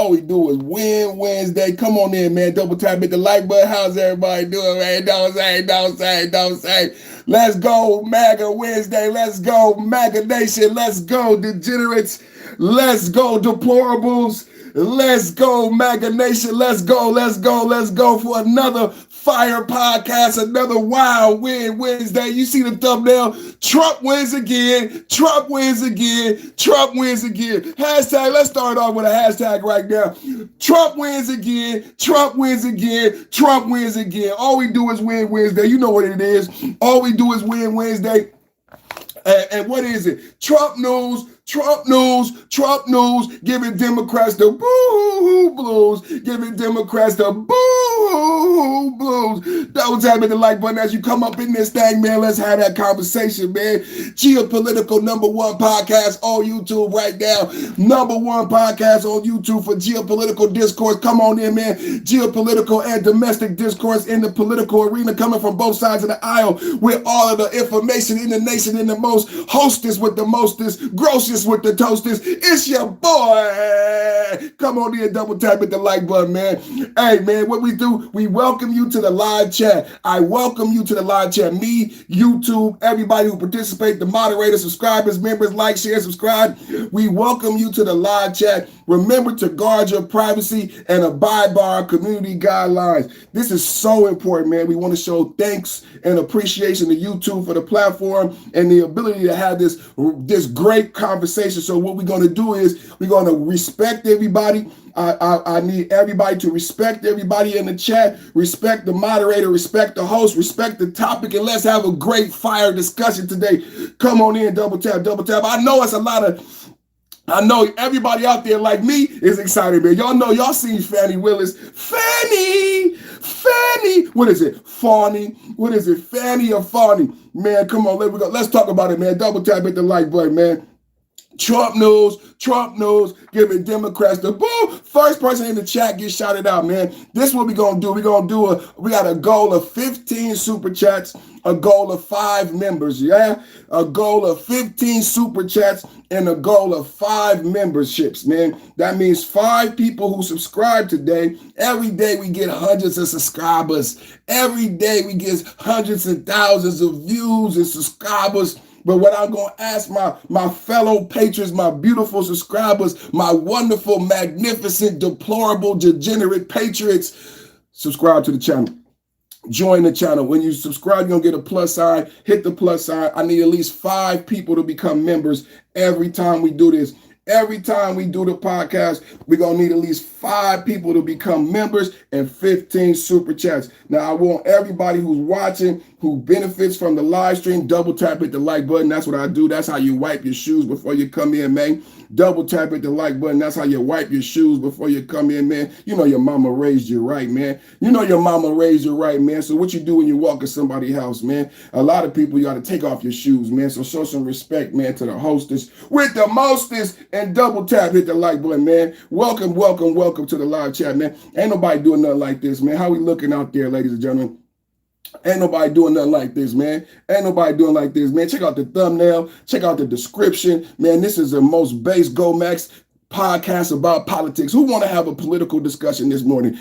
All we do is win Wednesday. Come on in, man. Double tap, hit the like button. How's everybody doing, man? Don't say. Let's go, MAGA Wednesday. Let's go, MAGA Nation. Let's go, degenerates. Let's go, deplorables. Let's go, MAGA Nation. Let's go for another fire podcast, another wild win Wednesday. You see the thumbnail? Trump wins again. Hashtag, let's start off with a hashtag right now. Trump wins again. All we do is win Wednesday. You know what it is. All we do is win Wednesday. And what is it? Trump news, giving Democrats the boo-hoo blues, Double tap the like button as you come up in this thing, man. Let's have that conversation, man. Geopolitical #1 podcast on YouTube right now. #1 podcast on YouTube for geopolitical discourse. Come on in, man. Geopolitical and domestic discourse in the political arena, coming from both sides of the aisle with all of the information in the nation in the most hostess with the mostest, grossest with the toastest. It's your boy. Come on in, double tap the like button, man. Hey, man, what we do, we welcome you to the live chat. I welcome you to the live chat. Me, YouTube, everybody who participate, the moderators, subscribers, members, like, share, subscribe. We welcome you to the live chat. Remember to guard your privacy and abide by our community guidelines. This is so important, man. We want to show thanks and appreciation to YouTube for the platform and the ability to have this great conversation. So what we're going to do is we're going to respect everybody. I need everybody to respect everybody in the chat, respect the moderator, respect the host, respect the topic, and let's have a great fire discussion today. Come on in, double tap. I know everybody out there like me is excited, man. Y'all know, y'all seen Fani Willis. Fani. What is it? Fani. What is it? Fani or Fani? Man, come on, let's talk about it, man. Double tap, hit the like button, man. Trump news, giving Democrats the boo. First person in the chat gets shouted out, man. This is what we're going to do. We got a goal of 15 super chats, a goal of 5 members, yeah? A goal of 15 super chats and a goal of 5 memberships, man. That means 5 people who subscribe today. Every day we get hundreds of subscribers. Every day we get hundreds and thousands of views and subscribers. But what I'm going to ask my fellow patrons, my beautiful subscribers, my wonderful, magnificent, deplorable, degenerate patriots, subscribe to the channel. Join the channel. When you subscribe, you're going to get a plus sign. Hit the plus sign. I need at least 5 people to become members every time we do this. Every time we do the podcast, we're going to need at least 5 people to become members and 15 super chats. Now, I want everybody who's watching, who benefits from the live stream, double tap hit the like button. That's what I do. That's how you wipe your shoes before you come in, man. Double tap hit the like button. That's how you wipe your shoes before you come in, man. You know your mama raised you right, man. So what you do when you walk in somebody's house, man? A lot of people, you got to take off your shoes, man. So show some respect, man, to the hostess with the mostest, and double tap hit the like button, man. Welcome to the live chat, man. Ain't nobody doing nothing like this, man. How we looking out there, ladies and gentlemen? Ain't nobody doing nothing like this, man. Check out the thumbnail. Check out the description. Man, this is the most base Go-Max podcast about politics. Who want to have a political discussion this morning?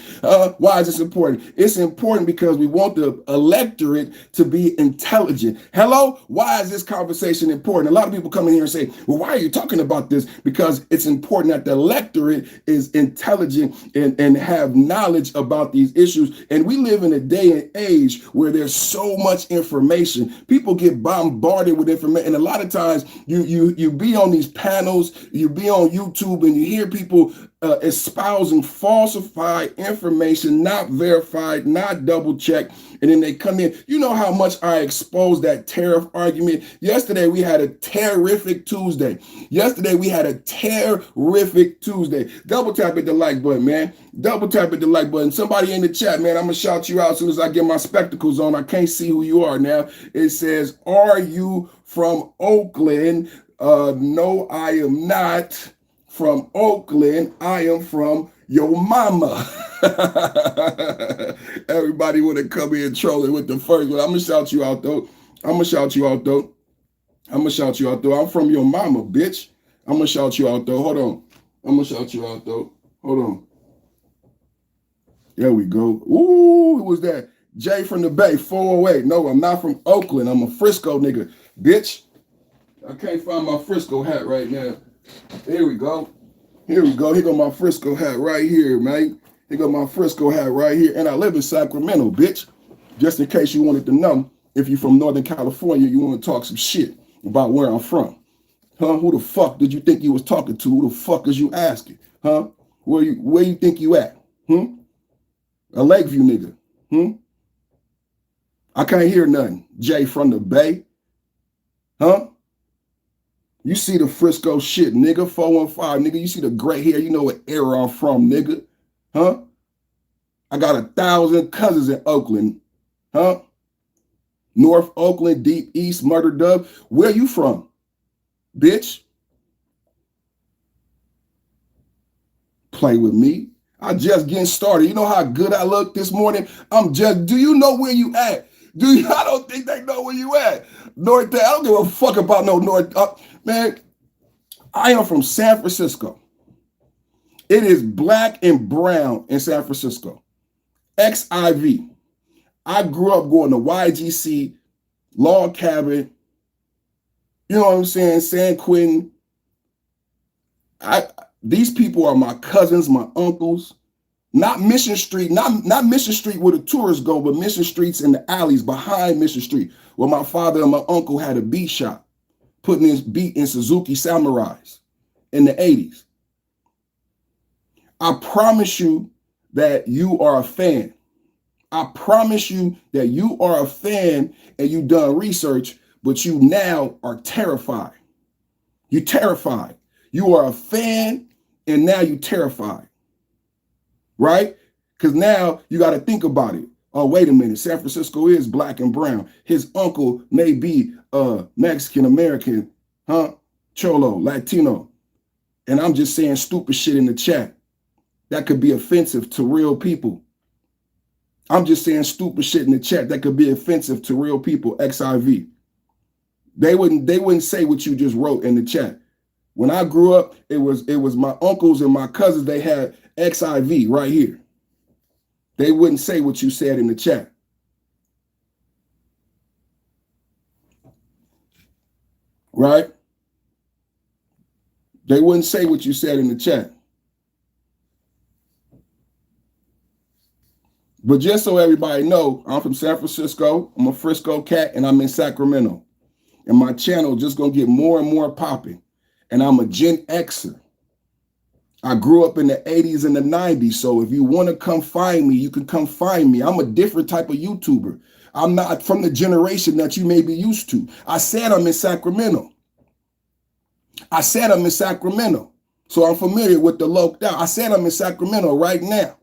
Why is this important? It's important because we want the electorate to be intelligent. Hello? Why is this conversation important? A lot of people come in here and say, well, why are you talking about this? Because it's important that the electorate is intelligent and have knowledge about these issues. And we live in a day and age where there's so much information. People get bombarded with information. And a lot of times you be on these panels, you be on YouTube, and you hear people espousing falsified information, not verified, not double checked, and then they come in. You know how much I exposed that tariff argument. Yesterday we had a terrific Tuesday. Double tap at the like button, man. Double tap at the like button. Somebody in the chat, man, I'm gonna shout you out as soon as I get my spectacles on. I can't see who you are now. It says, are you from Oakland? No, I am not from Oakland. I am from your mama. Everybody want to come in trolling with the first one. I'm going to shout you out, though. I'm from your mama, bitch. I'm going to shout you out, though. Hold on. I'm going to shout you out, though. Hold on. There we go. Ooh, who was that? Jay from the Bay, 408. No, I'm not from Oakland. I'm a Frisco nigga. Bitch. I can't find my Frisco hat right now. Here we go. Here we go. Here go my Frisco hat right here, man. Here go my Frisco hat right here. And I live in Sacramento, bitch. Just in case you wanted to know, if you're from Northern California, you want to talk some shit about where I'm from. Huh? Who the fuck did you think you was talking to? Who the fuck is you asking? Huh? Where you think you at? A Lakeview nigga. I can't hear nothing. Jay from the Bay. Huh? You see the Frisco shit, nigga. 415, nigga. You see the gray hair. You know what era I'm from, nigga. Huh? I got 1,000 cousins in Oakland. Huh? North Oakland, Deep East, Murder Dub. Where you from, bitch? Play with me. I just getting started. You know how good I look this morning? Do you know where you at? I don't think they know where you at. North, I don't give a fuck about no North. Man, I am from San Francisco. It is black and brown in San Francisco. XIV. I grew up going to YGC, Log Cabin, you know what I'm saying, San Quentin. These people are my cousins, my uncles. Not Mission Street, not Mission Street where the tourists go, but Mission Street's in the alleys behind Mission Street, where my father and my uncle had a beat shop, putting his beat in Suzuki Samurais in the 80s. I promise you that you are a fan. I promise you that you are a fan and you done research, but you now are terrified. You're terrified. You are a fan and now you're terrified. Right? Because now you got to think about it. Oh, wait a minute. San Francisco is black and brown. His uncle may be Mexican American, huh? Cholo, Latino. And I'm just saying stupid shit in the chat. That could be offensive to real people. I'm just saying stupid shit in the chat that could be offensive to real people, XIV. They wouldn't say what you just wrote in the chat. When I grew up, it was my uncles and my cousins, they had XIV right here. They wouldn't say what you said in the chat. Right? They wouldn't say what you said in the chat. But just so everybody know, I'm from San Francisco. I'm a Frisco cat and I'm in Sacramento. And my channel just gonna get more and more popping. And I'm a Gen Xer. I grew up in the 80s and the 90s. So if you want to come find me, you can come find me. I'm a different type of YouTuber. I'm not from the generation that you may be used to. I said I'm in Sacramento. So I'm familiar with the locale. I said I'm in Sacramento right now.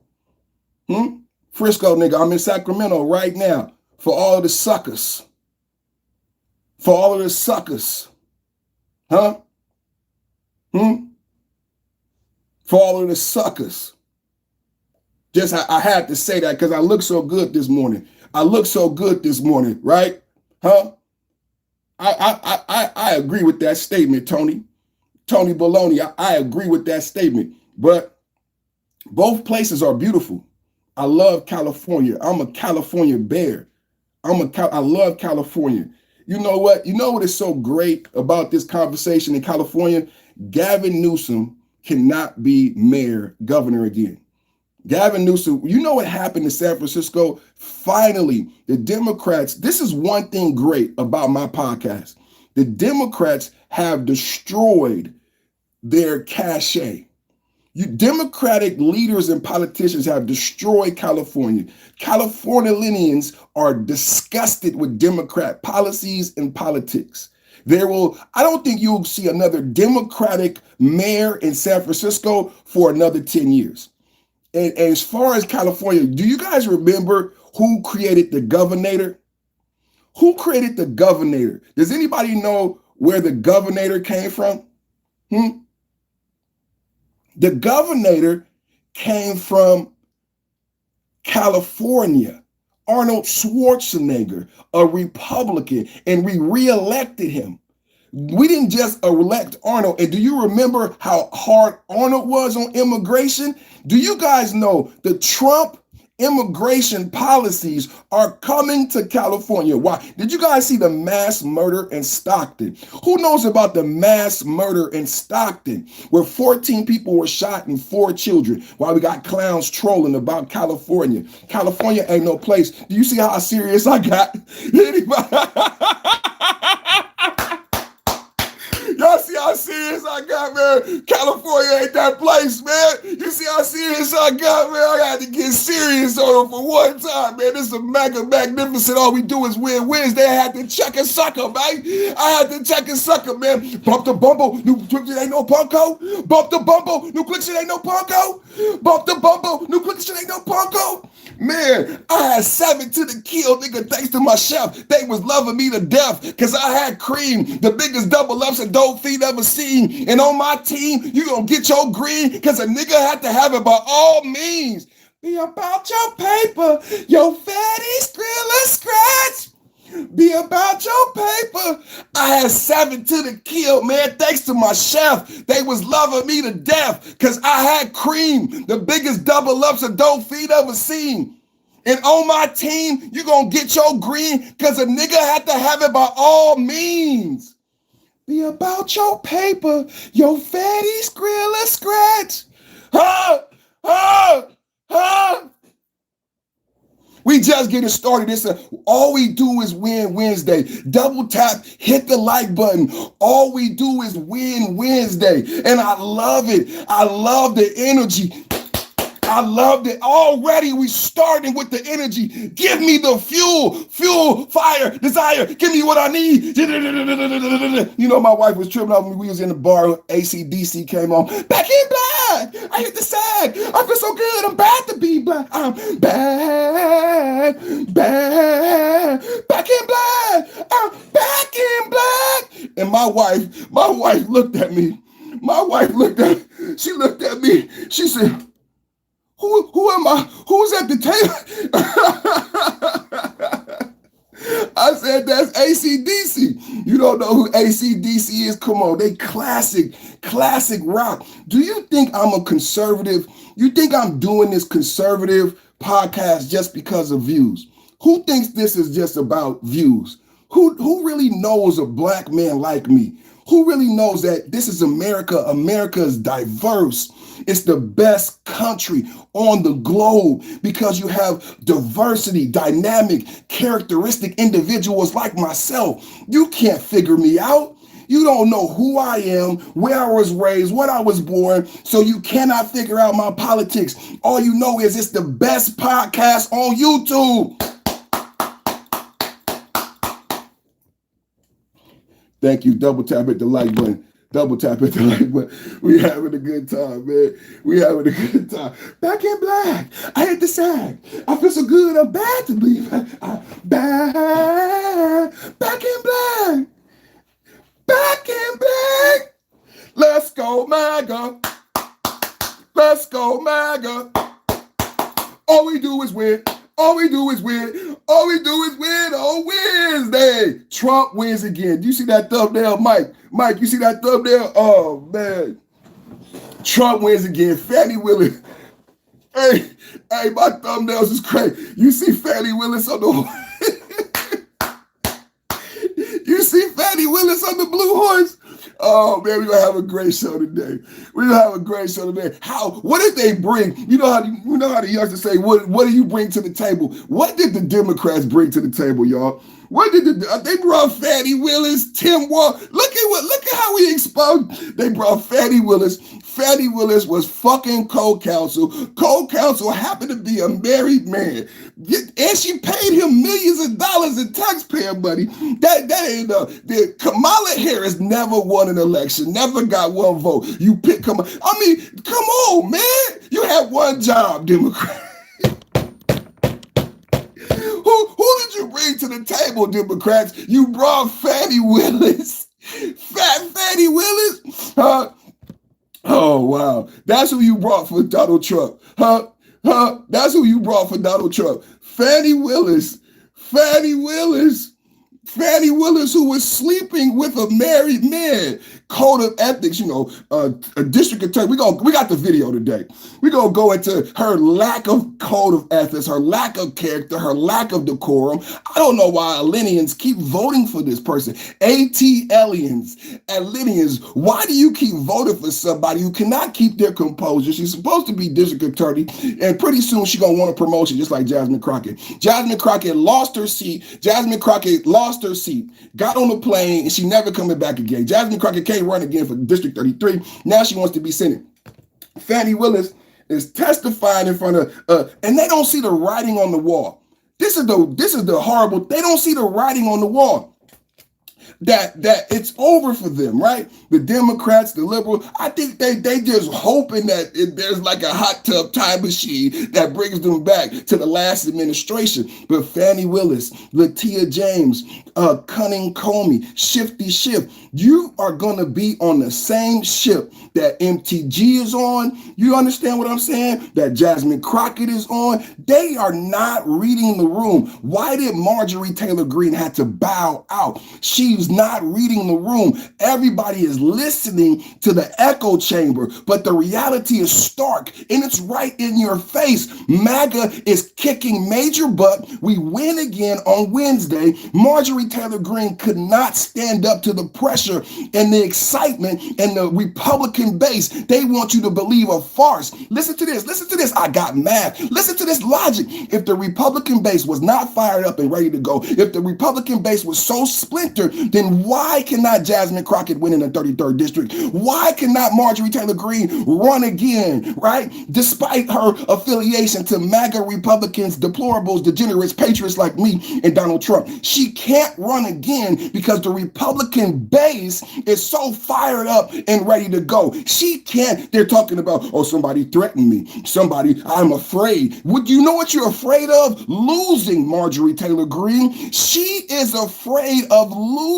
Frisco nigga, I'm in Sacramento right now for all of the suckers. For all of the suckers. Huh? For all of the suckers. Just I had to say that because I look so good this morning. Right? Huh? I agree with that statement, Tony. Tony Baloney, I agree with that statement. But both places are beautiful. I love California. I'm a California bear. I love California. You know what? You know what is so great about this conversation in California? Gavin Newsom cannot be governor again. Gavin Newsom, you know what happened in San Francisco? Finally, the Democrats, this is one thing great about my podcast. The Democrats have destroyed their cachet. You Democratic leaders and politicians have destroyed California. Californians are disgusted with Democrat policies and politics. I don't think you'll see another Democratic mayor in San Francisco for another 10 years. And as far as California, do you guys remember who created the governor? Who created the governor? Does anybody know where the governor came from? The governor came from California. Arnold Schwarzenegger, a Republican, and we reelected him. We didn't just elect Arnold. And do you remember how hard Arnold was on immigration? Do you guys know the Trump immigration policies are coming to California? Why? Did you guys see the mass murder in Stockton? Who knows about the mass murder in Stockton, where 14 people were shot and 4 children? While we got clowns trolling about California. California ain't no place. Do you see how serious I got? Y'all see how serious I got, man? California ain't that place, man. You see how serious I got, man? I had to get serious on them for one time, man. This is a MAGA magnificent. All we do is win Wednesday. I had to check and sucker, man. I had to check and sucker, man. Bump the bumble, new clicks, it ain't no punko. Bump the bumble, new clicks, it ain't no punko. Bump the bumble, new clicks, it ain't no punko. Man, I had 7 to the kill, nigga, thanks to my chef. They was loving me to death because I had cream, the biggest double ups and dope feet ever seen. And on my team, you gonna get your green because a nigga had to have it by all means. Be about your paper, your fatty skrilla scratch. Be about your paper. I had 7 to the kill, man, thanks to my chef. They was loving me to death because I had cream, the biggest double ups and dope feet ever seen. And on my team, you gonna get your green because a nigga had to have it by all means. Be about your paper, your fatty skrilla scratch. Huh? Huh? Huh? We just getting started. All we do is win Wednesday. Double tap, hit the like button. All we do is win Wednesday. And I love it. I love the energy. I loved it. Already we starting with the energy. Give me the fuel, fire, desire. Give me what I need. You know, my wife was tripping out when we was in the bar. AC/DC came on. Back in black. I hit the sag. I feel so good. I'm bad to be black. I'm bad. Back in black. I'm back in black. And my wife looked at me. She looked at me. She said, Who am I? Who's at the table? I said, that's AC/DC. You don't know who AC/DC is? Come on, they classic rock. Do you think I'm a conservative? You think I'm doing this conservative podcast just because of views? Who thinks this is just about views? Who really knows a black man like me? Who really knows that this is America? America is diverse. It's the best country on the globe because you have diversity, dynamic, characteristic individuals like myself. You can't figure me out. You don't know who I am, where I was raised, when I was born, so you cannot figure out my politics. All you know is it's the best podcast on YouTube. Thank you. Double tap at the like button. Double tap at the like button. We having a good time, man. We having a good time. Back in black. I hit the sag. I feel so good. I'm bad to be back. Back in black. Back in black. Let's go, MAGA. Let's go, MAGA. All we do is win. All we do is win. All we do is win on Wednesday. Trump wins again. Do you see that thumbnail, Mike? Mike, you see that thumbnail? Oh, man. Trump wins again. Fani Willis. Hey, my thumbnails is crazy. You see Fani Willis on the... You see Fani Willis on the blue horse? Oh, man, we're going to have a great show today. We're going to have a great show today. What did they bring? You know how the youngsters say, what do you bring to the table? What did the Democrats bring to the table, y'all? What did they brought Fani Willis, Tim Wall. Look at how we exposed. They brought Fani Willis. Fani Willis was fucking co-counsel. Co-counsel happened to be a married man. And she paid him millions of dollars in taxpayer money. That ain't Kamala Harris never won an election, never got one vote. You pick Kamala. I mean, come on, man. You had one job, Democrat. Who did you bring to the table, Democrats? You brought Fani Willis. Fani Willis? Huh? Oh, wow. That's who you brought for Donald Trump. Huh? That's who you brought for Donald Trump. Fani Willis. Fani Willis. Fani Willis, who was sleeping with a married man. Code of ethics, a district attorney. We got the video today. We're gonna go into her lack of code of ethics, her lack of character, her lack of decorum. I don't know why Aliens keep voting for this person. Aliens, why do you keep voting for somebody who cannot keep their composure? She's supposed to be district attorney, and pretty soon she's gonna want a promotion, just like Jasmine Crockett. Jasmine Crockett lost her seat. Got on the plane, and she never coming back again. Jasmine Crockett can't run again for District 33. Now she wants to be Senate. Fani Willis is testifying in front of, and they don't see the writing on the wall. This is the horrible. They don't see the writing on the wall. That it's over for them, right? The Democrats, the liberals, I think they just hoping that there's like a hot tub time machine that brings them back to the last administration. But Fani Willis, Latia James, Cunning Comey, Shifty Schiff, you are gonna be on the same ship that MTG is on. You understand what I'm saying? That Jasmine Crockett is on. They are not reading the room. Why did Marjorie Taylor Greene have to bow out? She's not reading the room. Everybody is listening to the echo chamber, but the reality is stark and it's right in your face. MAGA is kicking major butt. We win again on Wednesday. Marjorie Taylor Greene could not stand up to the pressure and the excitement and the Republican base. They want you to believe a farce. Listen to this. I got mad. Listen to this logic. If the Republican base was not fired up and ready to go, if the Republican base was so splintered, then why cannot Jasmine Crockett win in the 33rd district? Why cannot Marjorie Taylor Greene run again, right? Despite her affiliation to MAGA Republicans, deplorables, degenerates, patriots like me and Donald Trump. She can't run again because the Republican base is so fired up and ready to go. She can't. They're talking about, oh, somebody threatened me. I'm afraid. Would you know what you're afraid of? Losing, Marjorie Taylor Greene. She is afraid of losing.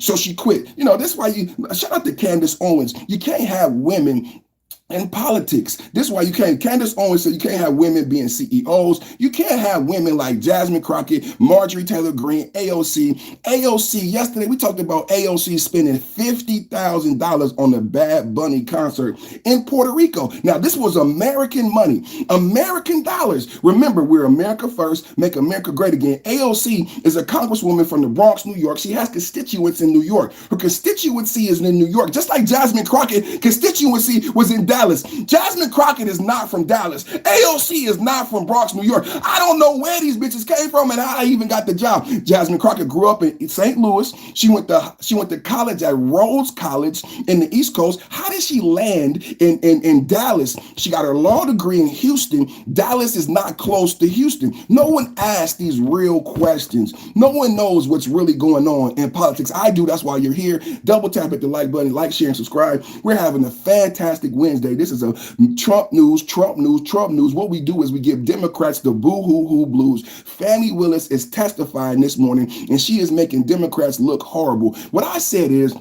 So she quit. That's why shout out to Candace Owens. You can't have women in politics. This is why you can't. Candace Owens said you can't have women being CEOs. You can't have women like Jasmine Crockett, Marjorie Taylor Greene, AOC. Yesterday we talked about AOC spending $50,000 on the Bad Bunny concert in Puerto Rico. Now this was American money, American dollars. Remember, we're America first, make America great again. AOC is a congresswoman from the Bronx, New York. She has constituents in New York. Her constituency is in New York, just like Jasmine Crockett constituency was in Dallas. Jasmine Crockett is not from Dallas. AOC is not from Bronx, New York. I don't know where these bitches came from and how I even got the job. Jasmine Crockett grew up in St. Louis. She went to college at Rhodes College in the East Coast. How did she land in Dallas? She got her law degree in Houston. Dallas is not close to Houston. No one asks these real questions. No one knows what's really going on in politics. I do. That's why you're here. Double tap at the like button, like, share, and subscribe. We're having a fantastic Wednesday. This is a Trump news. What we do is we give Democrats the boo-hoo-hoo blues. Fani Willis is testifying this morning, and she is making Democrats look horrible. What I said is,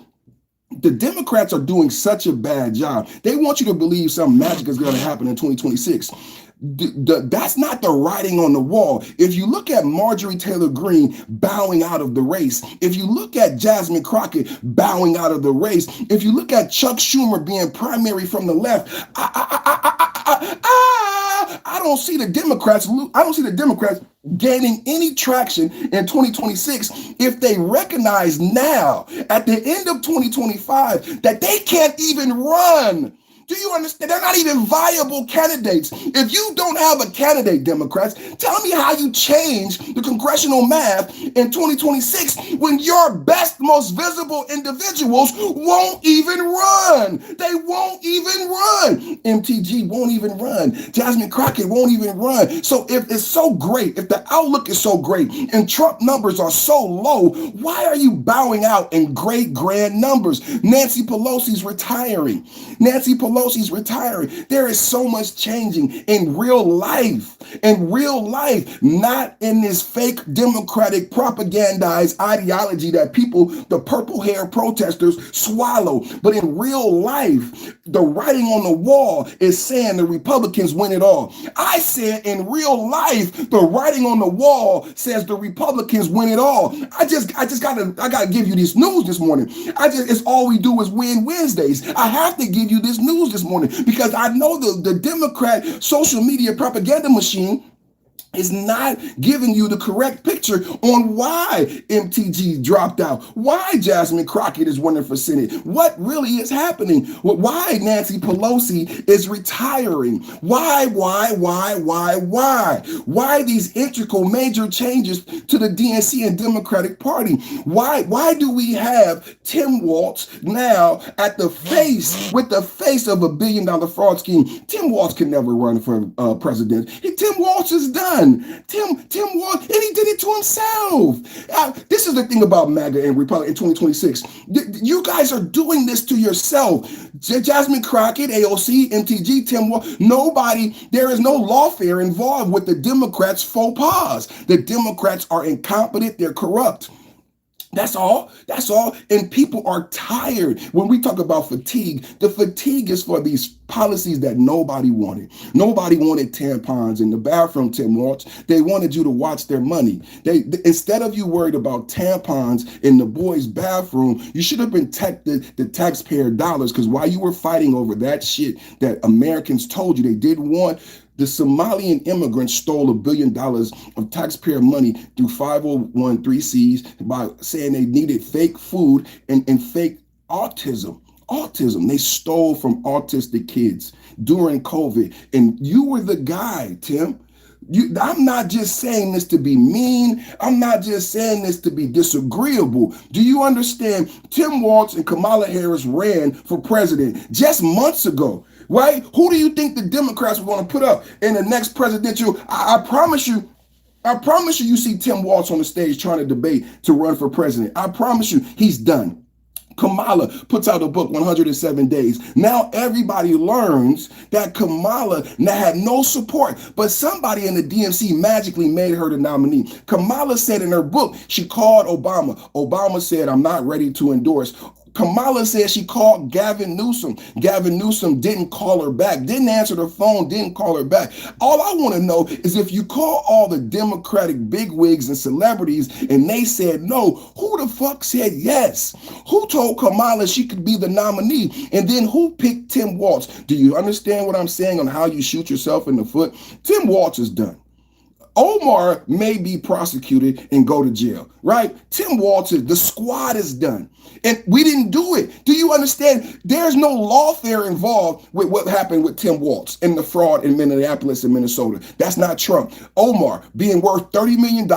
the Democrats are doing such a bad job. They want you to believe something magic is going to happen in 2026. That's not the writing on the wall. If you look at Marjorie Taylor Greene bowing out of the race, if you look at Jasmine Crockett bowing out of the race, if you look at Chuck Schumer being primary from the left, I don't see the Democrats. I don't see the Democrats gaining any traction in 2026 if they recognize now at the end of 2025 that they can't even run. Do you understand? They're not even viable candidates. If you don't have a candidate, Democrats, tell me how you change the congressional math in 2026 when your best, most visible individuals won't even run. They won't even run. MTG won't even run. Jasmine Crockett won't even run. So if it's so great, if the outlook is so great and Trump numbers are so low, why are you bowing out in great grand numbers? Nancy Pelosi's retiring. Nancy Pelosi Pelosi's retiring. There is so much changing in real life. In real life, not in this fake Democratic propagandized ideology that people, the purple hair protesters, swallow. But in real life, the writing on the wall is saying the Republicans win it all. I said in real life, the writing on the wall says the Republicans win it all. I gotta give you this news this morning. It's all we do is win Wednesdays. I have to give you this news this morning because I know the Democrat social media propaganda machine is not giving you the correct picture on why MTG dropped out, why Jasmine Crockett is running for Senate, what really is happening, why Nancy Pelosi is retiring, why these integral major changes to the DNC and Democratic Party, why do we have Tim Walz now at the face, with the face of $1 billion fraud scheme? Tim Walz can never run for president. Tim Walz is done. Tim Walz, and he did it to himself. This is the thing about MAGA and Republic in 2026. You guys are doing this to yourself. Jasmine Crockett, AOC, MTG, Tim Walz, there is no lawfare involved with the Democrats' faux pas. The Democrats are incompetent, they're corrupt. That's all. And people are tired. When we talk about fatigue, the fatigue is for these policies that nobody wanted. Nobody wanted tampons in the bathroom, Tim Walz. They wanted you to watch their money. Instead of you worried about tampons in the boys' bathroom, you should have protected the taxpayer dollars, because while you were fighting over that shit that Americans told you they didn't want, the Somalian immigrants stole $1 billion of taxpayer money through 501(c)(3)s by saying they needed fake food and fake autism. They stole from autistic kids during COVID. And you were the guy, Tim. I'm not just saying this to be mean. I'm not just saying this to be disagreeable. Do you understand? Tim Walz and Kamala Harris ran for president just months ago. Right? Who do you think the Democrats were going to put up in the next presidential? I promise you, you see Tim Walz on the stage trying to debate to run for president. I promise you, he's done. Kamala puts out a book, 107 Days. Now everybody learns that Kamala had no support, but somebody in the DNC magically made her the nominee. Kamala said in her book, she called Obama. Obama said, I'm not ready to endorse. Kamala said she called Gavin Newsom. Gavin Newsom didn't call her back, didn't answer the phone, didn't call her back. All I want to know is if you call all the Democratic bigwigs and celebrities and they said no, who the fuck said yes? Who told Kamala she could be the nominee? And then who picked Tim Walz? Do you understand what I'm saying on how you shoot yourself in the foot? Tim Walz is done. Omar may be prosecuted and go to jail, right? Tim Walz, the squad is done. And we didn't do it. Do you understand? There's no lawfare involved with what happened with Tim Walz and the fraud in Minneapolis and Minnesota. That's not Trump. Omar, being worth $30 million,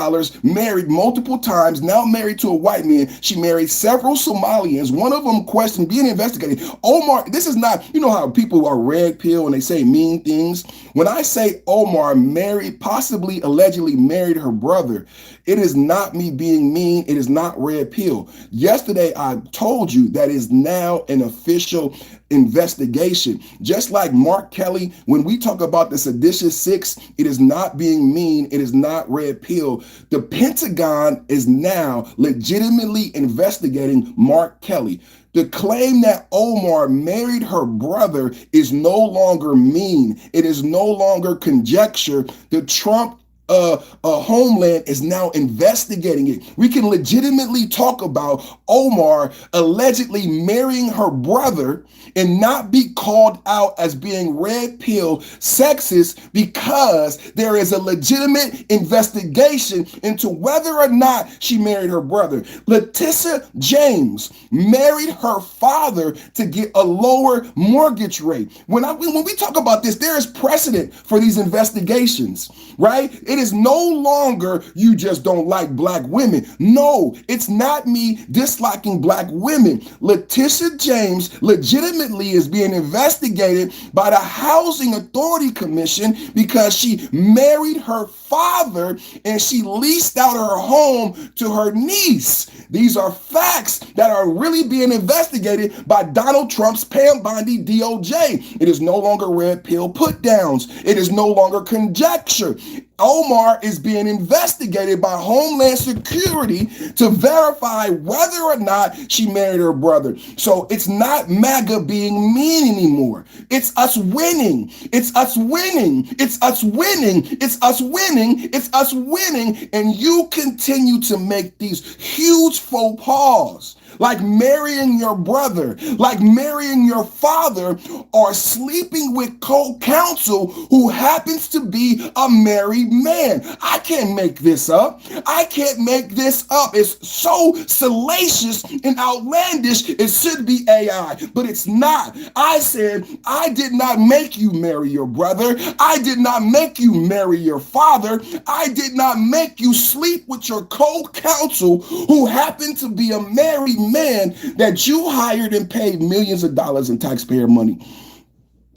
married multiple times, now married to a white man. She married several Somalians. One of them questioned, being investigated. Omar, this is not, you know how people are red pill and they say mean things? When I say Omar married, possibly allegedly married her brother, it is not me being mean. It is not red pill. Yesterday, I told you that is now an official investigation. Just like Mark Kelly, when we talk about the seditious six, it is not being mean. It is not red pill. The Pentagon is now legitimately investigating Mark Kelly. The claim that Omar married her brother is no longer mean. It is no longer conjecture. The Trump Homeland is now investigating it. We can legitimately talk about Omar allegedly marrying her brother and not be called out as being red pill sexist because there is a legitimate investigation into whether or not she married her brother. Letitia James married her father to get a lower mortgage rate. When we talk about this, there is precedent for these investigations, right? It is no longer you just don't like black women. No, it's not me disliking black women. Letitia James legitimately is being investigated by the Housing Authority Commission because she married her father and she leased out her home to her niece. These are facts that are really being investigated by Donald Trump's Pam Bondi DOJ. It is no longer red pill put downs. It is no longer conjecture. Omar is being investigated by Homeland Security to verify whether or not she married her brother. So it's not MAGA being mean anymore. It's us winning. It's us winning. It's us winning. It's us winning. It's us winning. And you continue to make these huge faux pas, like marrying your brother, like marrying your father, or sleeping with co-counsel who happens to be a married man. I can't make this up. I can't make this up. It's so salacious and outlandish, it should be AI, but it's not. I said, I did not make you marry your brother. I did not make you marry your father. I did not make you sleep with your co-counsel who happened to be a married man that you hired and paid millions of dollars in taxpayer money.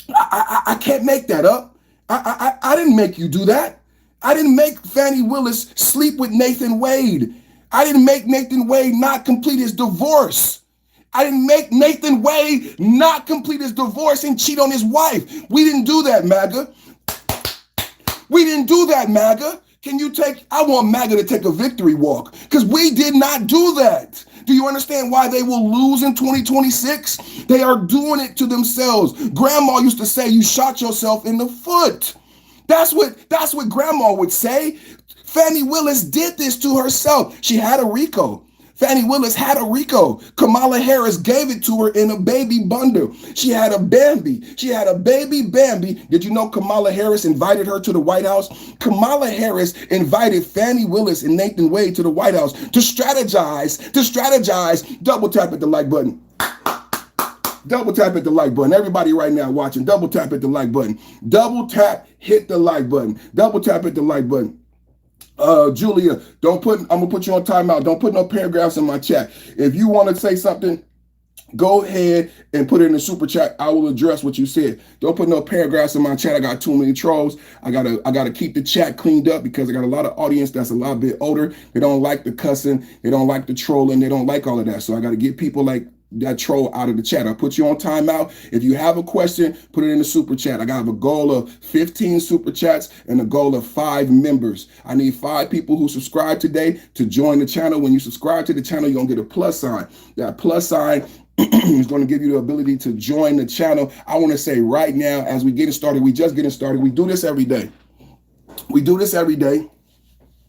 I can't make that up. I didn't make you do that. I didn't make Fani Willis sleep with Nathan Wade. I didn't make Nathan Wade not complete his divorce. I didn't make Nathan Wade not complete his divorce and cheat on his wife. We didn't do that, MAGA. We didn't do that, MAGA. I want MAGA to take a victory walk, because we did not do that. Do you understand why they will lose in 2026? They are doing it to themselves. Grandma used to say, you shot yourself in the foot. That's what Grandma would say. Fani Willis did this to herself. She had a RICO. Fani Willis had a RICO. Kamala Harris gave it to her in a baby bundle. She had a Bambi. She had a baby Bambi. Did you know Kamala Harris invited her to the White House? Kamala Harris invited Fani Willis and Nathan Wade to the White House to strategize. Double tap at the like button. Double tap at the like button. Everybody right now watching, double tap at the like button. Double tap, hit the like button. Double tap at the like button. Julia, I'm gonna put you on timeout. Don't put no paragraphs in my chat. If you want to say something, go ahead and put it in the super chat. I will address what you said. Don't put no paragraphs in my chat. I got too many trolls. I gotta keep the chat cleaned up, because I got a lot of audience that's a lot bit older. They don't like the cussing. They don't like the trolling. They don't like all of that. So I got to get people like that troll out of the chat. I'll put you on timeout. If you have a question, put it in the super chat. I got a goal of 15 super chats and a goal of 5 members. I need 5 people who subscribe today to join the channel. When you subscribe to the channel, you're going to get a plus sign. That plus sign is going to give you the ability to join the channel. I want to say right now, as we getting started, we just getting started. We do this every day. We do this every day.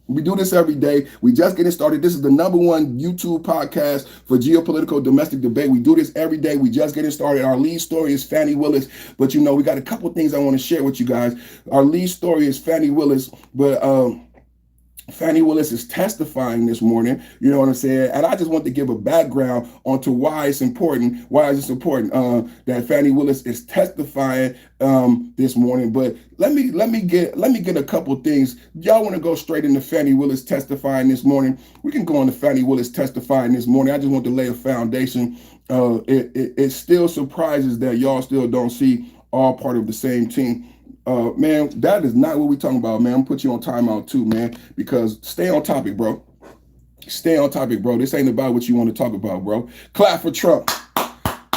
We do this every day. We just getting started. This is the #1 YouTube podcast for geopolitical domestic debate. We do this every day. We just getting started. Our lead story is Fani Willis, but we got a couple of things I want to share with you guys. Our lead story is Fani Willis, but Fani Willis is testifying this morning, you know what I'm saying? And I just want to give a background onto why it's important. Why is it important that Fani Willis is testifying this morning? But let me get a couple things. Y'all want to go straight into Fani Willis testifying this morning? We can go into Fani Willis testifying this morning. I just want to lay a foundation. It still surprises that y'all still don't see all part of the same team. Man, that is not what we're talking about, man. I'm put you on timeout too, man, because stay on topic, bro. Stay on topic, bro. This ain't about what you want to talk about, bro. Clap for Trump.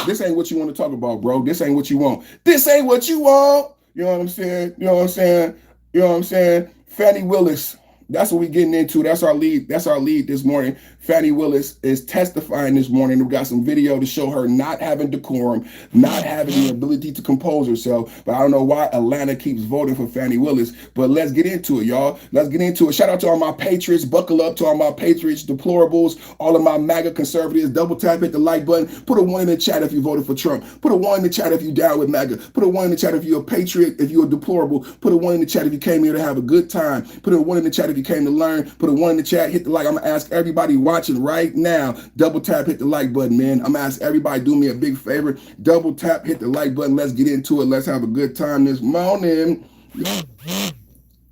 This ain't what you want to talk about, bro. This ain't what you want. This ain't what you want. You know what I'm saying? You know what I'm saying? You know what I'm saying? Fani Willis. That's what we're getting into. That's our lead. That's our lead this morning. Fani Willis is testifying this morning. We got some video to show her not having decorum, not having the ability to compose herself. But I don't know why Atlanta keeps voting for Fani Willis. But let's get into it, y'all. Let's get into it. Shout out to all my patriots. Buckle up to all my patriots, deplorables, all of my MAGA conservatives. Double tap, hit the like button. Put a 1 in the chat if you voted for Trump. Put a 1 in the chat if you down with MAGA. Put a 1 in the chat if you're a patriot, if you're a deplorable. Put a 1 in the chat if you came here to have a good time. Put a 1 in the chat if you came to learn. Put a 1 in the chat, hit the like. I'm going to ask everybody watching right now, double tap, hit the like button, man. I'm going to ask everybody, do me a big favor. Double tap, hit the like button. Let's get into it. Let's have a good time this morning.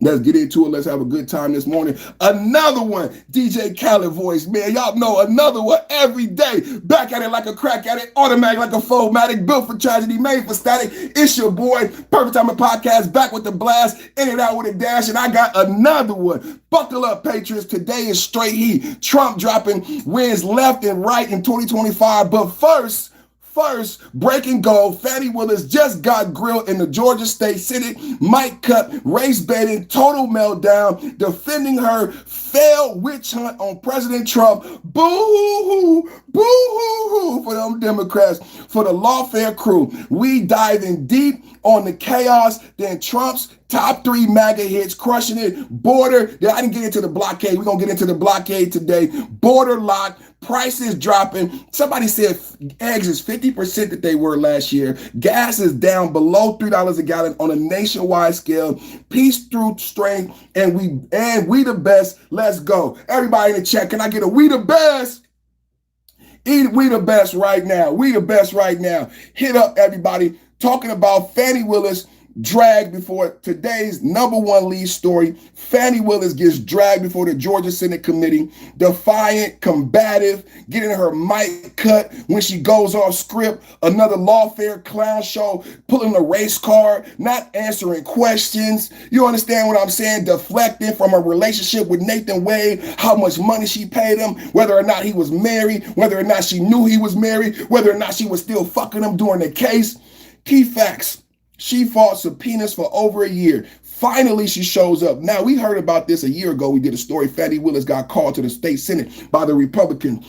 Let's get into it. Let's have a good time this morning. Another one, DJ Khaled voice, man. Y'all know another one every day. Back at it like a crack at it, automatic like a foamatic, built for tragedy, made for static. It's your boy, Perfect Time of Podcast, back with the blast, in and out with a dash, and I got another one. Buckle up, Patriots. Today is straight heat. Trump dropping wins left and right in 2025. But first, breaking gold, Fani Willis just got grilled in the Georgia State Senate. Mic cut, race baiting, total meltdown, defending her failed witch hunt on President Trump. Boo-hoo, boo-hoo-hoo for them Democrats, for the lawfare crew. We diving deep on the chaos, then Trump's top 3 MAGA hits, crushing it. Border, I didn't get into the blockade. We're going to get into the blockade today. Border lock, prices dropping. Somebody said eggs is 50% that they were last year. Gas is down below $3 a gallon on a nationwide scale. Peace through strength, and we the best. Let's go. Everybody in the chat, can I get a we the best? We the best right now. We the best right now. Hit up everybody. Talking about Fani Willis dragged before today's #1 lead story. Fani Willis gets dragged before the Georgia Senate Committee. Defiant, combative, getting her mic cut when she goes off script. Another lawfare clown show, pulling a race card, not answering questions. You understand what I'm saying? Deflecting from her relationship with Nathan Wade, how much money she paid him, whether or not he was married, whether or not she knew he was married, whether or not she was still fucking him during the case. Key facts. She fought subpoenas for over a year. Finally, she shows up. Now, we heard about this a year ago. We did a story. Fani Willis got called to the state Senate by the Republicans.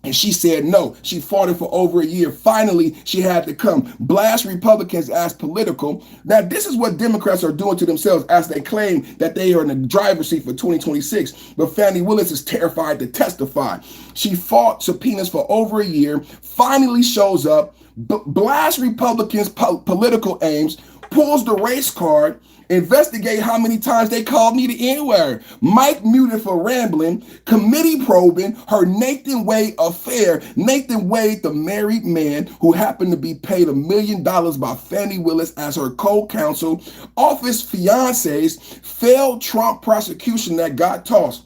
And she said no. She fought it for over a year. Finally, she had to come. Blast Republicans as political. Now, this is what Democrats are doing to themselves as they claim that they are in the driver's seat for 2026. But Fani Willis is terrified to testify. She fought subpoenas for over a year. Finally shows up. Blast Republicans' political aims, pulls the race card, investigate how many times they called me the N-word, Mike muted for rambling, committee probing her Nathan Wade affair. Nathan Wade, the married man who happened to be paid $1 million by Fani Willis as her co-counsel, office fiancés, failed Trump prosecution that got tossed.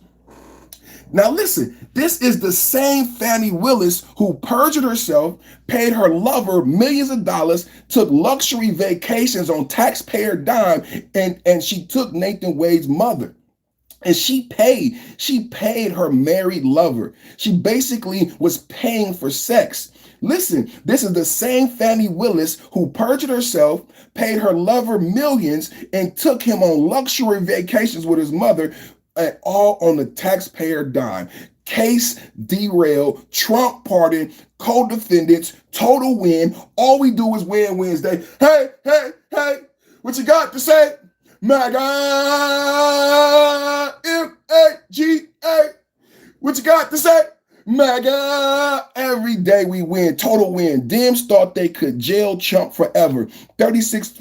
Now listen, this is the same Fani Willis who perjured herself, paid her lover millions of dollars, took luxury vacations on taxpayer dime, and she took Nathan Wade's mother. And she paid her married lover. She basically was paying for sex. Listen, this is the same Fani Willis who perjured herself, paid her lover millions, and took him on luxury vacations with his mother, all on the taxpayer dime. Case derailed, Trump pardon, co-defendants, total win. All we do is win Wednesday. Hey, what you got to say? MAGA, M-A-G-A. What you got to say? MAGA. Every day we win, total win. Dems thought they could jail Trump forever. 36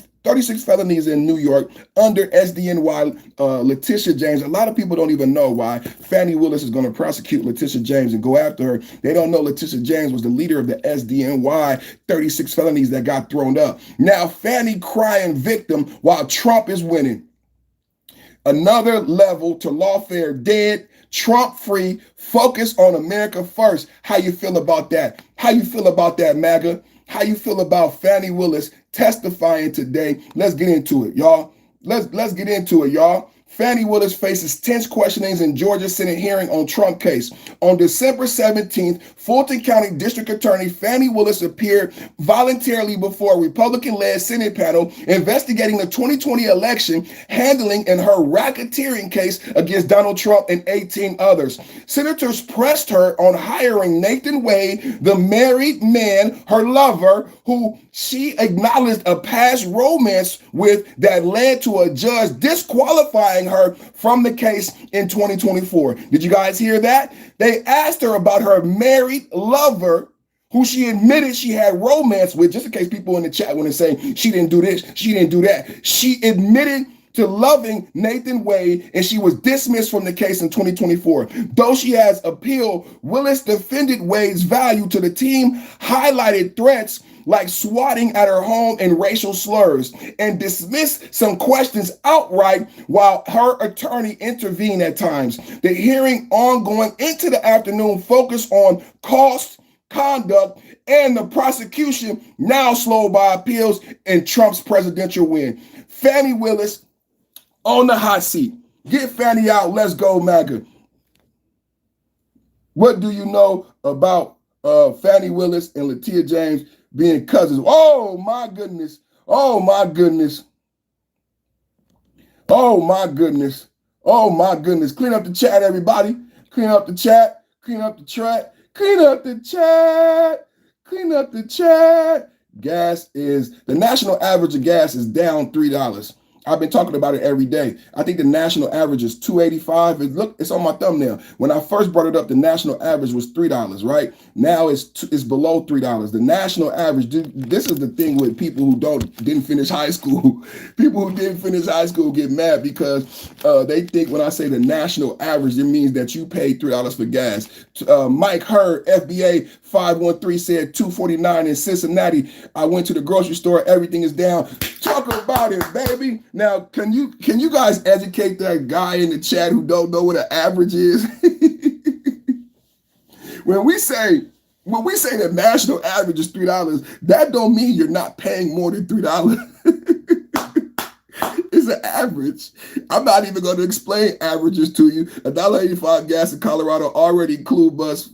felonies in New York under SDNY Letitia James. A lot of people don't even know why Fani Willis is going to prosecute Letitia James and go after her. They don't know Letitia James was the leader of the SDNY 36 felonies that got thrown up. Now Fani crying victim while Trump is winning. Another level to lawfare dead, Trump free, focus on America first. How you feel about that? How you feel about that, MAGA? How you feel about Fani Willis testifying today? Let's get into it, y'all. Let's get into it, y'all. Fani Willis faces tense questionings in Georgia Senate hearing on Trump case. On December 17th, Fulton County District Attorney Fani Willis appeared voluntarily before a Republican-led Senate panel investigating the 2020 election, handling in her racketeering case against Donald Trump and 18 others. Senators pressed her on hiring Nathan Wade, the married man, her lover, who she acknowledged a past romance with that led to a judge disqualifying her from the case in 2024. Did you guys hear that? They asked her about her married lover, who she admitted she had romance with, just in case people in the chat want to say she didn't do this, she didn't do that. She admitted to loving Nathan Wade, and she was dismissed from the case in 2024. Though she has appealed, Willis defended Wade's value to the team, highlighted threats like swatting at her home and racial slurs, and dismissed some questions outright while her attorney intervened at times. The hearing ongoing into the afternoon focused on cost, conduct, and the prosecution, now slowed by appeals and Trump's presidential win. Fani Willis on the hot seat. Get Fani out. Let's go, MAGA. What do you know about Fani Willis and Latia James being cousins? Oh, my goodness. Oh, my goodness. Oh, my goodness. Oh, my goodness. Clean up the chat, everybody. Clean up the chat. Clean up the chat. Clean up the chat. Clean up the chat. The national average of gas is down $3. I've been talking about it every day. I think the national average is $2.85. Look, it's on my thumbnail. When I first brought it up, the national average was $3, right? Now it's below $3. The national average, this is the thing with people who didn't finish high school. People who didn't finish high school get mad because they think when I say the national average, it means that you paid $3 for gas. Mike Hurd, FBA 513, said $2.49 in Cincinnati. I went to the grocery store. Everything is down. Talk about it, baby. Now, can you guys educate that guy in the chat who don't know what an average is? When we say the national average is $3, that don't mean you're not paying more than $3. It's an average. I'm not even going to explain averages to you. $1.85 gas in Colorado already include bus.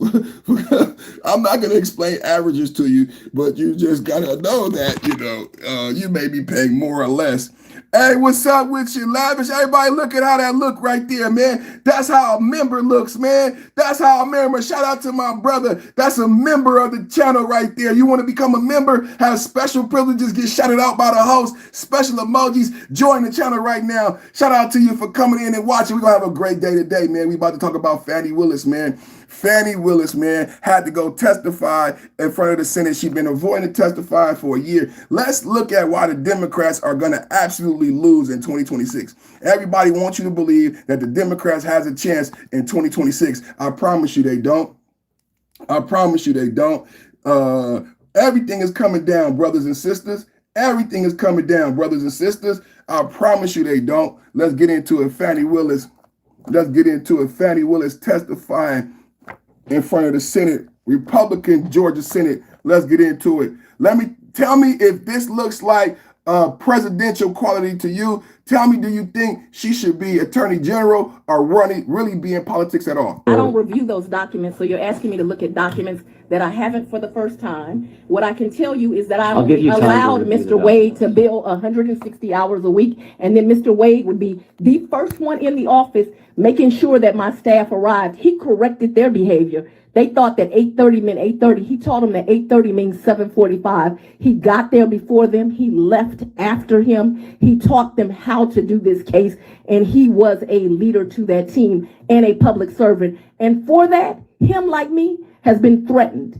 I'm not going to explain averages to you, but you just got to know that, you may be paying more or less. Hey, what's up with you, Lavish? Everybody look at how that look right there, man. That's how a member looks, man. That's how a member. Shout out to my brother. That's a member of the channel right there. You want to become a member, have special privileges, get shouted out by the host, special emojis, join the channel right now. Shout out to you for coming in and watching. We're going to have a great day today, man. We about to talk about Fani Willis, man. Fani Willis, man, had to go testify in front of the Senate. She's been avoiding testifying for a year. Let's look at why the Democrats are going to absolutely lose in 2026. Everybody wants you to believe that the Democrats has a chance in 2026. I promise you they don't. I promise you they don't. Everything is coming down, brothers and sisters. Everything is coming down, brothers and sisters. I promise you they don't. Let's get into it. Fani Willis. Let's get into it. Fani Willis testifying in front of the Senate, Republican Georgia Senate. Let's get into it. Tell me if this looks like presidential quality to you. Tell me, do you think she should be attorney general or really be in politics at all? I don't review those documents, so you're asking me to look at documents that I haven't for the first time. What I can tell you is that I allowed Mr. Wade to bill 160 hours a week, and then Mr. Wade would be the first one in the office making sure that my staff arrived. He corrected their behavior. They thought that 8:30 meant 8:30. He told them that 8:30 means 7:45. He got there before them. He left after him. He taught them how to do this case, and he was a leader to that team and a public servant. And for that, him like me has been threatened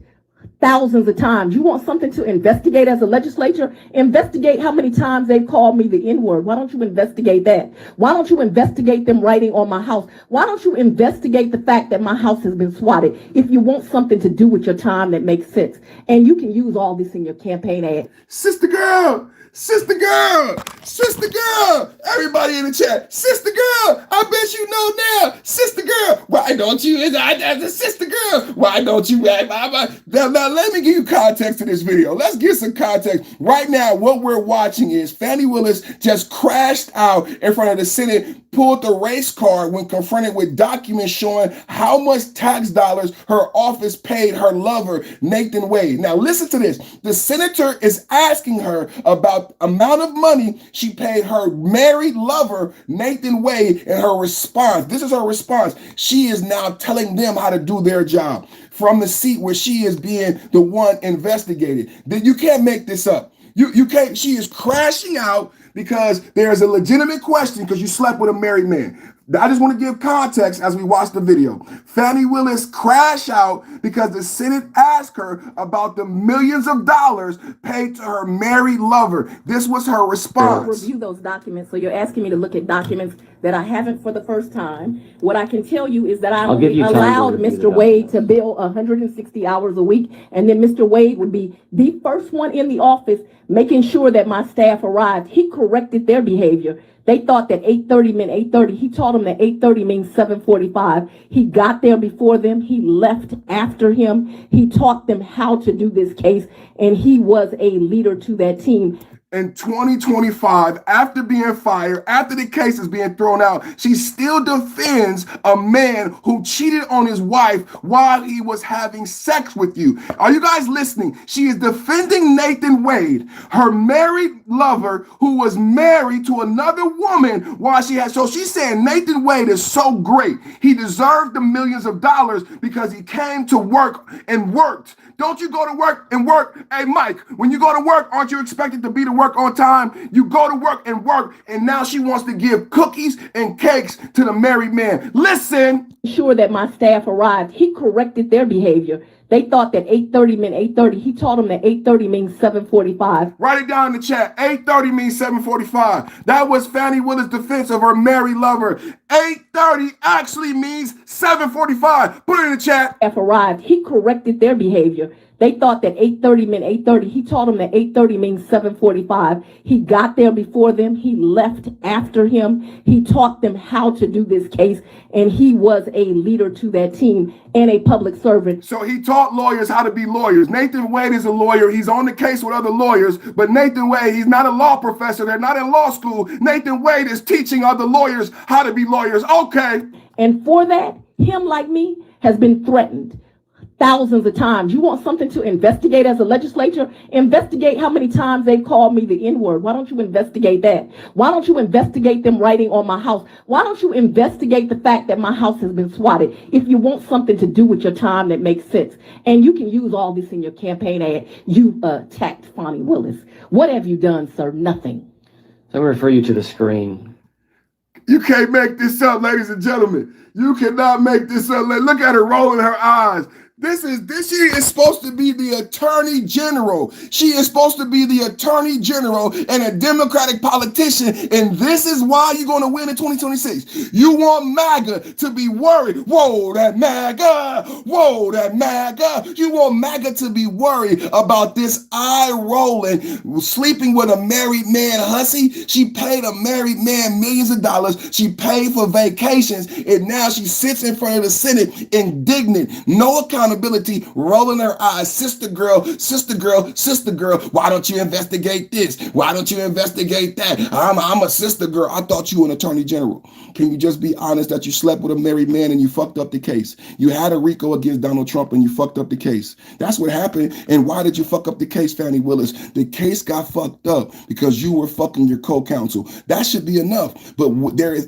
thousands of times. You want something to investigate as a legislature? Investigate how many times they've called me the N-word. Why don't you investigate that? Why don't you investigate them writing on my house? Why don't you investigate the fact that my house has been swatted? If you want something to do with your time that makes sense. And you can use all this in your campaign ad. Sister girl, sister girl, sister girl. Everybody in the chat, sister girl, I bet you know now. Sister girl, why don't you, as a sister girl, why don't you, now let me give you context to this video. Let's get some context. Right now, what we're watching is Fani Willis just crashed out in front of the Senate, pulled the race card when confronted with documents showing how much tax dollars her office paid her lover, Nathan Wade. Now listen to this. The senator is asking her about amount of money she paid her married lover, Nathan Wade, and her response. This is her response. She is now telling them how to do their job from the seat where she is being the one investigated. You can't make this up. You can't. She is crashing out because there is a legitimate question because you slept with a married man. I just want to give context as we watch the video. Fani Willis crashed out because the Senate asked her about the millions of dollars paid to her married lover. This was her response. I don't review those documents, so you're asking me to look at documents that I haven't for the first time. What I can tell you is that I allowed Mr. Wade to bill 160 hours a week, and then Mr. Wade would be the first one in the office making sure that my staff arrived. He corrected their behavior. They thought that 8:30 meant 8:30. He taught them that 8:30 means 7:45. He got there before them. He left after him. He taught them how to do this case, and he was a leader to that team. In 2025, after being fired, after the case is being thrown out, she still defends a man who cheated on his wife while he was having sex with you. Are you guys listening? She is defending Nathan Wade, her married lover who was married to another woman while she had. So she's saying Nathan Wade is so great. He deserved the millions of dollars because he came to work and worked. Don't you go to work and work? Hey, Mike, when you go to work, aren't you expected to be to work on time? You go to work, and now she wants to give cookies and cakes to the married man. Listen. Sure that my staff arrived. He corrected their behavior. They thought that 8:30 meant 8:30. He taught them that 8:30 means 7:45. Write it down in the chat. 8:30 means 7:45. That was Fani Willis' defense of her married lover. 8:30 actually means 7:45. Put it in the chat. Arrived. He corrected their behavior. They thought that 8:30 meant 8:30. He taught them that 8:30 means 7:45. He got there before them. He left after him. He taught them how to do this case, and he was a leader to that team and a public servant. So he taught lawyers how to be lawyers. Nathan Wade is a lawyer. He's on the case with other lawyers, but Nathan Wade, he's not a law professor. They're not in law school. Nathan Wade is teaching other lawyers how to be lawyers. Okay. And for that, him like me has been threatened thousands of times. You want something to investigate as a legislature? Investigate how many times they've called me the N-word. Why don't you investigate that? Why don't you investigate them writing on my house? Why don't you investigate the fact that my house has been swatted? If you want something to do with your time that makes sense, and you can use all this in your campaign ad, you attacked Fani Willis. What have you done, sir? Nothing. So I refer you to the screen. You can't make this up, ladies and gentlemen. You cannot make this up. Look at her rolling her eyes. She is supposed to be the attorney general. She is supposed to be the attorney general and a Democratic politician. And this is why you're going to win in 2026. You want MAGA to be worried. Whoa, that MAGA. Whoa, that MAGA. You want MAGA to be worried about this eye rolling, sleeping with a married man hussy. She paid a married man millions of dollars. She paid for vacations. And now she sits in front of the Senate indignant. No accountability, rolling her eyes. Sister girl, sister girl, sister girl. Why don't you investigate this? Why don't you investigate that? I'm a sister girl. I thought you were an attorney general. Can you just be honest that you slept with a married man and you fucked up the case? You had a RICO against Donald Trump and you fucked up the case. That's what happened. And why did you fuck up the case, Fani Willis? The case got fucked up because you were fucking your co-counsel. That should be enough. But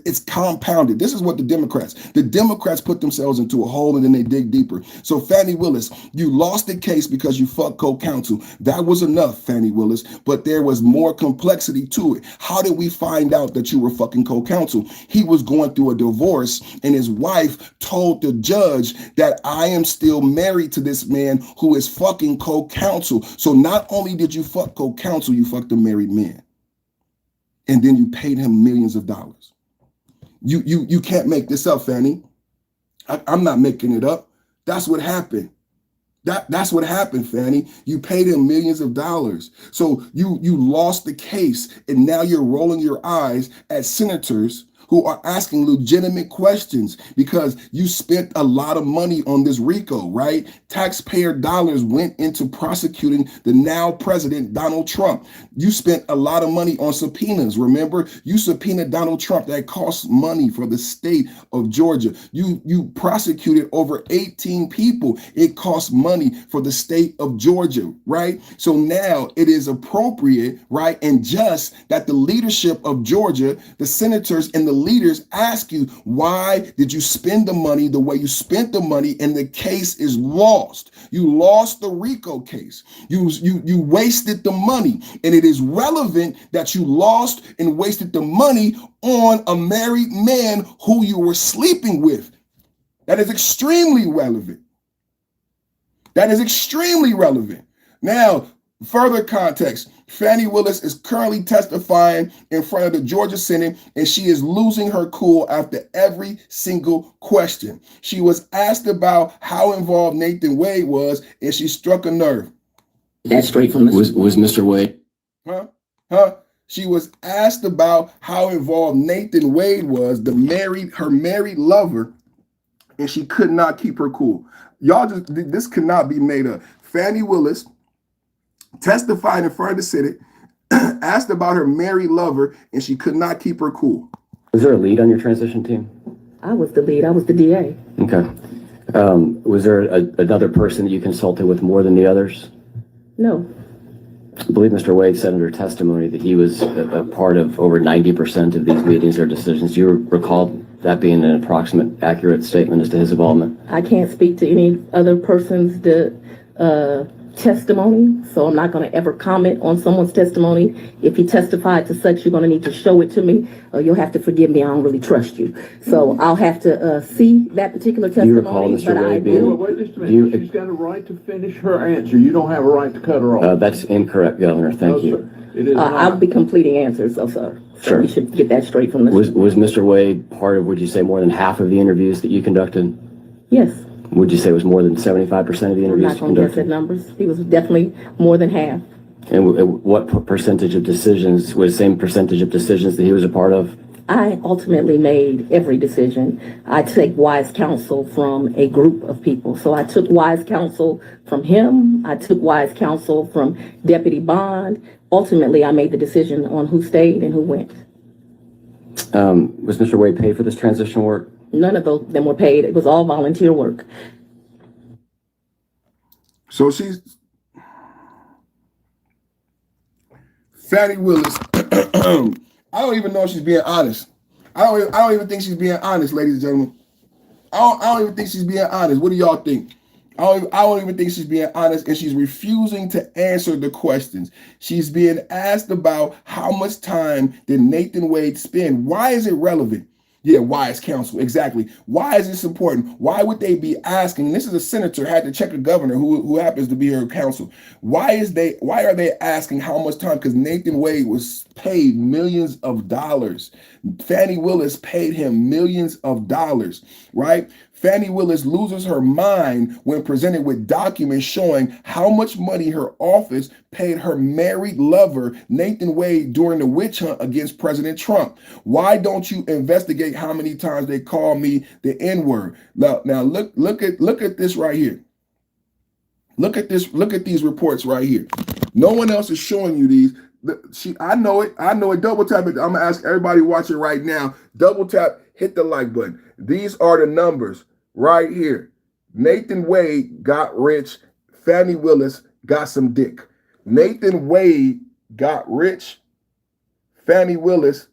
it's compounded. This is what the Democrats put themselves into a hole and then they dig deeper. So Fani Willis, you lost the case because you fucked co-counsel. That was enough, Fani Willis, but there was more complexity to it. How did we find out that you were fucking co-counsel? He was going through a divorce and his wife told the judge that I am still married to this man who is fucking co-counsel. So not only did you fuck co-counsel, you fucked a married man. And then you paid him millions of dollars. You can't make this up, Fani. I'm not making it up. That's what happened. That's what happened, Fani. You paid him millions of dollars. So you lost the case, and now you're rolling your eyes at senators who are asking legitimate questions because you spent a lot of money on this RICO, right? Taxpayer dollars went into prosecuting the now president, Donald Trump. You spent a lot of money on subpoenas. Remember, you subpoenaed Donald Trump. That costs money for the state of Georgia. You prosecuted over 18 people. It costs money for the state of Georgia, right? So now it is appropriate, right, and just that the leadership of Georgia, the senators and the leaders ask you, why did you spend the money the way you spent the money and the case is lost? You lost the RICO case. You wasted the money, and it is relevant that you lost and wasted the money on a married man who you were sleeping with. That is extremely relevant. That is extremely relevant. Now, further context, Fani Willis is currently testifying in front of the Georgia Senate, and she is losing her cool after every single question. She was asked about how involved Nathan Wade was, and she struck a nerve. That's straight from was Mr. Wade. She was asked about how involved Nathan Wade was, her married lover, and she could not keep her cool. This cannot be made up. Fani Willis testified in front of the Senate, asked about her married lover, and she could not keep her cool. Was there a lead on your transition team? I was the lead. I was the DA. Okay. Was there another person that you consulted with more than the others? No. I believe Mr. Wade said under testimony that he was a part of over 90% of these meetings or decisions. Do you recall that being an approximate accurate statement as to his involvement? I can't speak to any other person's testimony, so I'm not going to ever comment on someone's testimony. If he testified to such, you're going to need to show it to me. You'll have to forgive me. I don't really trust you. So I'll have to see that particular testimony. Do you recall Mr. Wade being... Wait just a minute. She's got a right to finish her answer. You don't have a right to cut her off. That's incorrect, Governor. Thank you. Sir. It is I'll be completing answers, sir. Sure. We should get that straight from the... Was Mr. Wade part of, would you say, more than half of the interviews that you conducted? Yes. Would you say it was more than 75% of the interviews? I'm not going to guess at numbers. He was definitely more than half. And what percentage of decisions, was the same percentage of decisions that he was a part of? I ultimately made every decision. I take wise counsel from a group of people. So I took wise counsel from him. I took wise counsel from Deputy Bond. Ultimately, I made the decision on who stayed and who went. Was Mr. Wade paid for this transition work? None of them were paid. It was all volunteer work. So she's Fani Willis. I don't even know if she's being honest. I don't even think she's being honest, ladies and gentlemen. I don't even think she's being honest. What do y'all think? I don't even think she's being honest, and she's refusing to answer the questions. She's being asked about how much time did Nathan Wade spend. Why is it relevant? Yeah, wise counsel, exactly. Why is this important? Why would they be asking? And this is a senator, had to check a governor who happens to be her counsel. Why are they asking how much time? Because Nathan Wade was paid millions of dollars. Fani Willis paid him millions of dollars, right? Fani Willis loses her mind when presented with documents showing how much money her office paid her married lover, Nathan Wade, during the witch hunt against President Trump. Why don't you investigate how many times they call me the N-word? Now look at this right here. Look at this. Look at these reports right here. No one else is showing you these. I know it. Double tap it. I'm gonna ask everybody watching right now. Double tap. Hit the like button. These are the numbers right here. Nathan Wade got rich. Fani Willis got some dick. Nathan Wade got rich. Fani Willis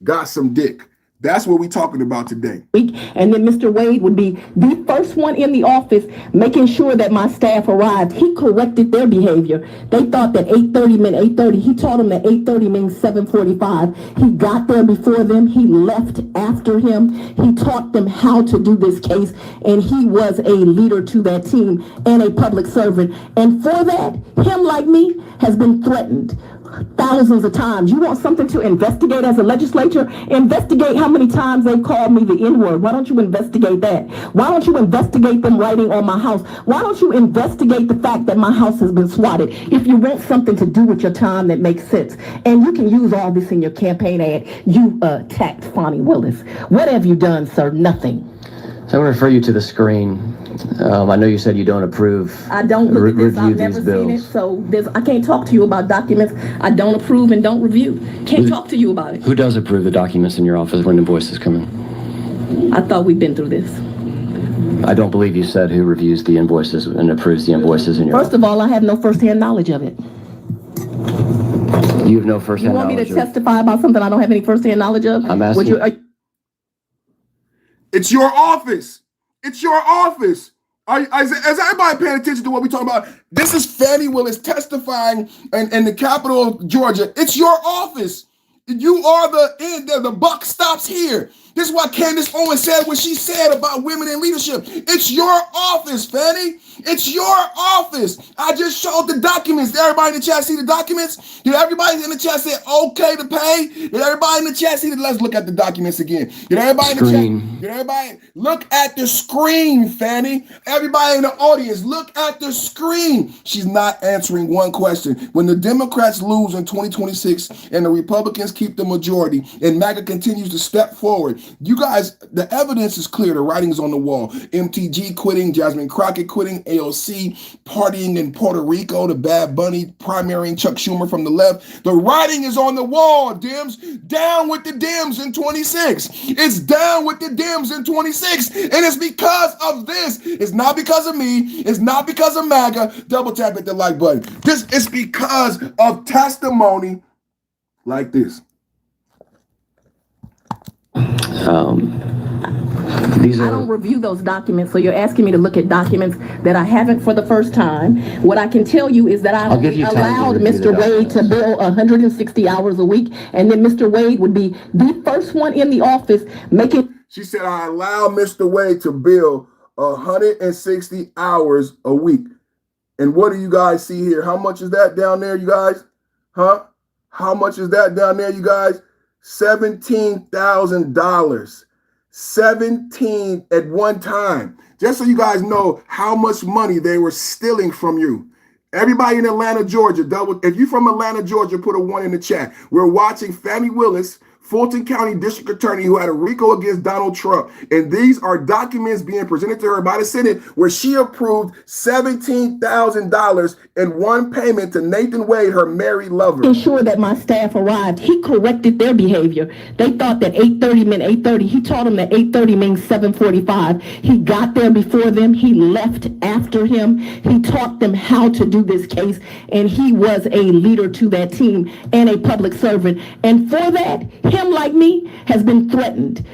got some dick. That's what we're talking about today. And then Mr. Wade would be the first one in the office making sure that my staff arrived. He corrected their behavior. They thought that 8:30 meant 8:30. He taught them that 8:30 means 7:45. He got there before them. He left after him. He taught them how to do this case. And he was a leader to that team and a public servant. And for that, him like me has been threatened thousands of times. You want something to investigate as a legislature? Investigate how many times they called me the N-word. Why don't you investigate that? Why don't you investigate them writing on my house? Why don't you investigate the fact that my house has been swatted? If you want something to do with your time that makes sense, and you can use all this in your campaign ad, you attacked Fani Willis. What have you done, sir? Nothing. So I refer you to the screen. I know you said you don't approve. I don't look at this. I've never seen it, so I can't talk to you about documents I don't approve and don't review. Can't talk to you about it. Who does approve the documents in your office when invoices come in? I thought we'd been through this. I don't believe you said who reviews the invoices and approves the invoices in your office. First of all, I have no firsthand knowledge of it. You have no firsthand knowledge. You want me to testify about something I don't have any firsthand knowledge of? I'm asking. It's your office. It's your office. Is everybody paying attention to what we're talking about? This is Fani Willis testifying in the capital of Georgia. It's your office. You are the end. The buck stops here. This is why Candace Owens said what she said about women in leadership. It's your office, Fanny. It's your office. I just showed the documents. Did everybody in the chat see the documents? Did everybody in the chat say okay to pay? Did everybody in the chat see the? Let's look at the documents again. Did everybody in the chat? Did everybody look at the screen, Fanny? Everybody in the audience, look at the screen. She's not answering one question. When the Democrats lose in 2026 and the Republicans keep the majority and MAGA continues to step forward, you guys, the evidence is clear. The writing's on the wall. MTG quitting, Jasmine Crockett quitting, AOC partying in Puerto Rico, the Bad Bunny primarying Chuck Schumer from the left. The writing is on the wall, Dems. Down with the Dems in 26. It's down with the Dems in 26. And it's because of this. It's not because of me. It's not because of MAGA. Double tap at the like button. This is because of testimony like this. I don't review those documents, so you're asking me to look at documents that I haven't for the first time. What I can tell you is that I allowed Mr. Wade to bill 160 hours a week, and then Mr. Wade would be the first one in the office making... She said, I allow Mr. Wade to bill 160 hours a week. And what do you guys see here? How much is that down there, you guys? Huh? How much is that down there, you guys? $17,000. 17 at one time. Just so you guys know how much money they were stealing from you. Everybody in Atlanta, Georgia, if you're from Atlanta, Georgia, put a 1 in the chat. We're watching Fani Willis, Fulton County District Attorney, who had a RICO against Donald Trump. And these are documents being presented to her by the Senate where she approved $17,000 in one payment to Nathan Wade, her married lover. Ensure that my staff arrived. He corrected their behavior. They thought that 8:30 meant 8:30. He taught them that 8:30 means 7:45. He got there before them. He left after him. He taught them how to do this case. And he was a leader to that team and a public servant. And for that, him like me has been threatened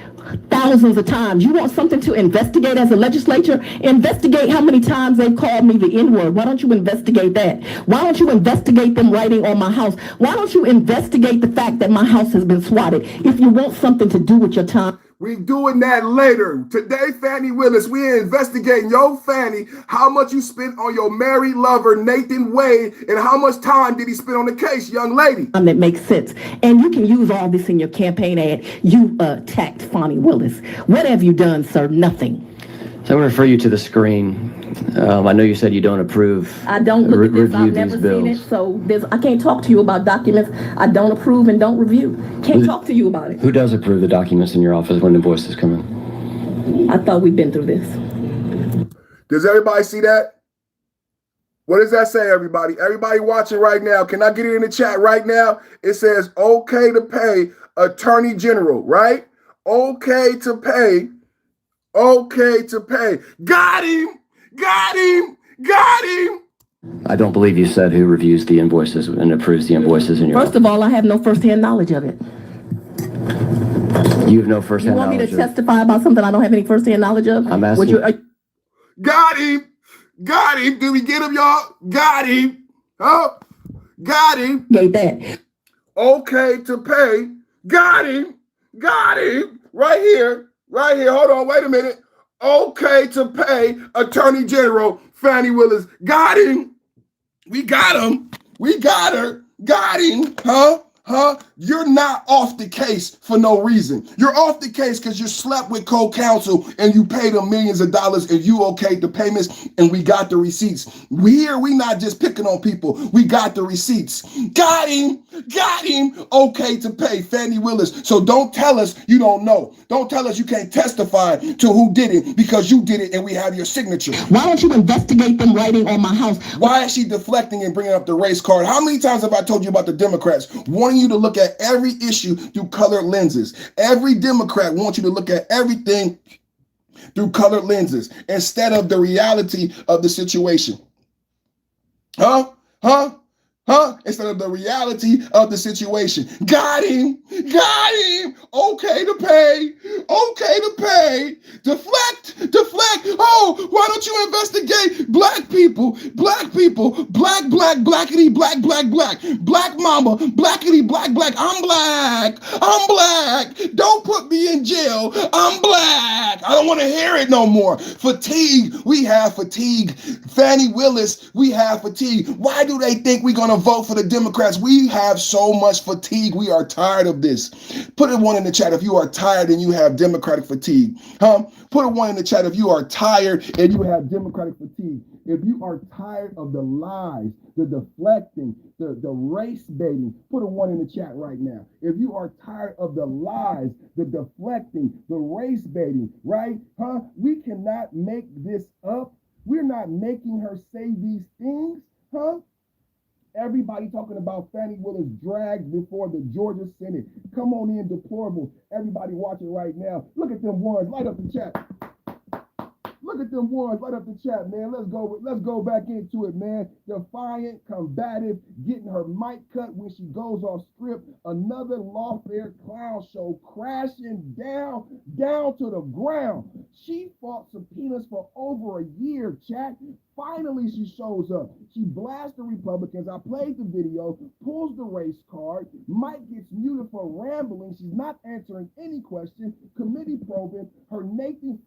thousands of times. You want something to investigate as a legislature? Investigate how many times they've called me the N-word. Why don't you investigate that? Why don't you investigate them writing on my house? Why don't you investigate the fact that my house has been swatted? If you want something to do with your time. We doing that later. Today, Fani Willis, we investigating your Fanny, how much you spent on your married lover, Nathan Wade, and how much time did he spend on the case, young lady? That makes sense. And you can use all this in your campaign ad. You attacked Fani Willis. What have you done, sir? Nothing. So I refer you to the screen. I know you said you don't approve. I don't look at this. I've never seen it. So I can't talk to you about documents I don't approve and don't review. Can't talk to you about it. Who does approve the documents in your office when invoices come in? I thought we'd been through this. Does everybody see that? What does that say, everybody? Everybody watching right now, can I get it in the chat right now? It says, okay to pay Attorney General, right? Okay to pay. Okay to pay. Got him. Got him. Got him. I don't believe you said who reviews the invoices and approves the invoices in your office. First of all, I have no firsthand knowledge of it. You have no firsthand knowledge. You want me to testify about something I don't have any firsthand knowledge of? I'm asking. Got him. Got him. Did we get him, y'all? Got him. Huh? Got him. Get that. Okay to pay. Got him. Got him. Right here. Right here. Hold on. Wait a minute. Okay to pay Attorney General Fani Willis. Got him. We got him. We got her. Got him. Huh? Huh? You're not off the case for no reason. You're off the case because you slept with co-counsel and you paid them millions of dollars and you okayed the payments and we got the receipts. We not just picking on people. We got the receipts. Got him. Got him. Okay to pay Fani Willis. So don't tell us you don't know. Don't tell us you can't testify to who did it because you did it and we have your signature. Why don't you investigate them writing on my house? Why is she deflecting and bringing up the race card? How many times have I told you about the Democrats wanting you to look at every issue through colored lenses? Every Democrat wants you to look at everything through colored lenses instead of the reality of the situation. Huh? Huh? Instead of the reality of the situation. Got him. Got him. Okay to pay. Okay to pay. Deflect. Deflect. Oh, why don't you investigate black people? Black people. Black, blackity, black, black. Black mama. Blackity, black. I'm black. I'm black. Don't put me in jail. I'm black. I don't want to hear it no more. Fatigue. We have fatigue. Fani Willis, we have fatigue. Why do they think we're going to vote for the Democrats? We have so much fatigue. We are tired of this. Put a one in the chat if you are tired and you have Democratic fatigue. Put a one in the chat if you are tired and you have Democratic fatigue. If you are tired of the lies, the deflecting, the race baiting, put a one in the chat right now. If you are tired of the lies, the deflecting, the race baiting, right? We cannot make this up. We're not making her say these things, Everybody talking about Fani Willis dragged before the Georgia Senate. Come on in, deplorable. Everybody watching right now. Look at them ones. Light up the chat. Look at them ones. Light up the chat, man. Let's go back into it, man. Defiant, combative, getting her mic cut when she goes off script. Another lawfare clown show crashing down to the ground. She fought subpoenas for over a year, chat. Finally, she shows up. She blasts the Republicans. I played the video, pulls the race card. Mike gets muted for rambling. She's not answering any question. Committee probing her Nathan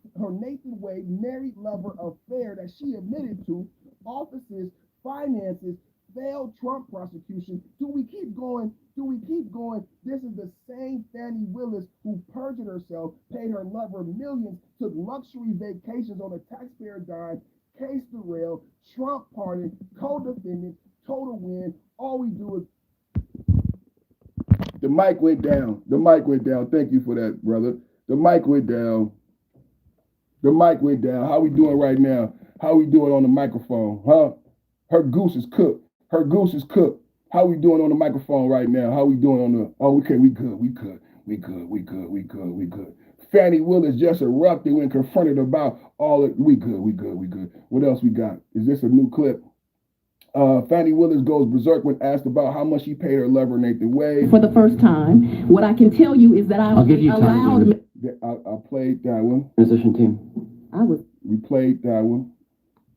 Wade married lover affair that she admitted to. Offices, finances, failed Trump prosecution. Do we keep going? This is the same Fani Willis who perjured herself, paid her lover millions, took luxury vacations on a taxpayer dime. Case derailed, Trump pardon, co-defendant, total win. All we do is... The mic went down. The mic went down. Thank you for that, brother. The mic went down. The mic went down. How we doing right now? How we doing on the microphone? Her goose is cooked. Her goose is cooked. How we doing on the microphone right now? How we doing on the... Oh, okay, we good. Fani Willis just erupted when confronted about all of... We good. What else we got? Is this a new clip? Fani Willis goes berserk when asked about how much she paid her lover Nathan Wade. For the first time, what I can tell you is that I'll give you allowed... I played that one. Transition team. We played that one.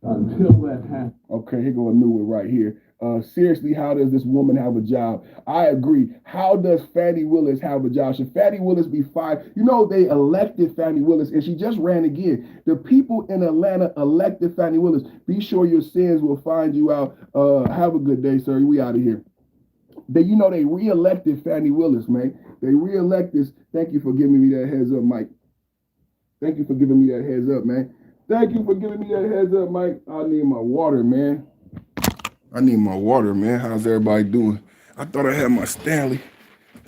Until that happens. Okay, here go a new one right here. Seriously, how does this woman have a job? I agree. How does Fani Willis have a job? Should Fani Willis be fired? You know, they elected Fani Willis and she just ran again. The people in Atlanta elected Fani Willis. Be sure your sins will find you out. Have a good day, sir. We out of here. They re-elected Fani Willis, man. They re-elected. Thank you for giving me that heads up, Mike. Thank you for giving me that heads up, man. Thank you for giving me that heads up, Mike. I need my water, man. How's everybody doing? I thought I had my Stanley.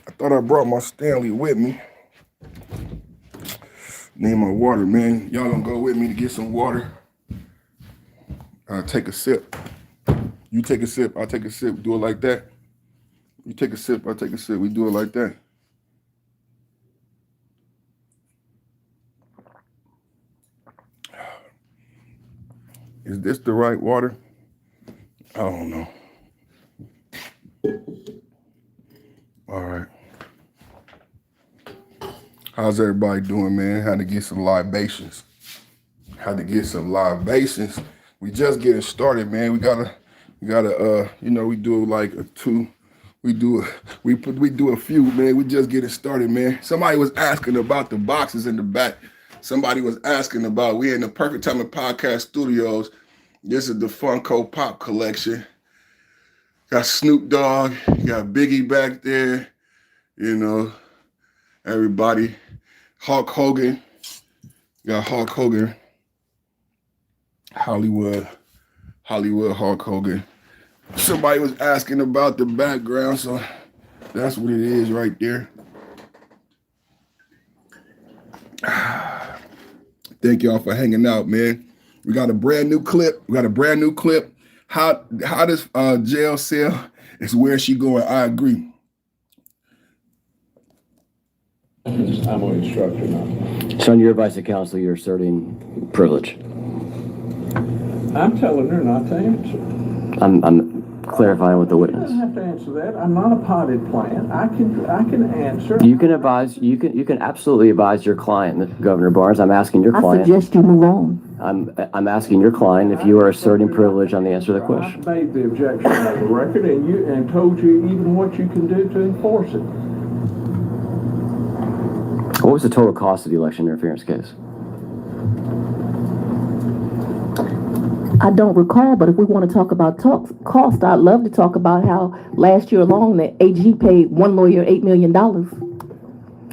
I thought I brought my Stanley with me. Need my water, man. Y'all gonna go with me to get some water? Take a sip. You take a sip, I'll take a sip. Do it like that. You take a sip, I'll take a sip. We do it like that. Is this the right water? I don't know. All right. How's everybody doing, man? Had to get some libations. We just getting started, man. We gotta, we do like a two. We do a few, man. We just getting started, man. Somebody was asking about the boxes in the back. We in the Perfect Timing Podcast Studios. This is the Funko Pop collection. Got Snoop Dogg, got Biggie back there, everybody. Hulk Hogan, got Hulk Hogan. Hollywood Hulk Hogan. Somebody was asking about the background, so that's what it is right there. Thank y'all for hanging out, man. We got a brand new clip. How does jail cell is where she going? I agree. I'm an instructor now. So on your advice of counsel, you're asserting privilege. I'm telling her not to answer. I'm clarifying with the You witness. don't have to answer that. I'm not a potted plant. I can answer. You can advise. You can absolutely advise your client, Governor Barnes. I'm asking your I client. suggest you move on. I'm asking your client if you are asserting privilege on the answer to the question. I made the objection on the record and told you even what you can do to enforce it. What was the total cost of the election interference case? I don't recall, but if we want to talk about cost, I'd love to talk about how last year alone the AG paid one lawyer $8 million.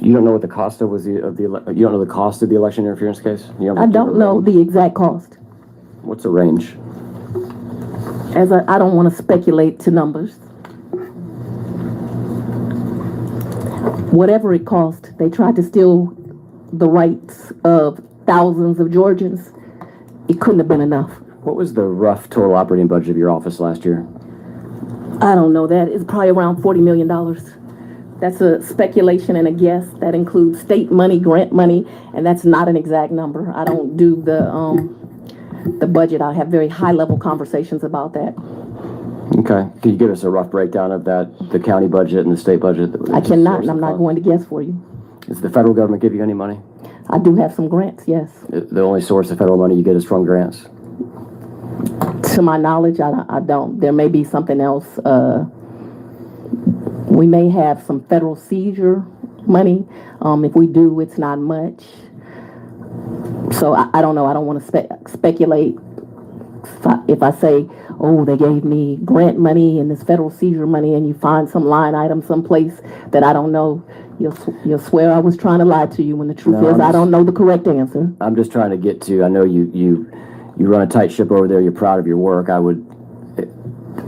You don't know what the cost of you don't know the cost of the election interference case? I don't know the exact cost. What's the range? I don't want to speculate to numbers. Whatever it cost, they tried to steal the rights of thousands of Georgians. It couldn't have been enough. What was the rough total operating budget of your office last year? I don't know that. It's probably around $40 million. That's a speculation and a guess. That includes state money, grant money, and that's not an exact number. I don't do the budget. I have very high-level conversations about that. Okay. Can you give us a rough breakdown of that, the county budget and the state budget? I cannot, and I'm not going to guess for you. Does the federal government give you any money? I do have some grants, yes. The only source of federal money you get is from grants? To my knowledge, I don't. There may be something else. We may have some federal seizure money. If we do, it's not much. So I don't know. I don't want to speculate. If I say, oh, they gave me grant money and this federal seizure money, and you find some line item someplace that I don't know, you'll swear I was trying to lie to you when the truth is I don't know the correct answer. I'm just trying to get to, I know you run a tight ship over there, you're proud of your work. I would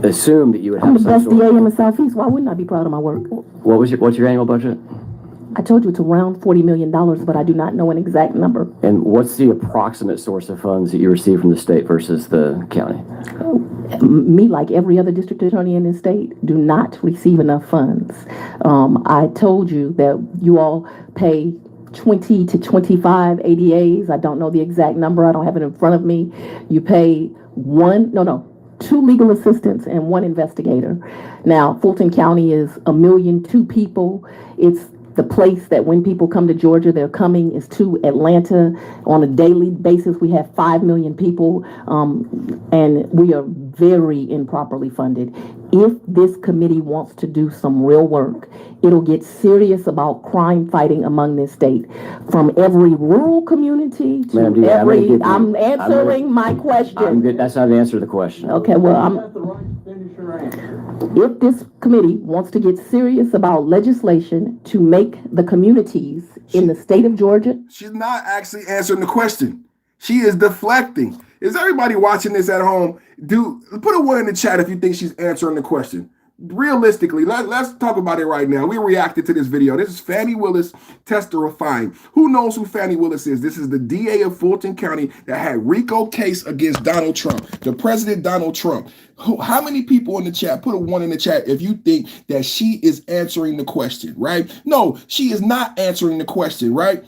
assume that you would have I'm the best DA in the Southeast. Why wouldn't I be proud of my work? What's your annual budget? I told you it's around $40 million, but I do not know an exact number. And what's the approximate source of funds that you receive from the state versus the county? Me, like every other district attorney in this state, do not receive enough funds. I told you that you all pay 20 to 25 ADAs. I don't know the exact number. I don't have it in front of me. You pay two legal assistants and one investigator. Now, Fulton County is 1,000,002 people. It's the place that when people come to Georgia, they're coming is to Atlanta. On a daily basis, we have 5 million people, and we are very improperly funded. If this committee wants to do some real work, it'll get serious about crime fighting among this state. From every rural community to I'm answering my question. That's not an answer to the question. Okay, well, if this committee wants to get serious about legislation to make the communities in the state of Georgia. She's not actually answering the question. She is deflecting. Is everybody watching this at home? Put a 1 in the chat if you think she's answering the question. Realistically, let's talk about it right now. We reacted to this video. This is Fani Willis testifying. Who knows who Fani Willis is? This is the DA of Fulton County that had RICO case against Donald Trump, the President Donald Trump. How many people in the chat? Put a 1 in the chat if you think that she is answering the question, right? No, she is not answering the question, right?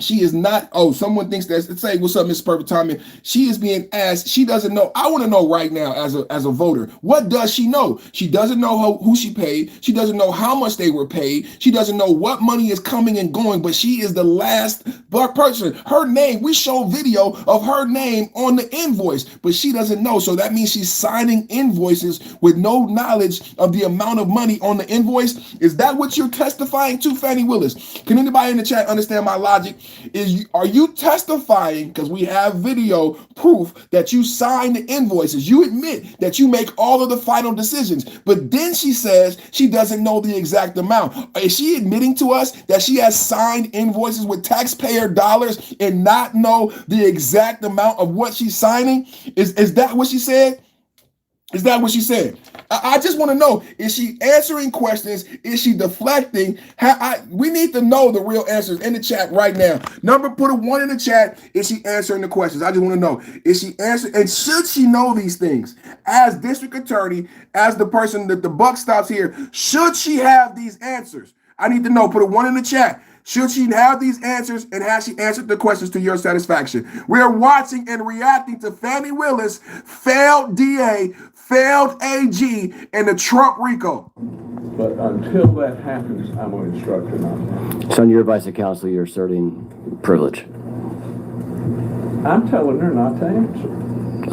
She is not. Oh, someone thinks that. Let's say, what's up, Miss Perfect Timing? She is being asked. She doesn't know. I want to know right now, as a voter, what does she know? She doesn't know who she paid. She doesn't know how much they were paid. She doesn't know what money is coming and going. But she is the last person. Her name. We show video of her name on the invoice, but she doesn't know. So that means she's signing invoices with no knowledge of the amount of money on the invoice. Is that what you're testifying to, Fani Willis? Can anybody in the chat understand my logic? Are you testifying, because we have video proof that you sign the invoices? You admit that you make all of the final decisions, but then she says she doesn't know the exact amount. Is she admitting to us that she has signed invoices with taxpayer dollars and not know the exact amount of what she's signing? Is that what she said? Is that what she said? I just want to know, is she answering questions? Is she deflecting? We need to know the real answers in the chat right now. Put a 1 in the chat. Is she answering the questions? I just want to know, is she answering? And should she know these things? As district attorney, as the person that the buck stops here, should she have these answers? I need to know. Put a 1 in the chat. Should she have these answers, and has she answered the questions to your satisfaction? We're watching and reacting to Fani Willis, failed DA, failed AG, and the Trump RICO. But until that happens, I'm going to instruct her not to. So on your advice of counsel, you're asserting privilege. I'm telling her not to answer.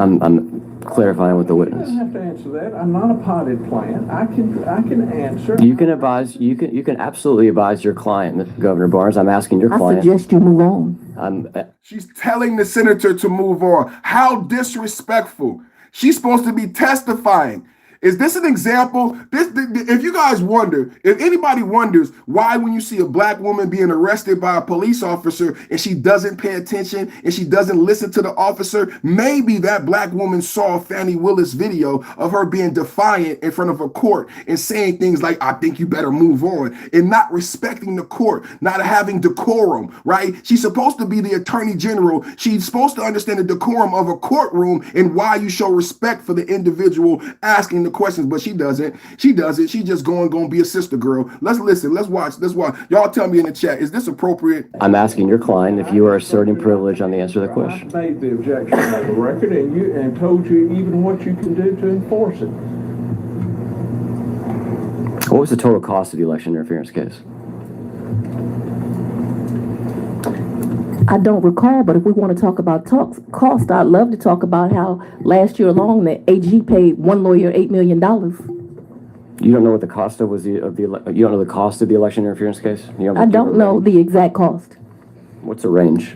I'm clarifying with the You witness. don't have to answer that. I'm not a potted plant. I can answer. You can advise. You can absolutely advise your client, Governor Barnes. I'm asking your I client. suggest you move on. She's telling the senator to move on. How disrespectful. She's supposed to be testifying. Is this an example? If you guys wonder, if anybody wonders why when you see a black woman being arrested by a police officer and she doesn't pay attention and she doesn't listen to the officer, maybe that black woman saw a Fani Willis video of her being defiant in front of a court and saying things like, I think you better move on, and not respecting the court, not having decorum, right? She's supposed to be the attorney general. She's supposed to understand the decorum of a courtroom and why you show respect for the individual asking the questions, but she doesn't. She just going to be a sister girl. Let's listen. Let's watch. Y'all tell me in the chat, is this appropriate? I'm asking your client if you are asserting privilege on the answer to the question. I made the objection on the record and told you even what you can do to enforce it. What was the total cost of the election interference case? I don't recall, but if we want to talk about cost, I'd love to talk about how last year alone the AG paid one lawyer $8 million. You don't know what the cost of you don't know the cost of the election interference case? I don't know the exact cost. What's the range?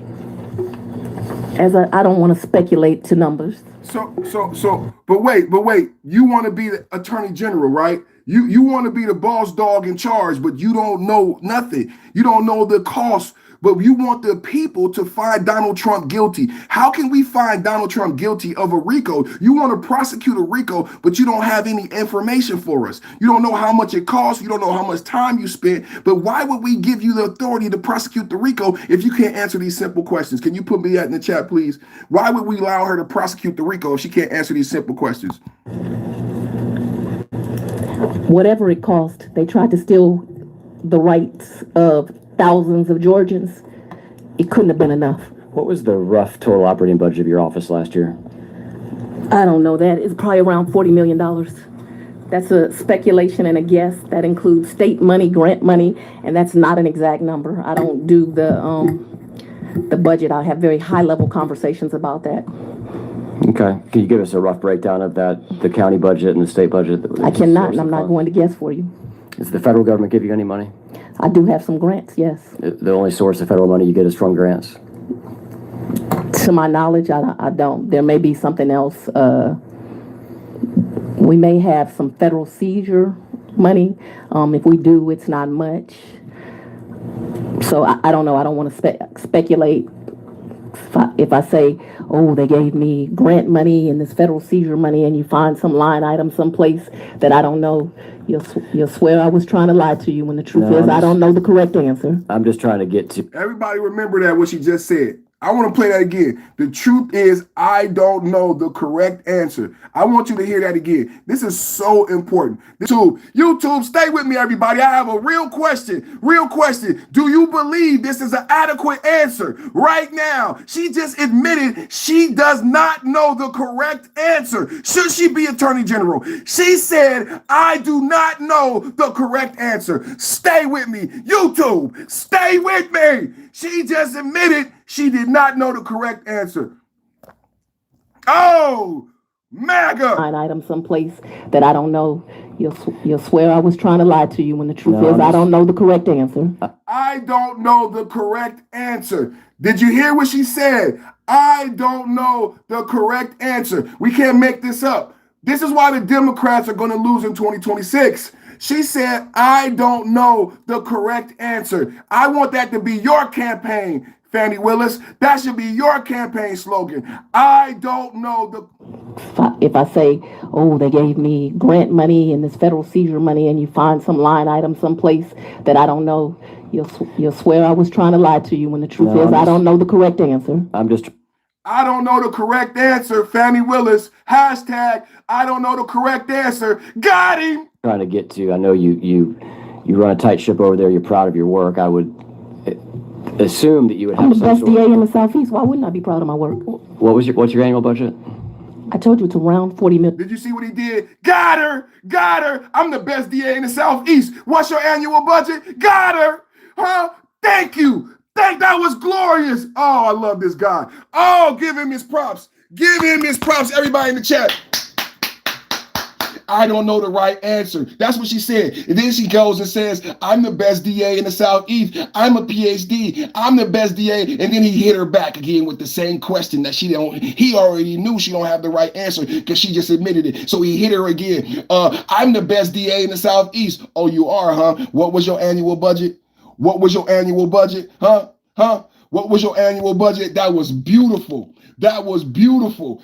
I don't want to speculate to numbers. But wait, you want to be the attorney general, right? You want to be the boss dog in charge, but you don't know nothing. You don't know the cost. But you want the people to find Donald Trump guilty. How can we find Donald Trump guilty of a RICO? You want to prosecute a RICO, but you don't have any information for us. You don't know how much it costs. You don't know how much time you spent. But why would we give you the authority to prosecute the RICO if you can't answer these simple questions? Can you put me that in the chat, please? Why would we allow her to prosecute the RICO if she can't answer these simple questions? Whatever it cost, they tried to steal the rights of thousands of Georgians. It couldn't have been enough. What was the rough total operating budget of your office last year? I don't know that. It's probably around $40 million. That's a speculation and a guess. That includes state money, grant money, and that's not an exact number. I don't do the budget. I have very high-level conversations about that. Okay. Can you give us a rough breakdown of that, the county budget and the state budget? I cannot, and I'm not going to guess for you. Does the federal government give you any money? I do have some grants, yes. The only source of federal money you get is from grants? To my knowledge, I don't. There may be something else. We may have some federal seizure money. If we do, it's not much. So I don't know. I don't want to speculate. If I say, oh, they gave me grant money and this federal seizure money, and you find some line item someplace that I don't know, you'll swear I was trying to lie to you when the truth is I don't know the correct answer. I'm just trying to get to... Everybody remember that, what she just said. I want to play that again. The truth is, I don't know the correct answer. I want you to hear that again. This is so important. YouTube, stay with me, everybody. I have a real question. Do you believe this is an adequate answer? Right now, she just admitted she does not know the correct answer. Should she be attorney general? She said, I do not know the correct answer. Stay with me. YouTube, stay with me. She just admitted she did not know the correct answer. Oh, MAGA. Line item someplace that I don't know. You'll swear I was trying to lie to you when the truth is I don't know the correct answer. I don't know the correct answer. Did you hear what she said? I don't know the correct answer. We can't make this up. This is why the Democrats are going to lose in 2026. She said, I don't know the correct answer. I want that to be your campaign, Fani Willis. That should be your campaign slogan. I don't know the... If I say, oh, they gave me grant money and this federal seizure money, and you find some line item someplace that I don't know, you'll swear I was trying to lie to you when the truth is I don't know the correct answer. I don't know the correct answer, Fani Willis. Hashtag, I don't know the correct answer. Got him. Trying to get to, I know you run a tight ship over there. You're proud of your work. assume that you would I'm have the some best sort DA in the Southeast. Why wouldn't I be proud of my work? What's your annual budget? I told you it's around 40 million. Did you see what he did? Got her. I'm the best DA in the Southeast. What's your annual budget? Got her. Huh? Thank you. That was glorious. Oh, I love this guy. Oh, give him his props. Give him his props, everybody in the chat. I don't know the right answer. That's what she said. And then she goes and says, I'm the best DA in the Southeast. I'm a PhD. I'm the best DA. And then he hit her back again with the same question that he already knew she don't have the right answer because she just admitted it. So he hit her again. I'm the best DA in the Southeast. Oh, you are, huh? What was your annual budget? What was your annual budget? Huh? What was your annual budget? That was beautiful. That was beautiful.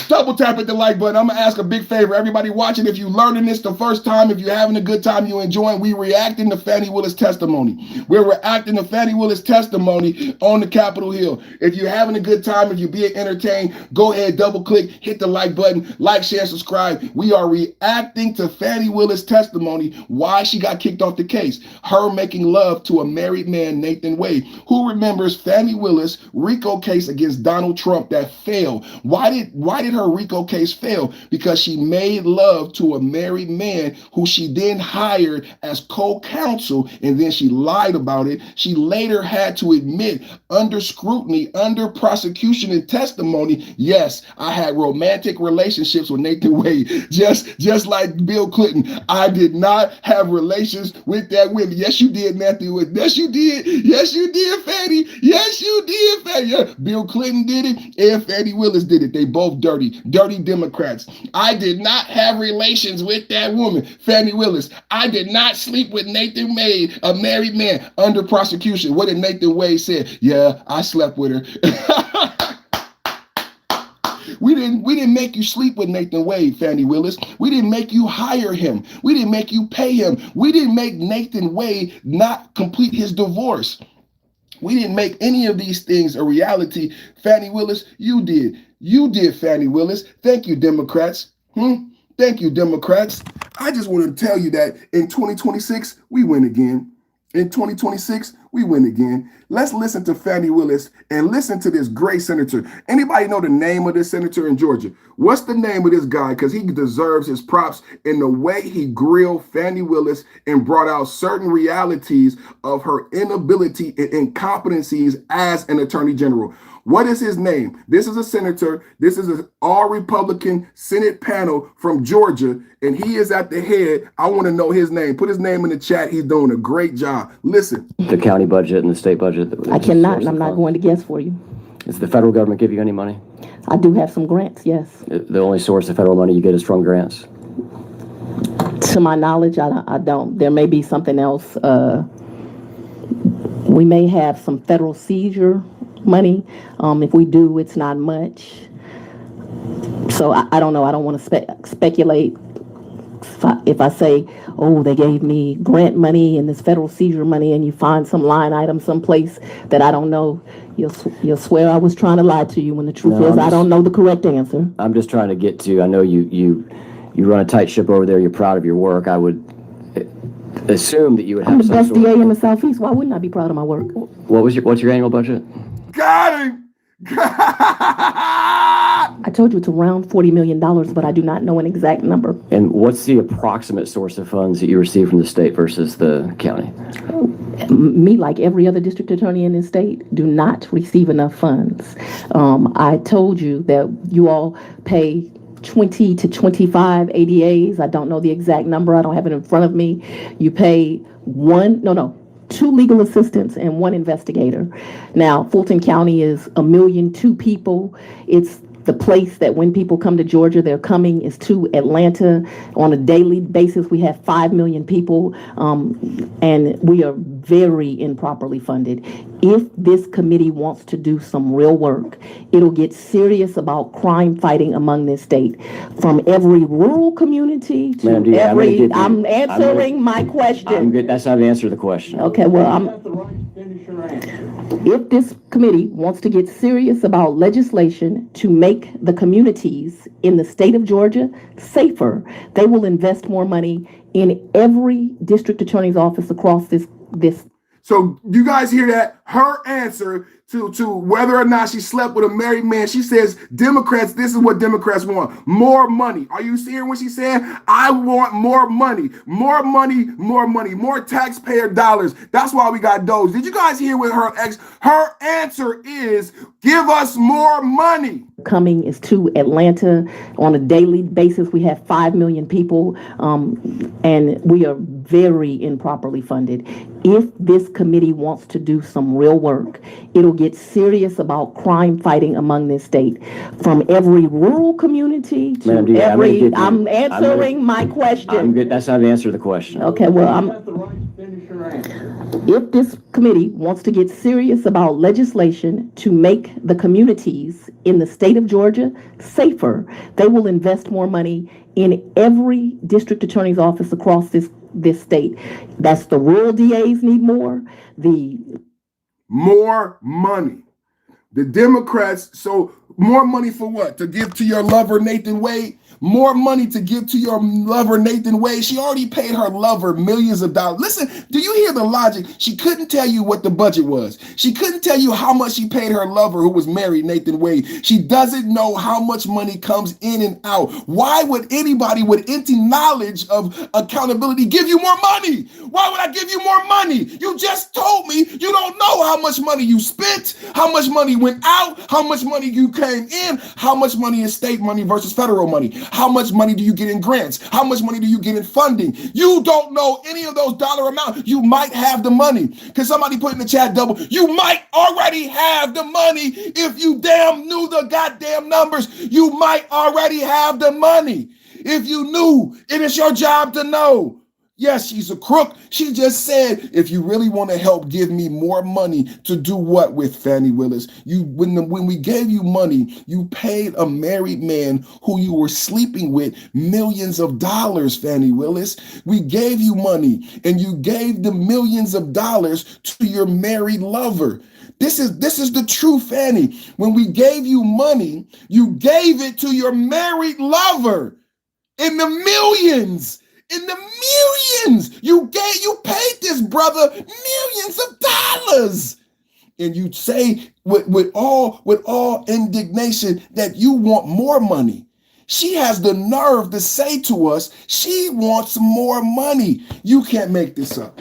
Double tap at the like button. I'm going to ask a big favor. Everybody watching, if you're learning this the first time, if you're having a good time, you're enjoying, we reacting to Fani Willis' testimony. We're reacting to Fani Willis' testimony on the Capitol Hill. If you're having a good time, if you're being entertained, go ahead, double click, hit the like button, like, share, subscribe. We are reacting to Fani Willis' testimony, why she got kicked off the case. Her making love to a married man, Nathan Wade. Who remembers Fani Willis' RICO case against Donald Trump that failed? Why did her RICO case fail? Because she made love to a married man who she then hired as co-counsel, and then she lied about it. She later had to admit under scrutiny, under prosecution and testimony, yes, I had romantic relationships with Nathan Wade, just like Bill Clinton. I did not have relations with that woman. Yes, you did, Matthew. Yes, you did. Yes, you did, Fani. Yes, you did, Fani. Yeah. Bill Clinton did it, and Fani Willis did it. They both dirty Democrats. I did not have relations with that woman, Fani Willis. I did not sleep with Nathan Wade, a married man, under prosecution. What did Nathan Wade say? Yeah, I slept with her. We didn't make you sleep with Nathan Wade, Fani Willis. We didn't make you hire him. We didn't make you pay him. We didn't make Nathan Wade not complete his divorce. We didn't make any of these things a reality. Fani Willis, you did. You did, Fani Willis. Thank you, Democrats. Thank you, Democrats. I just want to tell you that in 2026, we win again. In 2026, we win again. Let's listen to Fani Willis and listen to this great senator. Anybody know the name of this senator in Georgia? What's the name of this guy? Because he deserves his props in the way he grilled Fani Willis and brought out certain realities of her inability and incompetencies as an attorney general. What is his name? This is a senator. This is an all-Republican Senate panel from Georgia, and he is at the head. I want to know his name. Put his name in the chat. He's doing a great job. Listen. The county budget and the state budget. I cannot, and I'm not going to guess for you. Does the federal government give you any money? I do have some grants, yes. The only source of federal money you get is from grants? To my knowledge, I don't. There may be something else. We may have some federal seizure money. If we do, it's not much. So I don't know. I don't want to speculate. If I say, oh, they gave me grant money and this federal seizure money, and you find some line item someplace that I don't know, you'll swear I was trying to lie to you when the truth is I don't know the correct answer. I'm just trying to get to, I know you run a tight ship over there. You're proud of your work. I would assume that you would have I'm the best DA in the Southeast. Why wouldn't I be proud of my work? What's your annual budget? Got him! I told you it's around $40 million, but I do not know an exact number. And what's the approximate source of funds that you receive from the state versus the county? Me, like every other district attorney in this state, do not receive enough funds. I told you that you all pay 20 to 25 ADAs. I don't know the exact number. I don't have it in front of me. You pay two legal assistants and one investigator. Now, Fulton County is 1,000,002 people. It's the place that when people come to Georgia, they're coming is to Atlanta. On a daily basis, we have 5 million people, and we are very improperly funded. If this committee wants to do some real work, it'll get serious about crime fighting among this state. From every rural community to I'm answering my question. I'm good. That's not the answer to the question. Okay, well, if this committee wants to get serious about legislation to make the communities in the state of Georgia safer, they will invest more money in every district attorney's office across this. So you guys hear that? Her answer to whether or not she slept with a married man, she says, Democrats, this is what Democrats want. More money. Are you seeing what she's saying? I want more money. More money, more money, more taxpayer dollars. That's why we got those. Did you guys hear what her answer is? Give us more money. Coming is to Atlanta on a daily basis. We have 5 million people, and we are very improperly funded. If this committee wants to do some real work, it'll get serious about crime fighting among this state. From every rural community to I'm answering my question. I'm good. That's not the answer to the question. Okay, well, if this committee wants to get serious about legislation to make the communities in the state of Georgia safer, they will invest more money in every district attorney's office across this state. That's the rural DAs need more. More money. The Democrats, so more money for what? To give to your lover, Nathan Wade? More money to give to your lover, Nathan Wade. She already paid her lover millions of dollars. Listen, do you hear the logic? She couldn't tell you what the budget was. She couldn't tell you how much she paid her lover who was married, Nathan Wade. She doesn't know how much money comes in and out. Why would anybody with any knowledge of accountability give you more money? Why would I give you more money? You just told me you don't know how much money you spent, how much money went out, how much money you came in, how much money is state money versus federal money. How much money do you get in grants? How much money do you get in funding? You don't know any of those dollar amounts. You might have the money. Can somebody put in the chat double? You might already have the money. If you damn knew the goddamn numbers, you might already have the money. If you knew, it is your job to know. Yes, she's a crook. She just said, if you really want to help give me more money to do what with, Fani Willis? When we gave you money, you paid a married man who you were sleeping with millions of dollars, Fani Willis. We gave you money and you gave the millions of dollars to your married lover. This is the true Fani. When we gave you money, you gave it to your married lover in the millions. In the millions, you paid this brother millions of dollars, and you say with all indignation that you want more money. She has the nerve to say to us she wants more money. You can't make this up.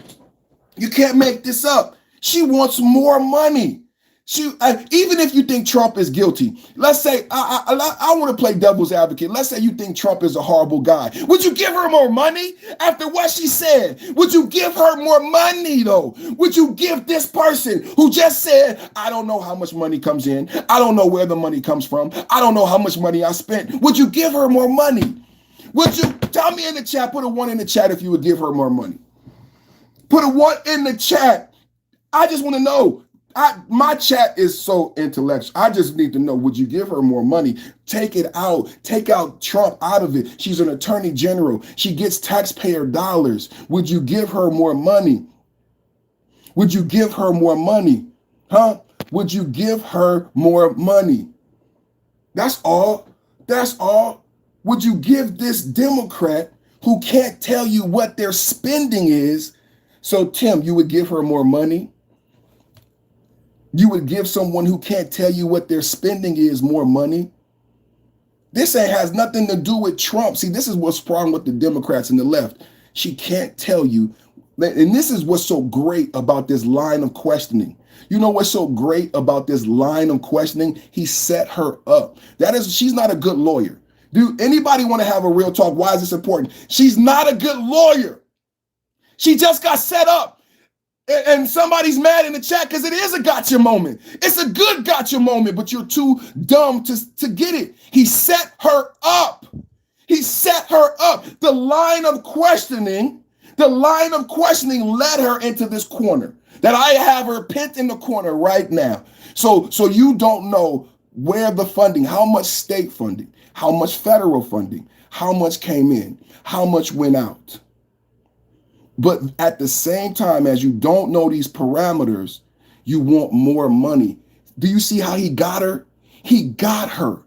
You can't make this up. She wants more money. Even if you think Trump is guilty, let's say, I want to play devil's advocate. Let's say you think Trump is a horrible guy. Would you give her more money after what she said? Would you give her more money though? Would you give this person who just said, I don't know how much money comes in. I don't know where the money comes from. I don't know how much money I spent. Would you give her more money? Would you tell me in the chat, put a 1 in the chat if you would give her more money. Put a 1 in the chat. I just want to know. My chat is so intellectual. I just need to know, would you give her more money? Take it out. Take out Trump out of it. She's an attorney general. She gets taxpayer dollars. Would you give her more money? Would you give her more money? Huh? Would you give her more money? That's all. That's all. Would you give this Democrat who can't tell you what their spending is? So, Tim, you would give her more money? You would give someone who can't tell you what their spending is more money? This has nothing to do with Trump. See, this is what's wrong with the Democrats and the left. She can't tell you. And this is what's so great about this line of questioning. You know what's so great about this line of questioning? He set her up. She's not a good lawyer. Do anybody want to have a real talk? Why is this important? She's not a good lawyer. She just got set up. And somebody's mad in the chat because it is a gotcha moment. It's a good gotcha moment, but you're too dumb to get it. He set her up. He set her up. The line of questioning led her into this corner that I have her pinned in the corner right now. So you don't know where the funding, how much state funding, how much federal funding, how much came in, how much went out. But at the same time, as you don't know these parameters, you want more money. Do you see how he got her? He got her.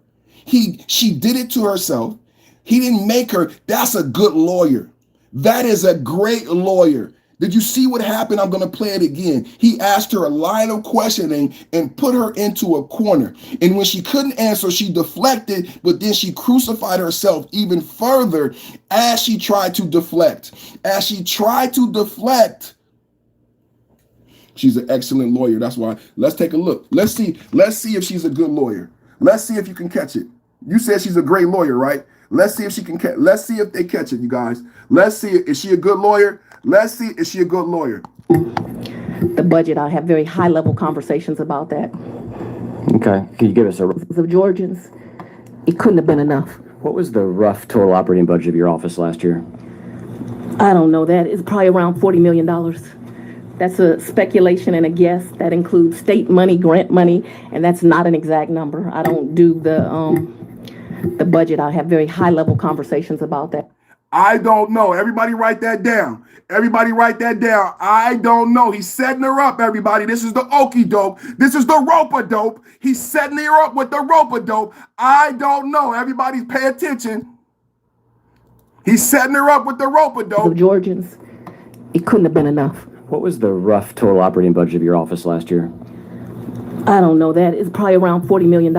She did it to herself. He didn't make her. That's a good lawyer. That is a great lawyer. Did you see what happened? I'm going to play it again. He asked her a line of questioning and put her into a corner. And when she couldn't answer, she deflected, but then she crucified herself even further as she tried to deflect. As she tried to deflect, she's an excellent lawyer. That's why. Let's take a look. Let's see if she's a good lawyer. Let's see if you can catch it. You said she's a great lawyer, right? Let's see if she can catch. Let's see if they catch it, you guys. Let's see. Is she a good lawyer? Let's see. Is she a good lawyer? The budget, I have very high level conversations about that. Okay. Can you give us a... Of Georgians, it couldn't have been enough. What was the rough total operating budget of your office last year? I don't know that. It's probably around $40 million. That's a speculation and a guess. That includes state money, grant money, and that's not an exact number. I don't do the budget. I have very high level conversations about that. I don't know. Everybody write that down. Everybody write that down. I don't know. He's setting her up, everybody. This is the okie dope. This is the rope-a-dope. He's setting her up with the rope-a-dope. I don't know. Everybody pay attention. He's setting her up with the rope-a-dope. Of Georgians, it couldn't have been enough. What was the rough total operating budget of your office last year? I don't know that. It's probably around $40 million.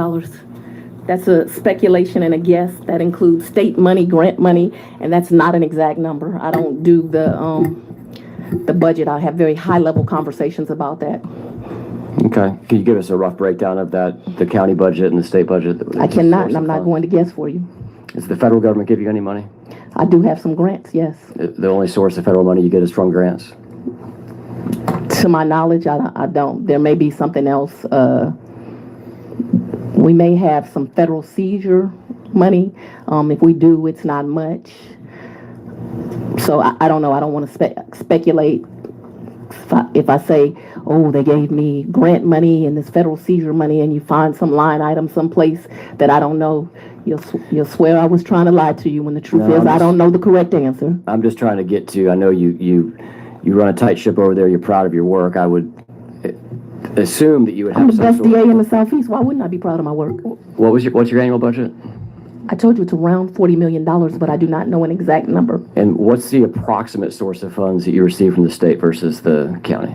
That's a speculation and a guess. That includes state money, grant money, and that's not an exact number. I don't do the budget. I have very high level conversations about that. Okay. Can you give us a rough breakdown of that, the county budget and the state budget? I cannot, and I'm not going to guess for you. Does the federal government give you any money? I do have some grants, yes. The only source of federal money you get is from grants? To my knowledge, I don't. There may be something else. We may have some federal seizure money. If we do, it's not much. So I don't know. I don't want to speculate. If I say, oh, they gave me grant money and this federal seizure money, and you find some line item someplace that I don't know, you'll swear I was trying to lie to you, when the truth is I don't know the correct answer. I'm just trying to get to, I know you run a tight ship over there. You're proud of your work. I would assume that you would have I'm the best DA in the Southeast. Why wouldn't I be proud of my work? What's your annual budget? I told you it's around $40 million, but I do not know an exact number. And what's the approximate source of funds that you receive from the state versus the county?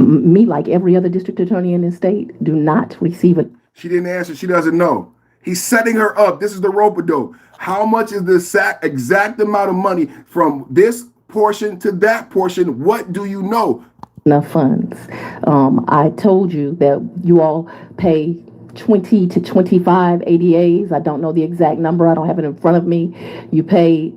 Me, like every other district attorney in this state, do not receive it. She didn't answer. She doesn't know. He's setting her up. This is the rope-a-dope. How much is the exact amount of money from this portion to that portion? What do you know? Enough funds. I told you that you all pay 20 to 25 ADAs. I don't know the exact number. I don't have it in front of me. You pay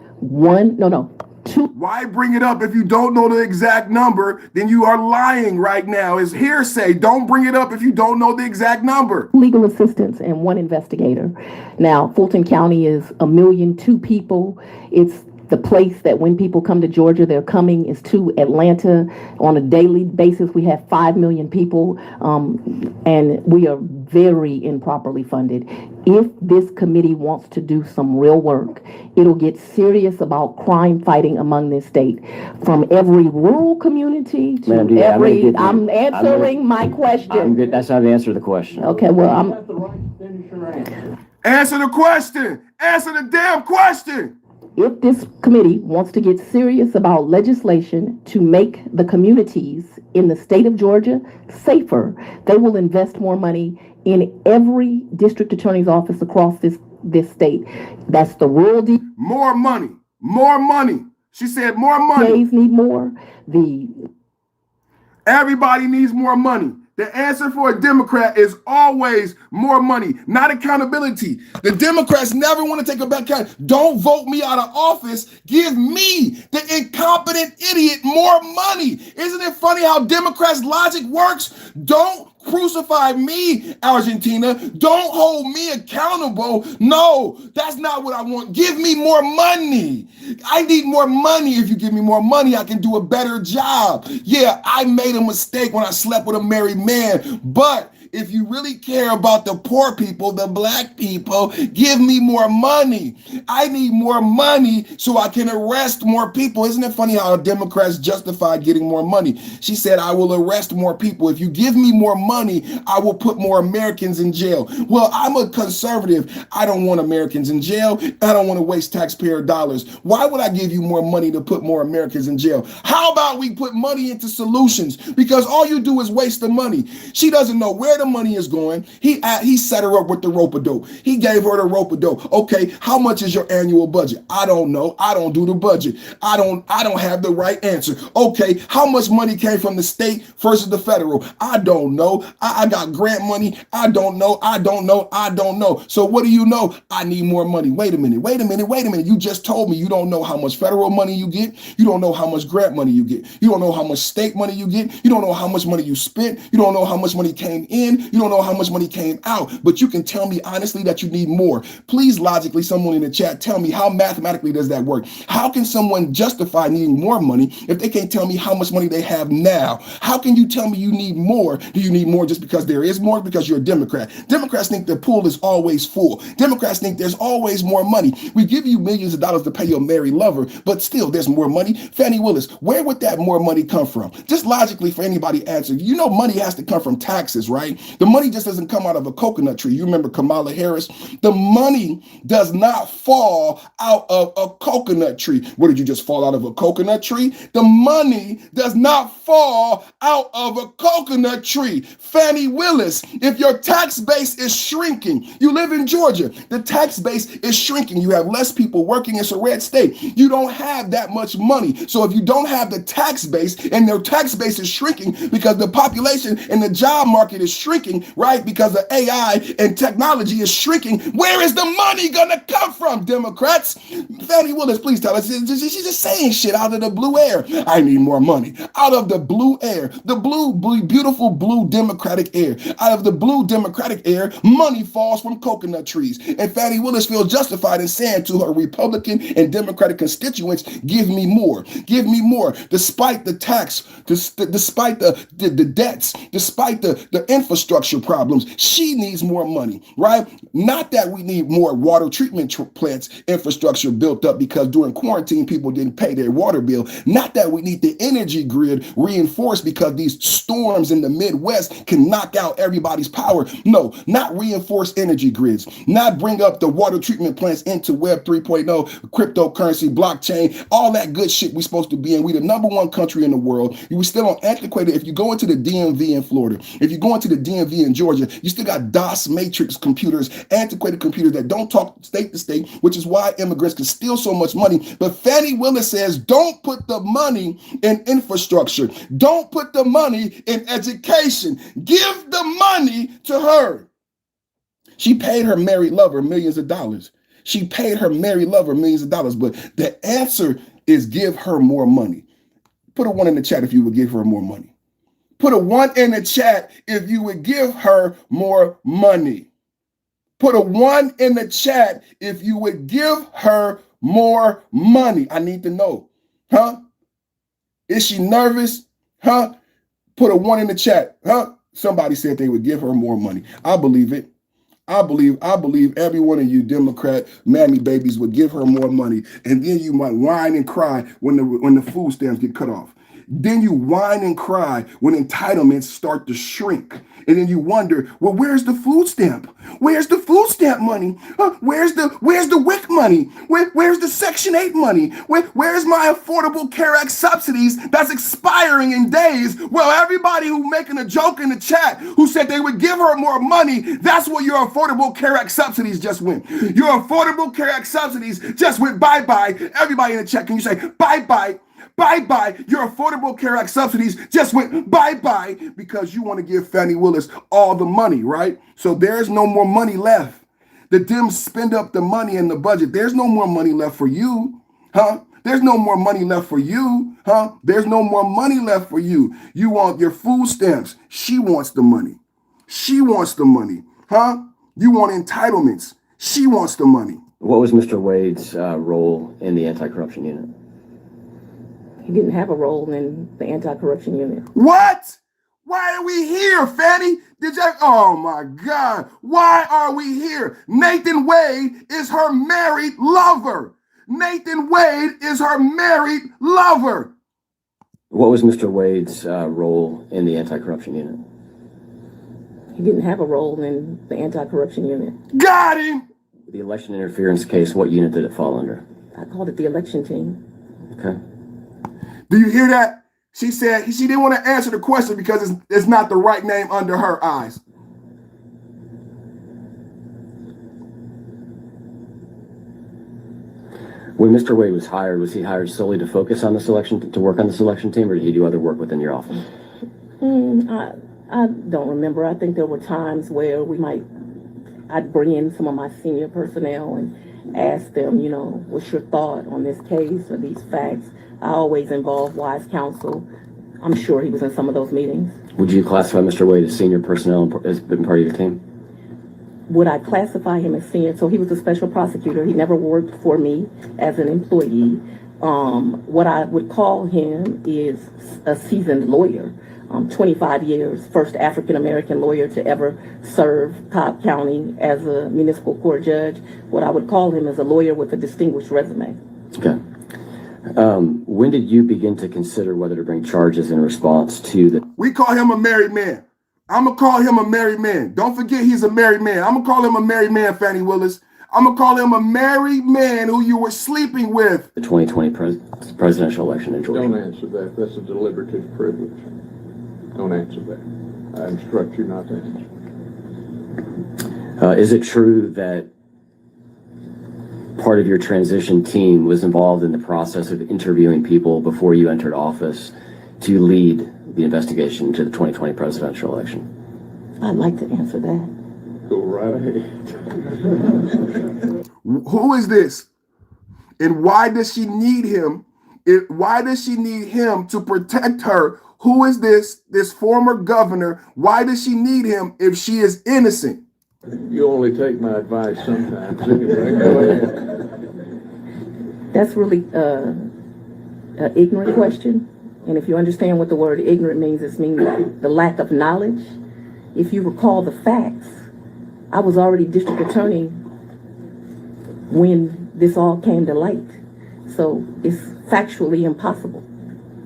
two. Why bring it up if you don't know the exact number? Then you are lying right now. It's hearsay. Don't bring it up if you don't know the exact number. Legal assistance and one investigator. Now, Fulton County is 1,000,002 people. It's the place that when people come to Georgia, they're coming is to Atlanta. On a daily basis, we have 5 million people, and we are very improperly funded. If this committee wants to do some real work, it'll get serious about crime fighting among this state. From every rural community to I'm answering my question. I'm good. That's not an answer to the question. Okay, well, Answer the question. Answer the damn question. If this committee wants to get serious about legislation to make the communities in the state of Georgia safer, they will invest more money in every district attorney's office across this state. That's the rural. More money. More money. She said more money. DAs need more. Everybody needs more money. The answer for a Democrat is always more money, not accountability. The Democrats never want to take a back account. Don't vote me out of office. Give me, the incompetent idiot, more money. Isn't it funny how Democrats' logic works? Don't crucify me, Argentina. Don't hold me accountable. No, that's not what I want. Give me more money. I need more money. If you give me more money, I can do a better job. Yeah, I made a mistake when I slept with a married man, but if you really care about the poor people, the black people, give me more money. I need more money so I can arrest more people. Isn't it funny how Democrats justify getting more money? She said, I will arrest more people. If you give me more money, I will put more Americans in jail. Well, I'm a conservative. I don't want Americans in jail. I don't want to waste taxpayer dollars. Why would I give you more money to put more Americans in jail? How about we put money into solutions? Because all you do is waste the money. She doesn't know where the money is going. He set her up with the rope-a-dope. He gave her the rope-a-dope. Okay, how much is your annual budget? I don't know. I don't do the budget. I don't have the right answer. Okay, how much money came from the state versus the federal? I don't know. I got grant money. I don't know. I don't know. I don't know. So what do you know? I need more money. Wait a minute. You just told me you don't know how much federal money you get. You don't know how much grant money you get. You don't know how much state money you get. You don't know how much money you spent. You don't know how much money came in. You don't know how much money came out. But you can tell me honestly that you need more. Please, logically, someone in the chat, tell me how mathematically does that work? How can someone justify needing more money if they can't tell me how much money they have now? How can you tell me you need more? Do you need more just because there is more? Because you're a Democrat. Democrats think the pool is always full. Democrats think there's always more money. We give you millions of dollars to pay your married lover, but still there's more money. Fani Willis, where would that more money come from? Just logically for anybody answer, you know money has to come from taxes, right? The money just doesn't come out of a coconut tree. You remember Kamala Harris? The money does not fall out of a coconut tree. What, did you just fall out of a coconut tree? The money does not fall out of a coconut tree. Fani Willis, if your tax base is shrinking, you live in Georgia, the tax base is shrinking. You have less people working. It's a red state. You don't have that much money. So if you don't have the tax base and their tax base is shrinking because the population and the job market is shrinking, right? Because the AI and technology is shrinking, where is the money gonna come from, Democrats? Fani Willis, please tell us. She's just saying shit out of the blue air. I need more money. Out of the blue air, the beautiful blue Democratic air. Out of the blue Democratic air, money falls from coconut trees. And Fani Willis feels justified in saying to her Republican and Democratic constituents, give me more. Give me more. Despite the tax, despite the debts, despite the infrastructure problems, she needs more money, right? Not that we need more water treatment plants infrastructure built up because during quarantine, people didn't pay their water bill. Not that we need the energy grid reinforced because these storms in the Midwest can knock out everybody's power. No, not reinforce energy grids, not bring up the water treatment plants into Web 3.0, cryptocurrency, blockchain, all that good shit we're supposed to be in. We the number one country in the world. We still on antiquated. If you go into the DMV in Florida, if you go into the DMV in Georgia, you still got DOS matrix computers, antiquated computers that don't talk state to state, which is why immigrants can steal so much money. But Fani Willis says, don't put the money in infrastructure. Don't put the money in education. Give the money to her. She paid her married lover millions of dollars. She paid her married lover millions of dollars. But the answer is give her more money. Put a 1 in the chat if you would give her more money. Put a 1 in the chat if you would give her more money. Put a 1 in the chat if you would give her more money. I need to know. Huh? Is she nervous? Huh? Put a 1 in the chat. Huh? Somebody said they would give her more money. I believe it. I believe every one of you Democrat mammy babies would give her more money. And then you might whine and cry when the food stamps get cut off. Then you whine and cry when entitlements start to shrink. And then you wonder, well, where's the food stamp? Where's the food stamp money? Where's the WIC money? Where's the Section 8 money? Where's my Affordable Care Act subsidies that's expiring in days? Well, everybody who making a joke in the chat who said they would give her more money, that's where your Affordable Care Act subsidies just went. Your Affordable Care Act subsidies just went bye-bye. Everybody in the chat, can you say bye-bye? Bye-bye. Your Affordable Care Act subsidies just went bye-bye because you want to give Fani Willis all the money, right? So there's no more money left. The Dems spend up the money in the budget. There's no more money left for you, huh? There's no more money left for you, huh? There's no more money left for you. You want your food stamps. She wants the money. She wants the money, huh? You want entitlements. She wants the money. What was Mr. Wade's role in the anti-corruption unit? He didn't have a role in the anti-corruption unit. What? Why are we here, Fani? Oh my God. Why are we here? Nathan Wade is her married lover. Nathan Wade is her married lover. What was Mr. Wade's role in the anti-corruption unit? He didn't have a role in the anti-corruption unit. Got him. The election interference case, what unit did it fall under? I called it the election team. Okay. Do you hear that? She said she didn't want to answer the question because it's not the right name under her eyes. When Mr. Wade was he hired solely to focus on this election, to work on this election team, or did he do other work within your office? I don't remember. I think there were times where I'd bring in some of my senior personnel and ask them, what's your thought on this case or these facts? I always involve wise counsel. I'm sure he was in some of those meetings. Would you classify Mr. Wade as senior personnel as been part of your team? Would I classify him as senior? So he was a special prosecutor. He never worked for me as an employee. What I would call him is a seasoned lawyer. 25 years, first African-American lawyer to ever serve Cobb County as a municipal court judge. What I would call him is a lawyer with a distinguished resume. Okay. When did you begin to consider whether to bring charges in response to the... We call him a married man. I'm going to call him a married man. Don't forget he's a married man. I'm going to call him a married man, Fani Willis. I'm going to call him a married man who you were sleeping with. The 2020 presidential election in Georgia? Don't answer that. That's a deliberative privilege. Don't answer that. I instruct you not to answer. Is it true that part of your transition team was involved in the process of interviewing people before you entered office to lead the investigation into the 2020 presidential election? I'd like to answer that. Go right ahead. Who is this? And why does she need him? Why does she need him to protect her? Who is this former governor? Why does she need him if she is innocent? You only take my advice sometimes. Anyway, go ahead. That's really an ignorant question. And if you understand what the word ignorant means, it means the lack of knowledge. If you recall the facts, I was already district attorney when this all came to light. So it's factually impossible.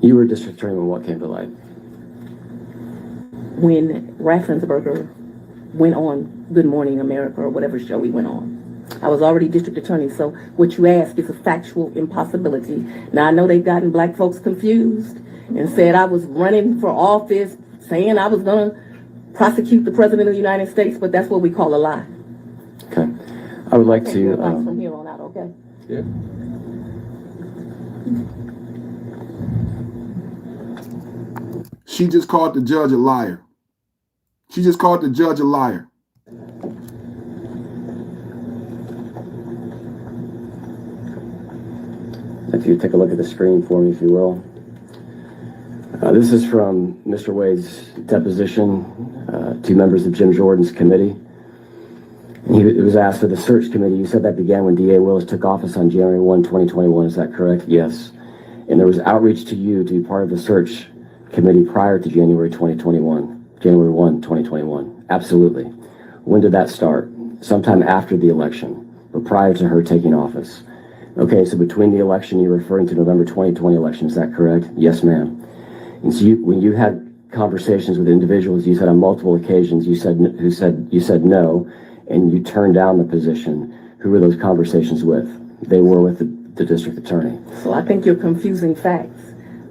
You were district attorney when what came to light? When Raffensperger went on Good Morning America or whatever show he went on. I was already district attorney, so what you ask is a factual impossibility. Now, I know they've gotten black folks confused and said I was running for office, saying I was going to prosecute the President of the United States, but that's what we call a lie. Okay. I would like to... from here on out, okay? Yeah. She just called the judge a liar. She just called the judge a liar. If you take a look at the screen for me, if you will. This is from Mr. Wade's deposition to members of Jim Jordan's committee. It was asked for the search committee. You said that began when D.A. Willis took office on January 1, 2021. Is that correct? Yes. And there was outreach to you to be part of the search committee prior to January 2021, January 1, 2021. Absolutely. When did that start? Sometime after the election, but prior to her taking office. Okay, so between the election, you're referring to November 2020 election, is that correct? Yes, ma'am. And so when you had conversations with individuals, you said on multiple occasions, you said no, and you turned down the position. Who were those conversations with? They were with the district attorney. So I think you're confusing facts.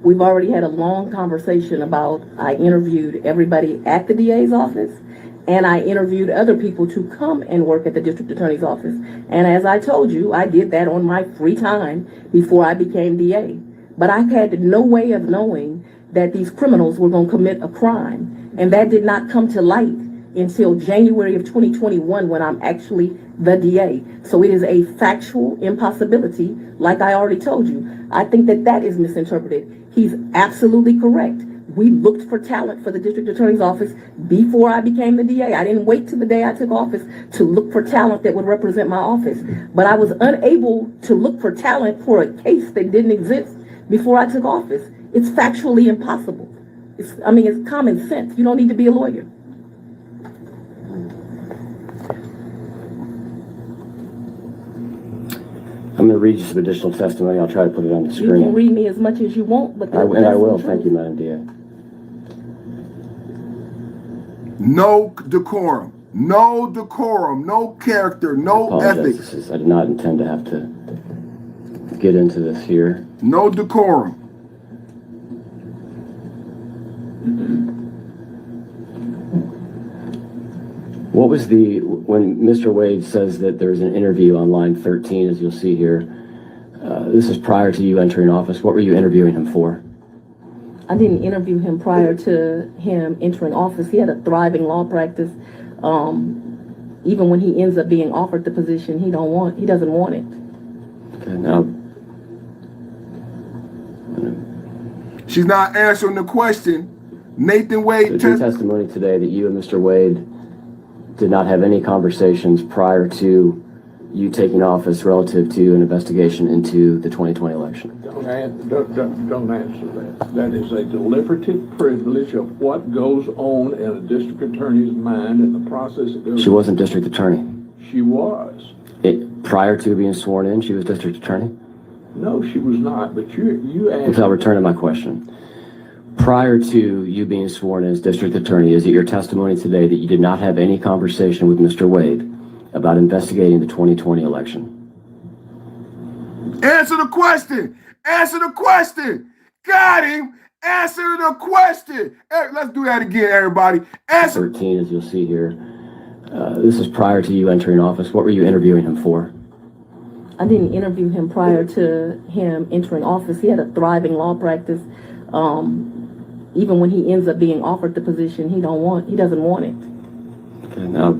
We've already had a long conversation about I interviewed everybody at the DA's office, and I interviewed other people to come and work at the district attorney's office. And as I told you, I did that on my free time before I became DA. But I had no way of knowing that these criminals were going to commit a crime. And that did not come to light until January of 2021 when I'm actually the DA. So it is a factual impossibility, like I already told you. I think that is misinterpreted. He's absolutely correct. We looked for talent for the district attorney's office before I became the DA. I didn't wait till the day I took office to look for talent that would represent my office. But I was unable to look for talent for a case that didn't exist before I took office. It's factually impossible. It's common sense. You don't need to be a lawyer. I'm going to read you some additional testimony. I'll try to put it on the You can screen. read me as much as you want, but And I will. Thank you, Madam DA. No decorum. No decorum. No character. No ethics. I did not intend to have to get into this here. No decorum. What was when Mr. Wade says that there's an interview on line 13, as you'll see here, this is prior to you entering office. What were you interviewing him for? I didn't interview him prior to him entering office. He had a thriving law practice. Even when he ends up being offered the position, he doesn't want it. Okay, now. She's not answering the question. Nathan Wade. So your testimony today that you and Mr. Wade did not have any conversations prior to you taking office relative to an investigation into the 2020 election. Don't answer that. That is a deliberative privilege of what goes on in a district attorney's mind and the process it goes. She wasn't district attorney. She was. Prior to being sworn in, she was district attorney? No, she was not, but you asked. I'll return to my question. Prior to you being sworn in as district attorney, is it your testimony today that you did not have any conversation with Mr. Wade about investigating the 2020 election? Answer the question. Answer the question. Got him. Answer the question. Let's do that again, everybody. Answer. 13, as you'll see here. This is prior to you entering office. What were you interviewing him for? I didn't interview him prior to him entering office. He had a thriving law practice. Even when he ends up being offered the position, he doesn't want it. Okay, now.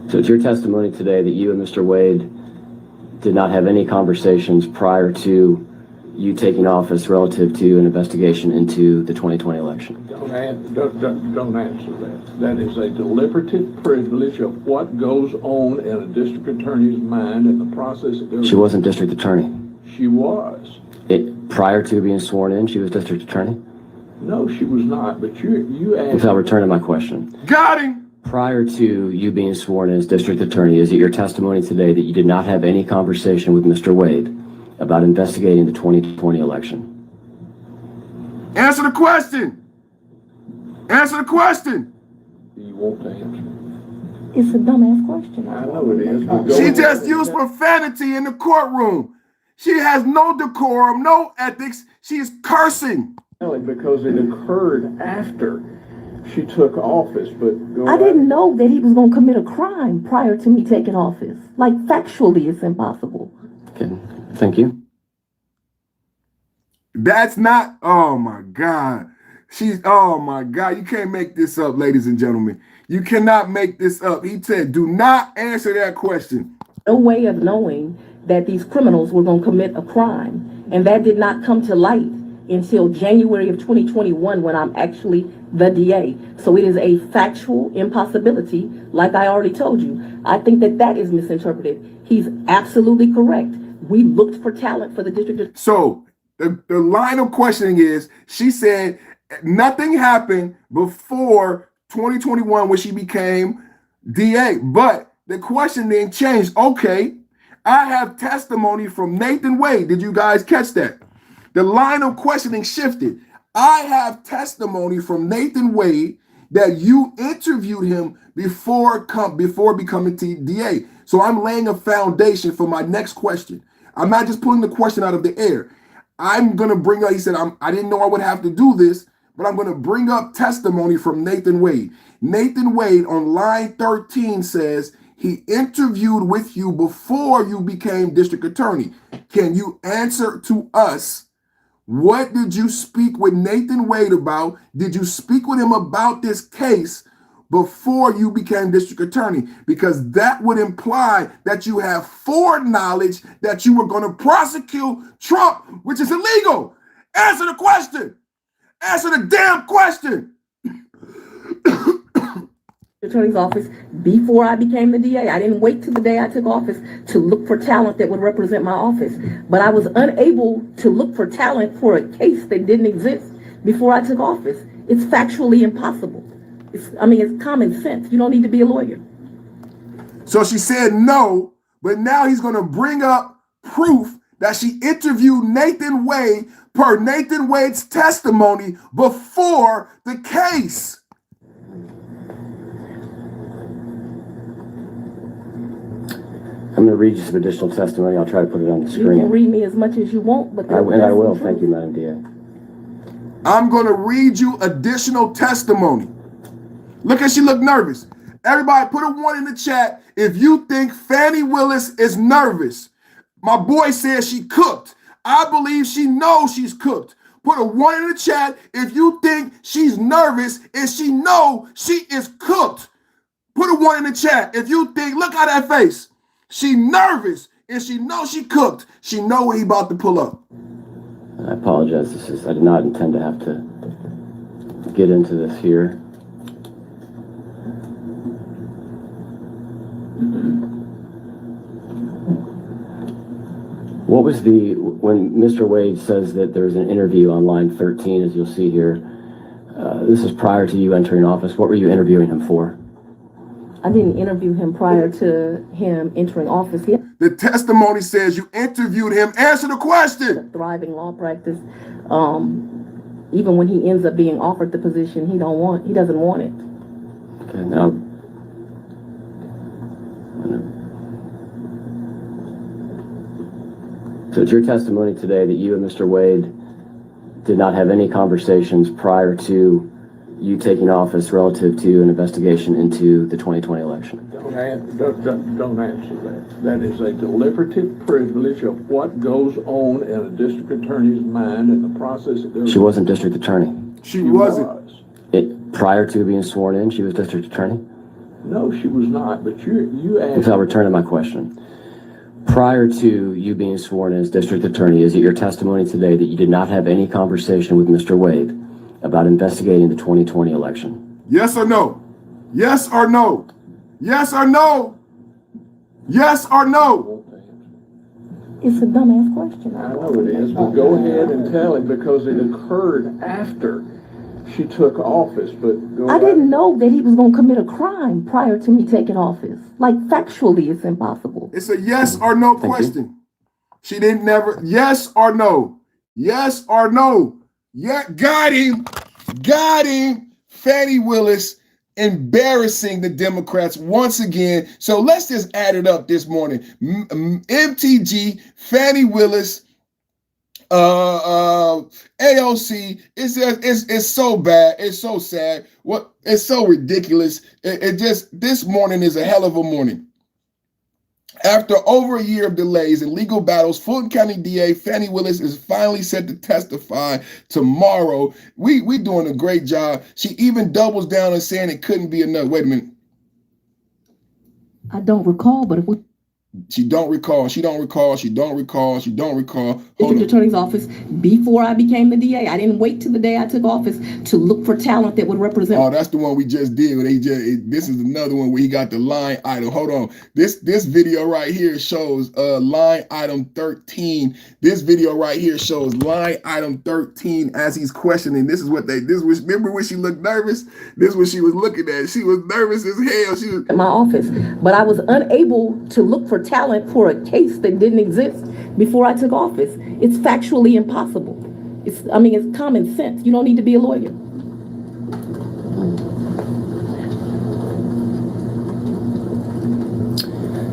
So it's your testimony today that you and Mr. Wade did not have any conversations prior to you taking office relative to an investigation into the 2020 election. Don't answer that. That is a deliberative privilege of what goes on in a district attorney's mind and the process it goes. She wasn't district attorney. She was. Prior to being sworn in, she was district attorney? No, she was not, but you asked. I'll return to my question. Got him. Prior to you being sworn in as district attorney, is it your testimony today that you did not have any conversation with Mr. Wade about investigating the 2020 election? Answer the question. Answer the question. You want to answer. It's a dumbass question. I know it is. But go She ahead. just used profanity in the courtroom. She has no decorum, no ethics. She is cursing. Because it occurred after she took office, but I didn't know that he was going to commit a crime prior to me taking office. Like, factually, it's impossible. Okay, thank you. That's not, oh my God. Oh my God. You can't make this up, ladies and gentlemen. You cannot make this up. He said, do not answer that question. No way of knowing that these criminals were going to commit a crime. And that did not come to light until January of 2021 when I'm actually the DA. So it is a factual impossibility, like I already told you. I think that is misinterpreted. He's absolutely correct. We looked for talent for the district. So the line of questioning is, she said nothing happened before 2021 when she became DA. But the question then changed. Okay, I have testimony from Nathan Wade. Did you guys catch that? The line of questioning shifted. I have testimony from Nathan Wade that you interviewed him before becoming DA. So I'm laying a foundation for my next question. I'm not just pulling the question out of the air. I'm going to bring up, he said, I didn't know I would have to do this, but I'm going to bring up testimony from Nathan Wade. Nathan Wade on line 13 says he interviewed with you before you became district attorney. Can you answer to us? What did you speak with Nathan Wade about? Did you speak with him about this case before you became district attorney? Because that would imply that you have foreknowledge that you were going to prosecute Trump, which is illegal. Answer the question. Answer the damn question. Attorney's office before I became the DA. I didn't wait till the day I took office to look for talent that would represent my office. But I was unable to look for talent for a case that didn't exist before I took office. It's factually impossible. It's common sense. You don't need to be a lawyer. So she said no, but now he's going to bring up proof that she interviewed Nathan Wade per Nathan Wade's testimony before the case. I'm going to read you some additional testimony. I'll try to put it on the screen. You can read me as much as you want, but I will. Thank you, Madam DA. I'm going to read you additional testimony. Look at she look nervous. Everybody put a 1 in the chat if you think Fani Willis is nervous. My boy says she cooked. I believe she knows she's cooked. Put a 1 in the chat if you think she's nervous and she knows she is cooked. Put a 1 in the chat if you think, look at that face. She nervous and she knows she cooked. She know what he about to pull up. I apologize. I did not intend to have to get into this here. What was when Mr. Wade says that there's an interview on line 13, as you'll see here, this is prior to you entering office. What were you interviewing him for? I didn't interview him prior to him entering office. The testimony says you interviewed him. Answer the question. Thriving law practice. Even when he ends up being offered the position, he doesn't want it. Okay, now. So it's your testimony today that you and Mr. Wade did not have any conversations prior to you taking office relative to an investigation into the 2020 election. Don't answer that. That is a deliberative privilege of what goes on in a district attorney's mind in the process of their... She wasn't district attorney. She wasn't. Prior to being sworn in, she was district attorney? No, she was not, but you asked... I'll return to my question. Prior to you being sworn in as district attorney, is it your testimony today that you did not have any conversation with Mr. Wade about investigating the 2020 election? Yes or no? Yes or no? Yes or no? Yes or no? It's a dumbass question. I know it is, but go ahead and tell him because it occurred after she took office, but go I didn't know that he was going to commit a crime prior to me taking office. Like, factually, it's impossible. It's a yes or no question. She didn't never, yes or no? Yes or no? Yeah, got him. Got him. Fani Willis embarrassing the Democrats once again. So let's just add it up this morning. MTG, Fani Willis, AOC, it's so bad. It's so sad. It's so ridiculous. It just, this morning is a hell of a morning. After over a year of delays and legal battles, Fulton County DA Fani Willis is finally set to testify tomorrow. We doing a great job. She even doubles down and saying it couldn't be enough. Wait a minute. I don't recall, but if we... She don't recall. She don't recall. She don't recall. She don't recall. District Attorney's office before I became the DA. I didn't wait till the day I took office to look for talent that would represent. Oh, that's the one we just did. This is another one where he got the line item. Hold on. This video right here shows line item 13. This video right here shows line item 13 as he's questioning. Remember when she looked nervous? This is what she was looking at. She was nervous as hell. She was in my office, but I was unable to look for talent for a case that didn't exist before I took office. It's factually impossible. It's common sense. You don't need to be a lawyer.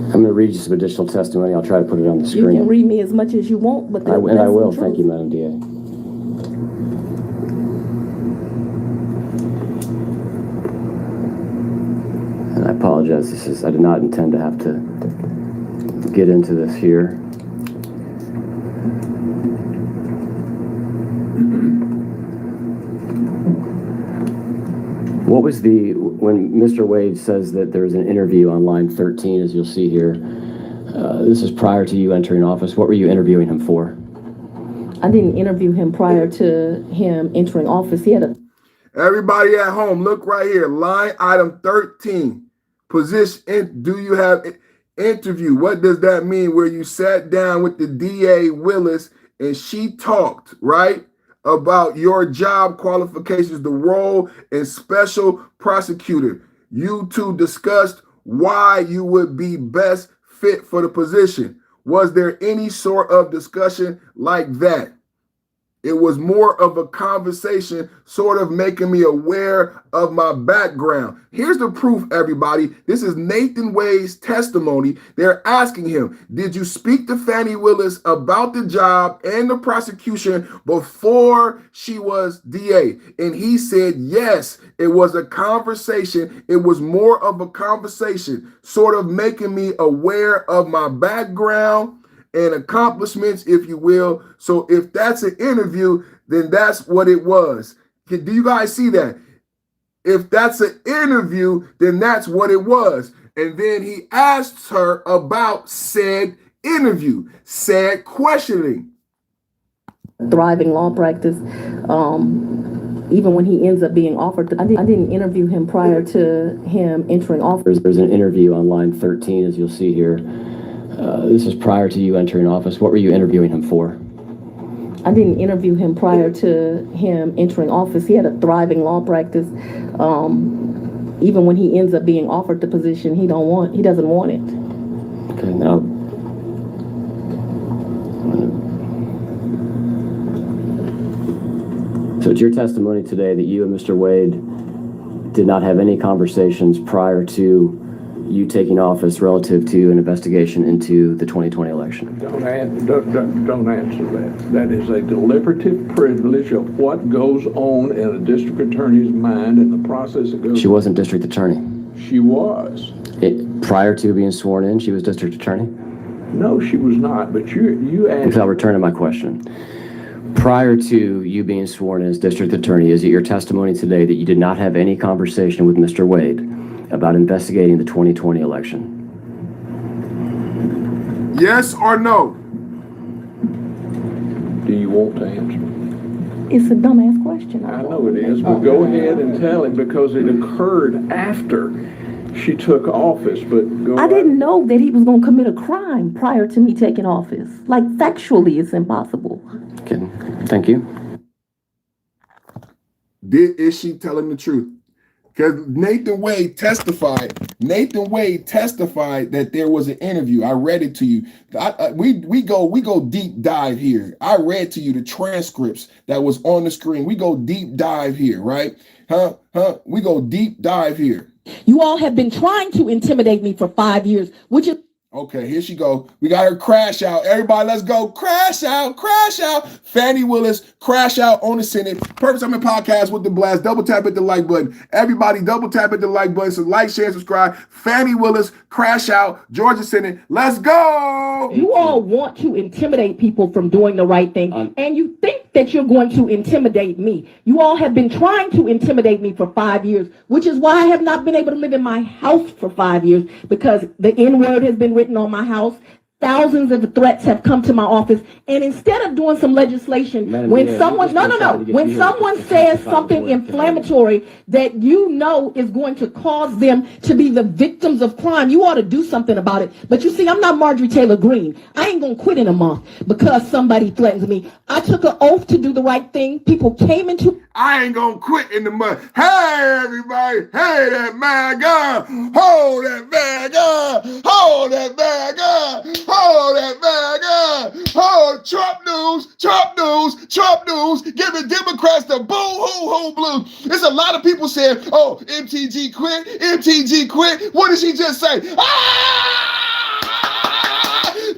I'm going to read you some additional testimony. I'll try to put it on the screen. You can read me as much as you want, but I will. Thank you, Madam DA. And I apologize. I did not intend to have to get into this here. What was when Mr. Wade says that there's an interview on line 13, as you'll see here, this is prior to you entering office. What were you interviewing him for? I didn't interview him prior to him entering office. Everybody at home, look right here. Line item 13. Position, do you have interview? What does that mean? Where you sat down with the DA Willis and she talked, right? about your job qualifications, the role and special prosecutor. You two discussed why you would be best fit for the position. Was there any sort of discussion like that? It was more of a conversation, sort of making me aware of my background. Here's the proof, everybody. This is Nathan Wade's testimony. They're asking him, did you speak to Fani Willis about the job and the prosecution before she was DA? And he said, yes, it was a conversation. It was more of a conversation, sort of making me aware of my background and accomplishments, if you will. So if that's an interview, then that's what it was. Do you guys see that? If that's an interview, then that's what it was. And then he asked her about said interview, said questioning. Thriving law practice. Even when he ends up being offered, I didn't interview him prior to him entering office. There's an interview on line 13, as you'll see here. This is prior to you entering office. What were you interviewing him for? I didn't interview him prior to him entering office. He had a thriving law practice. Even when he ends up being offered the position, he doesn't want it. Okay, now. So it's your testimony today that you and Mr. Wade did not have any conversations prior to you taking office relative to an investigation into the 2020 election? Don't answer that. That is a deliberative privilege of what goes on in a district attorney's mind and the process that goes. She wasn't district attorney. She was. Prior to being sworn in, she was district attorney? No, she was not, but you asked. Okay, I'll return to my question. Prior to you being sworn in as district attorney, is it your testimony today that you did not have any conversation with Mr. Wade about investigating the 2020 election? Yes or no? Do you want to answer? It's a dumbass question. I know it is, but go ahead and tell him because it occurred after she took office, but go I didn't know that he was going to commit a crime prior to me taking office. Like, factually, it's impossible. Okay, thank you. Is she telling the truth? Because Nathan Wade testified that there was an interview. I read it to you. We go deep dive here. I read to you the transcripts that was on the screen. We go deep dive here, right? We go deep dive here. You all have been trying to intimidate me for 5 years, which is... Okay, here she go. We got her crash out. Everybody, let's go. Crash out, crash out. Fani Willis, crash out on the Senate. Purpose I'm in podcast with the blast. Double tap at the like button. Everybody, double tap at the like button. So like, share, subscribe. Fani Willis, crash out. Georgia Senate. Let's go. You all want to intimidate people from doing the right thing, and you think that you're going to intimidate me. You all have been trying to intimidate me for 5 years, which is why I have not been able to live in my house for 5 years, because the N-word has been written on my house. Thousands of threats have come to my office, and instead of doing some legislation, when someone says something inflammatory that you know is going to cause them to be the victims of crime, you ought to do something about it. But you see, I'm not Marjorie Taylor Greene. I ain't gonna quit in a month because somebody threatens me. I took an oath to do the right thing. People came into... I ain't gonna quit in the month. Hey, everybody. Hey, that MAGA. Hold that MAGA. Hold that MAGA. Hold that MAGA. Hold Trump news. Trump news. Trump news. Giving Democrats the boo-hoo-hoo blue. There's a lot of people saying, oh, MTG quit. MTG quit. What did she just say?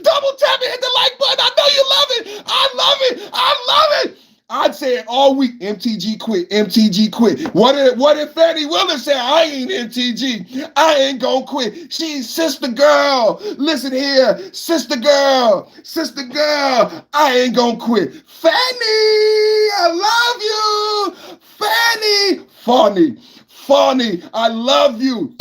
Double tap it, hit the like button. I know you love it. I love it. I love it. I'd say it all week. MTG quit. MTG quit. What if Fani Willis said, I ain't MTG. I ain't gonna quit. She's sister girl. Listen here. Sister girl. Sister girl. I ain't gonna quit. Fani, I love you. Fani. Fani, I love you.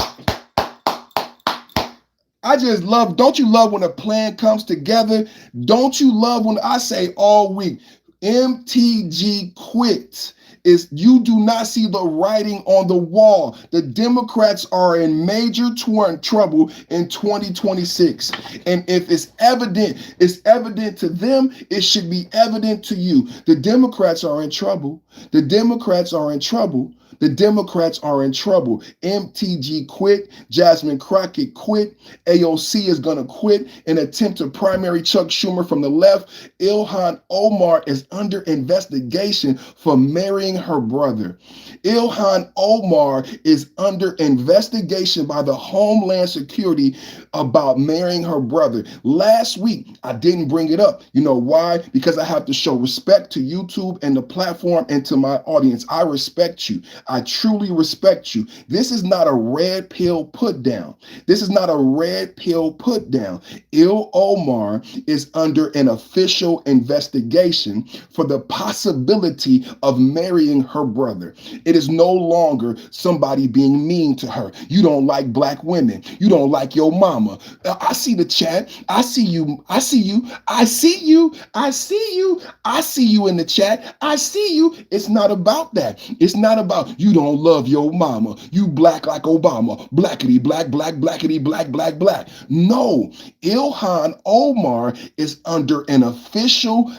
I just love, don't you love when a plan comes together? Don't you love when I say all week, MTG quit. is you do not see the writing on the wall. The Democrats are in major trouble in 2026. And if it's evident to them, it should be evident to you. The Democrats are in trouble. The Democrats are in trouble. The Democrats are in trouble. MTG quit. Jasmine Crockett quit. AOC is going to quit in attempt to primary Chuck Schumer from the left. Ilhan Omar is under investigation for marrying her brother. Ilhan Omar is under investigation by the Homeland Security about marrying her brother. Last week, I didn't bring it up. You know why? Because I have to show respect to YouTube and the platform and to my audience. I respect you. I truly respect you. This is not a red pill put down. This is not a red pill put down. Omar is under an official investigation for the possibility of marrying her brother. It is no longer somebody being mean to her. You don't like black women. You don't like your mama. I see the chat. I see you. I see you. I see you. I see you. I see you in the chat. I see you. It's not about that. It's not about you don't love your mama. You black like Obama. Blackity black, black, blackity black, black, black. No, Ilhan Omar is under an official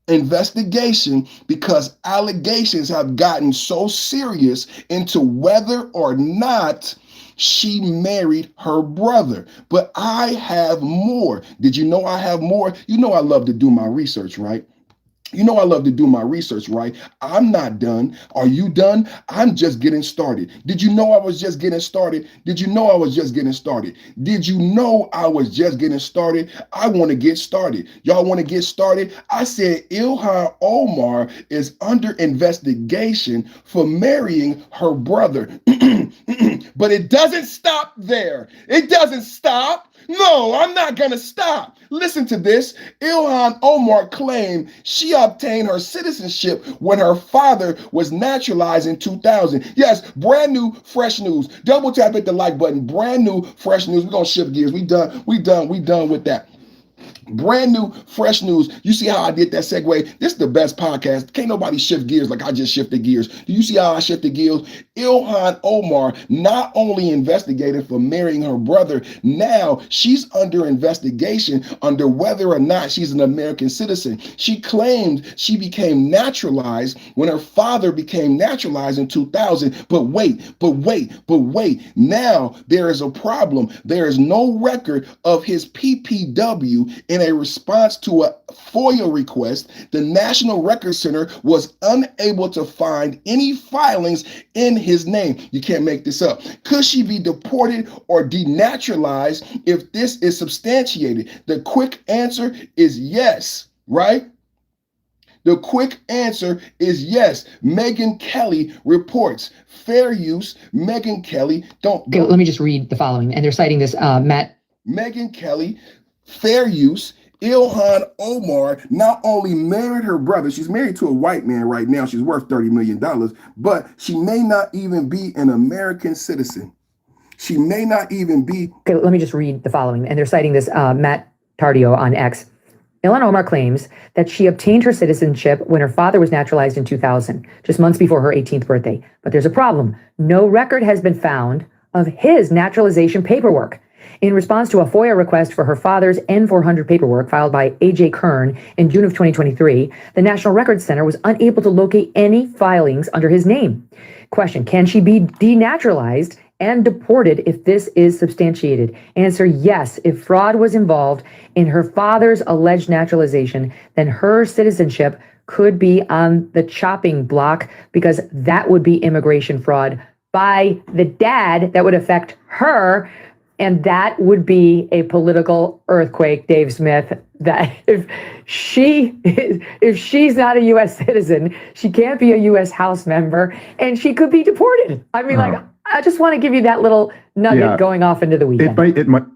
investigation because allegations have gotten so serious into whether or not she married her brother. But I have more. Did you know I have more? You know I love to do my research, right? You know I love to do my research, right? I'm not done. Are you done? I'm just getting started. Did you know I was just getting started? Did you know I was just getting started? Did you know I was just getting started? I want to get started. Y'all want to get started? I said Ilhan Omar is under investigation for marrying her brother. But it doesn't stop there. It doesn't stop. No, I'm not going to stop. Listen to this. Ilhan Omar claimed she obtained her citizenship when her father was naturalized in 2000. Yes, brand new, fresh news. Double tap at the like button. Brand new, fresh news. We're going to shift gears. We done with that. Brand new, fresh news. You see how I did that segue? This is the best podcast. Can't nobody shift gears like I just shifted gears. Do you see how I shifted gears? Ilhan Omar not only investigated for marrying her brother, now she's under investigation under whether or not she's an American citizen. She claimed she became naturalized when her father became naturalized in 2000. But wait. Now there is a problem. There is no record of his PPW. In a response to a FOIA request, the National Record Center was unable to find any filings in his name. You can't make this up. Could she be deported or denaturalized if this is substantiated? The quick answer is yes, right? The quick answer is yes. Megyn Kelly reports fair use. Megyn Kelly, Okay, let me just read the following. And they're citing this, Matt. Megyn Kelly, fair use. Ilhan Omar not only married her brother, she's married to a white man right now. She's worth $30 million, but she may not even be an American citizen. She may not even be. Okay, let me just read the following. And they're citing this, Matt Tardio on X. Ilhan Omar claims that she obtained her citizenship when her father was naturalized in 2000, just months before her 18th birthday. But there's a problem. No record has been found of his naturalization paperwork. In response to a FOIA request for her father's N-400 paperwork filed by A.J. Kern in June of 2023, the National Records Center was unable to locate any filings under his name. Question, can she be denaturalized and deported if this is substantiated? Answer, yes. If fraud was involved in her father's alleged naturalization, then her citizenship could be on the chopping block because that would be immigration fraud by the dad that would affect her. And that would be a political earthquake, Dave Smith, that if she's not a U.S. citizen, she can't be a U.S. House member, and she could be deported. I mean, like, I just want to give you that little nugget going off into the weekend. It might.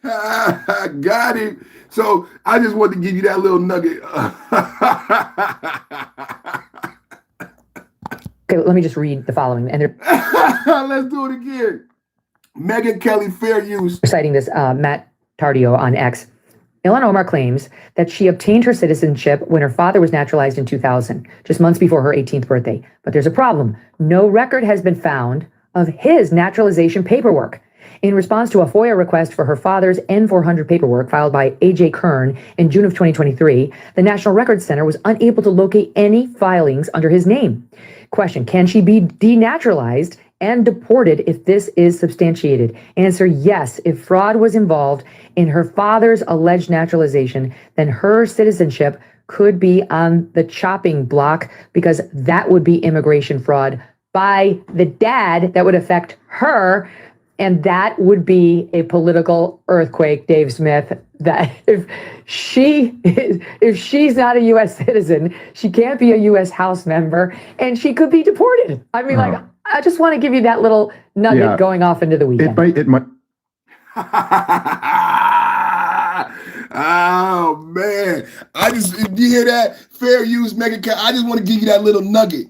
Got it. So I just wanted to give you that little nugget. Okay, let me just read the following. And they're let's do it again. Megyn Kelly, fair use. Citing this, Matt Tardio on X. Ilhan Omar claims that she obtained her citizenship when her father was naturalized in 2000, just months before her 18th birthday. But there's a problem. No record has been found of his naturalization paperwork. In response to a FOIA request for her father's N-400 paperwork filed by A.J. Kern in June of 2023, the National Records Center was unable to locate any filings under his name. Question, can she be denaturalized and deported if this is substantiated? Answer, yes. If fraud was involved in her father's alleged naturalization, then her citizenship could be on the chopping block because that would be immigration fraud by the dad that would affect her. And that would be a political earthquake, Dave Smith, that if she's not a U.S. citizen, she can't be a U.S. House member, and she could be deported. I mean, like, I just want to give you that little nugget going off into the weekend. It might. Oh, man. You hear that? Fair use, Mega. I just want to give you that little nugget.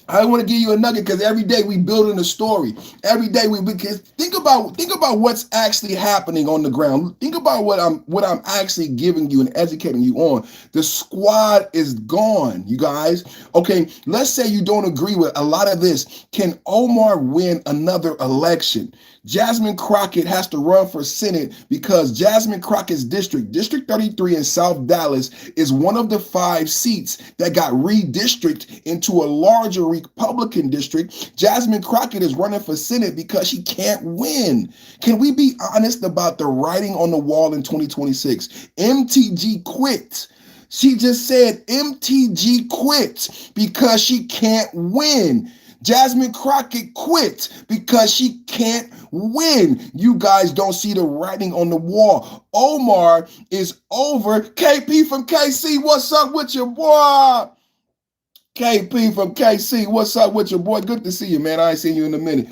I want to give you a nugget because every day we building a story. Every day because think about what's actually happening on the ground. Think about what I'm actually giving you and educating you on. The squad is gone, you guys. Okay, let's say you don't agree with a lot of this. Can Omar win another election? Jasmine Crockett has to run for Senate because Jasmine Crockett's District 33 in South Dallas, is one of the 5 seats that got redistricted into a larger Republican district. Jasmine Crockett is running for Senate because she can't win. Can we be honest about the writing on the wall in 2026? MTG quit. She just said MTG quit because she can't win. Jasmine Crockett quit because she can't win. You guys don't see the writing on the wall. Omar is over. KP from KC, what's up with your boy? KP from KC, what's up with your boy? Good to see you, man. I ain't seen you in a minute.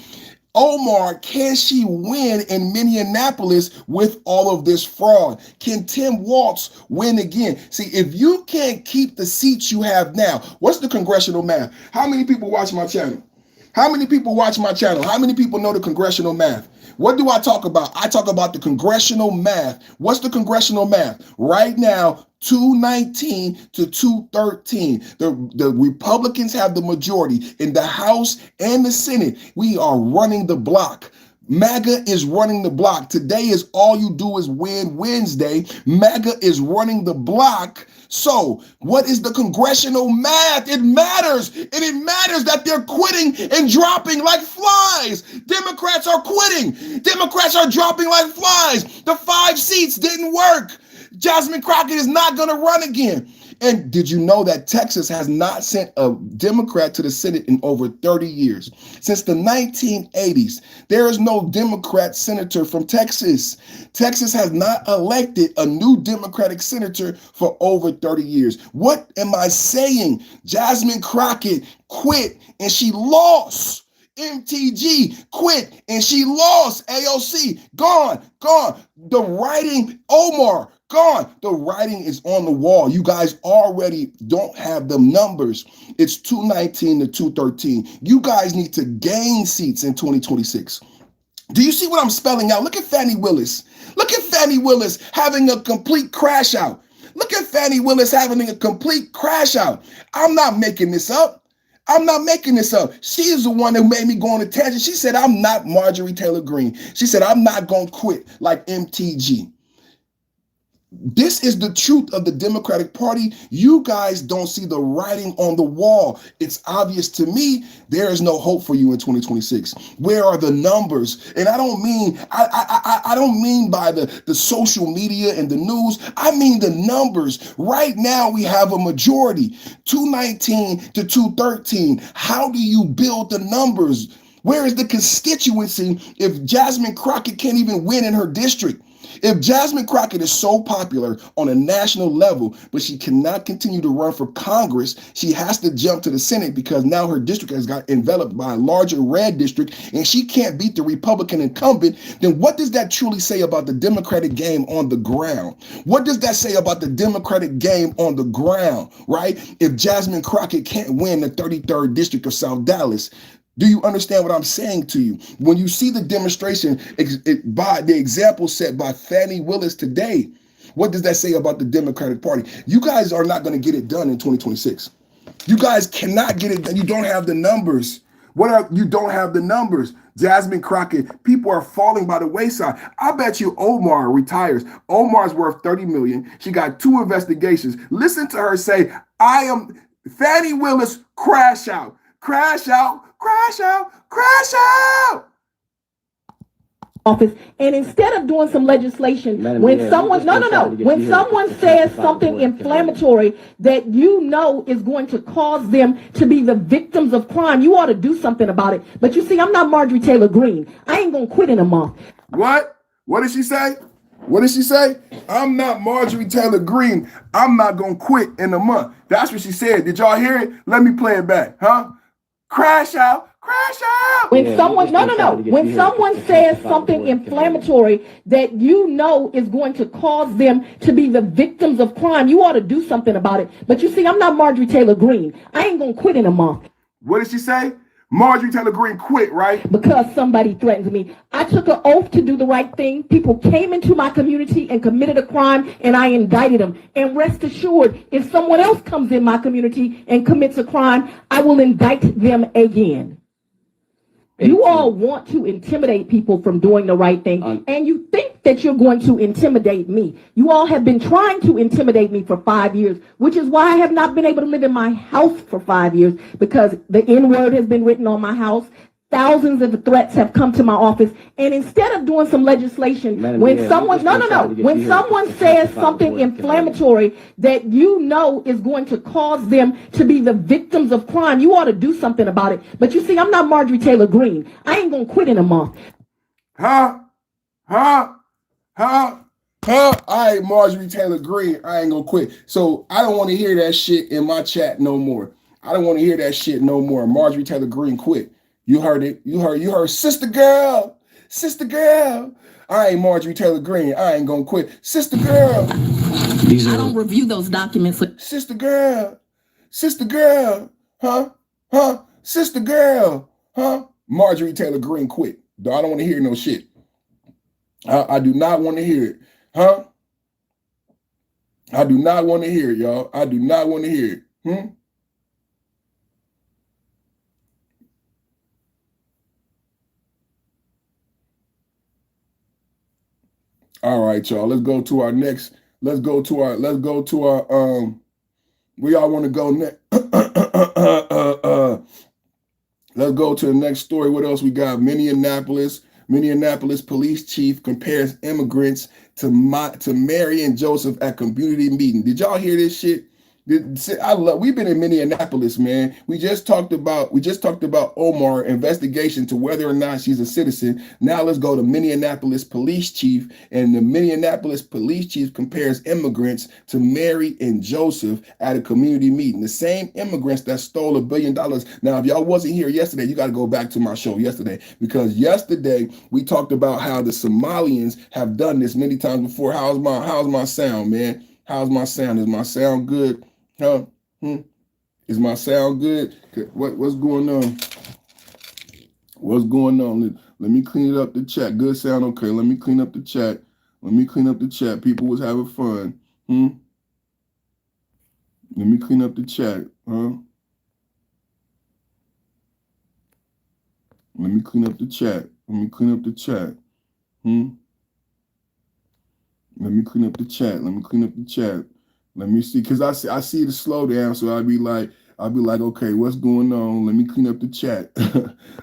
Omar, can she win in Minneapolis with all of this fraud? Can Tim Walz win again? See, if you can't keep the seats you have now, what's the congressional math? How many people watch my channel? How many people watch my channel? How many people know the congressional math? What do I talk about? I talk about the congressional math. What's the congressional math? Right now, 219 to 213. The Republicans have the majority in the House and the Senate. We are running the block. MAGA is running the block. Today is All You Do Is Win Wednesday. MAGA is running the block. So what is the congressional math? It matters. And it matters that they're quitting and dropping like flies. Democrats are quitting. Democrats are dropping like flies. The 5 seats didn't work. Jasmine Crockett is not going to run again. And did you know that Texas has not sent a Democrat to the Senate in over 30 years? Since the 1980s, there is no Democrat senator from Texas. Texas has not elected a new Democratic senator for over 30 years. What am I saying? Jasmine Crockett quit and she lost. MTG quit and she lost. AOC gone. The writing, Omar, gone. The writing is on the wall. You guys already don't have the numbers. It's 219 to 213. You guys need to gain seats in 2026. Do you see what I'm spelling out? Look at Fani Willis. Look at Fani Willis having a complete crash out. Look at Fani Willis having a complete crash out. I'm not making this up. I'm not making this up. She is the one that made me go on a tangent. She said, I'm not Marjorie Taylor Greene. She said, I'm not going to quit like MTG. This is the truth of the Democratic Party. You guys don't see the writing on the wall. It's obvious to me there is no hope for you in 2026. Where are the numbers? And I don't mean I don't mean by the social media and the news. I mean the numbers. Right now we have a majority, 219 to 213. How do you build the numbers? Where is the constituency if Jasmine Crockett can't even win in her district? If Jasmine Crockett is so popular on a national level, but she cannot continue to run for Congress, she has to jump to the Senate because now her district has got enveloped by a larger red district and she can't beat the Republican incumbent, then what does that truly say about the Democratic game on the ground? What does that say about the Democratic game on the ground, right? If Jasmine Crockett can't win the 33rd district of South Dallas, do you understand what I'm saying to you? When you see the demonstration by the example set by Fani Willis today, What does that say about the Democratic Party? You guys are not going to get it done in 2026. You guys cannot get it done. You don't have the numbers. You don't have the numbers. Jasmine Crockett, people are falling by the wayside. I bet you Omar retires. Omar's worth $30 million. She got 2 investigations. Listen to her say, I am Fani Willis, crash out, crash out, crash out, crash out. Office, and instead of doing some legislation, when someone says something inflammatory that you know is going to cause them to be the victims of crime, you ought to do something about it. But you see, I'm not Marjorie Taylor Greene. I ain't gonna quit in a month. What did she say? What did she say? I'm not Marjorie Taylor Greene. I'm not gonna quit in a month. That's what she said. Did y'all hear it? Let me play it back, huh? Crash out. Crash out! When someone says something inflammatory that you know is going to cause them to be the victims of crime, you ought to do something about it. But you see, I'm not Marjorie Taylor Greene. I ain't gonna quit in a month. What did she say? Marjorie Taylor Greene quit, right? Because somebody threatened me. I took an oath to do the right thing. People came into my community and committed a crime, and I indicted them. And rest assured, if someone else comes in my community and commits a crime, I will indict them again. You all want to intimidate people from doing the right thing, and you think that you're going to intimidate me. You all have been trying to intimidate me for 5 years, which is why I have not been able to live in my house for 5 years, because the N-word has been written on my house. Thousands of threats have come to my office, and instead of doing some legislation, when someone says something inflammatory that you know is going to cause them to be the victims of crime, you ought to do something about it. But you see, I'm not Marjorie Taylor Greene. I ain't gonna quit in a month. I ain't Marjorie Taylor Greene. I ain't gonna quit. So I don't want to hear that shit in my chat no more. I don't want to hear that shit no more. Marjorie Taylor Greene quit. You heard it. You heard sister girl. Sister girl. I ain't Marjorie Taylor Greene. I ain't gonna quit. Sister girl. I don't review those documents. Sister girl. Sister girl. Huh? Sister girl. Huh? Marjorie Taylor Greene quit. I don't want to hear no shit. I do not want to hear it. Huh? I do not want to hear it, y'all. I do not want to hear it. All right, y'all. Let's go to our next. Let's go to our. Where y'all want to go next? Let's go to the next story. What else we got? Minneapolis police chief compares immigrants to Mary and Joseph at community meeting. Did y'all hear this shit? We've been in Minneapolis, man. We just talked about Omar investigation to whether or not she's a citizen. Now let's go to Minneapolis police chief, and the Minneapolis police chief compares immigrants to Mary and Joseph at a community meeting. The same immigrants that stole $1 billion. Now, if y'all wasn't here yesterday, you got to go back to my show yesterday, because yesterday we talked about how the Somalians have done this many times before. How's my sound, man? How's my sound? Is my sound good? Huh? Is my sound good? What's going on? What's going on? Let me clean it up the chat. Good sound, okay. Let me clean up the chat. People was having fun. Let me clean up the chat. Huh? Let me clean up the chat. Let me clean up the chat. Let me see, because I see the slowdown, so I'd be like, okay, what's going on? Let me clean up the chat.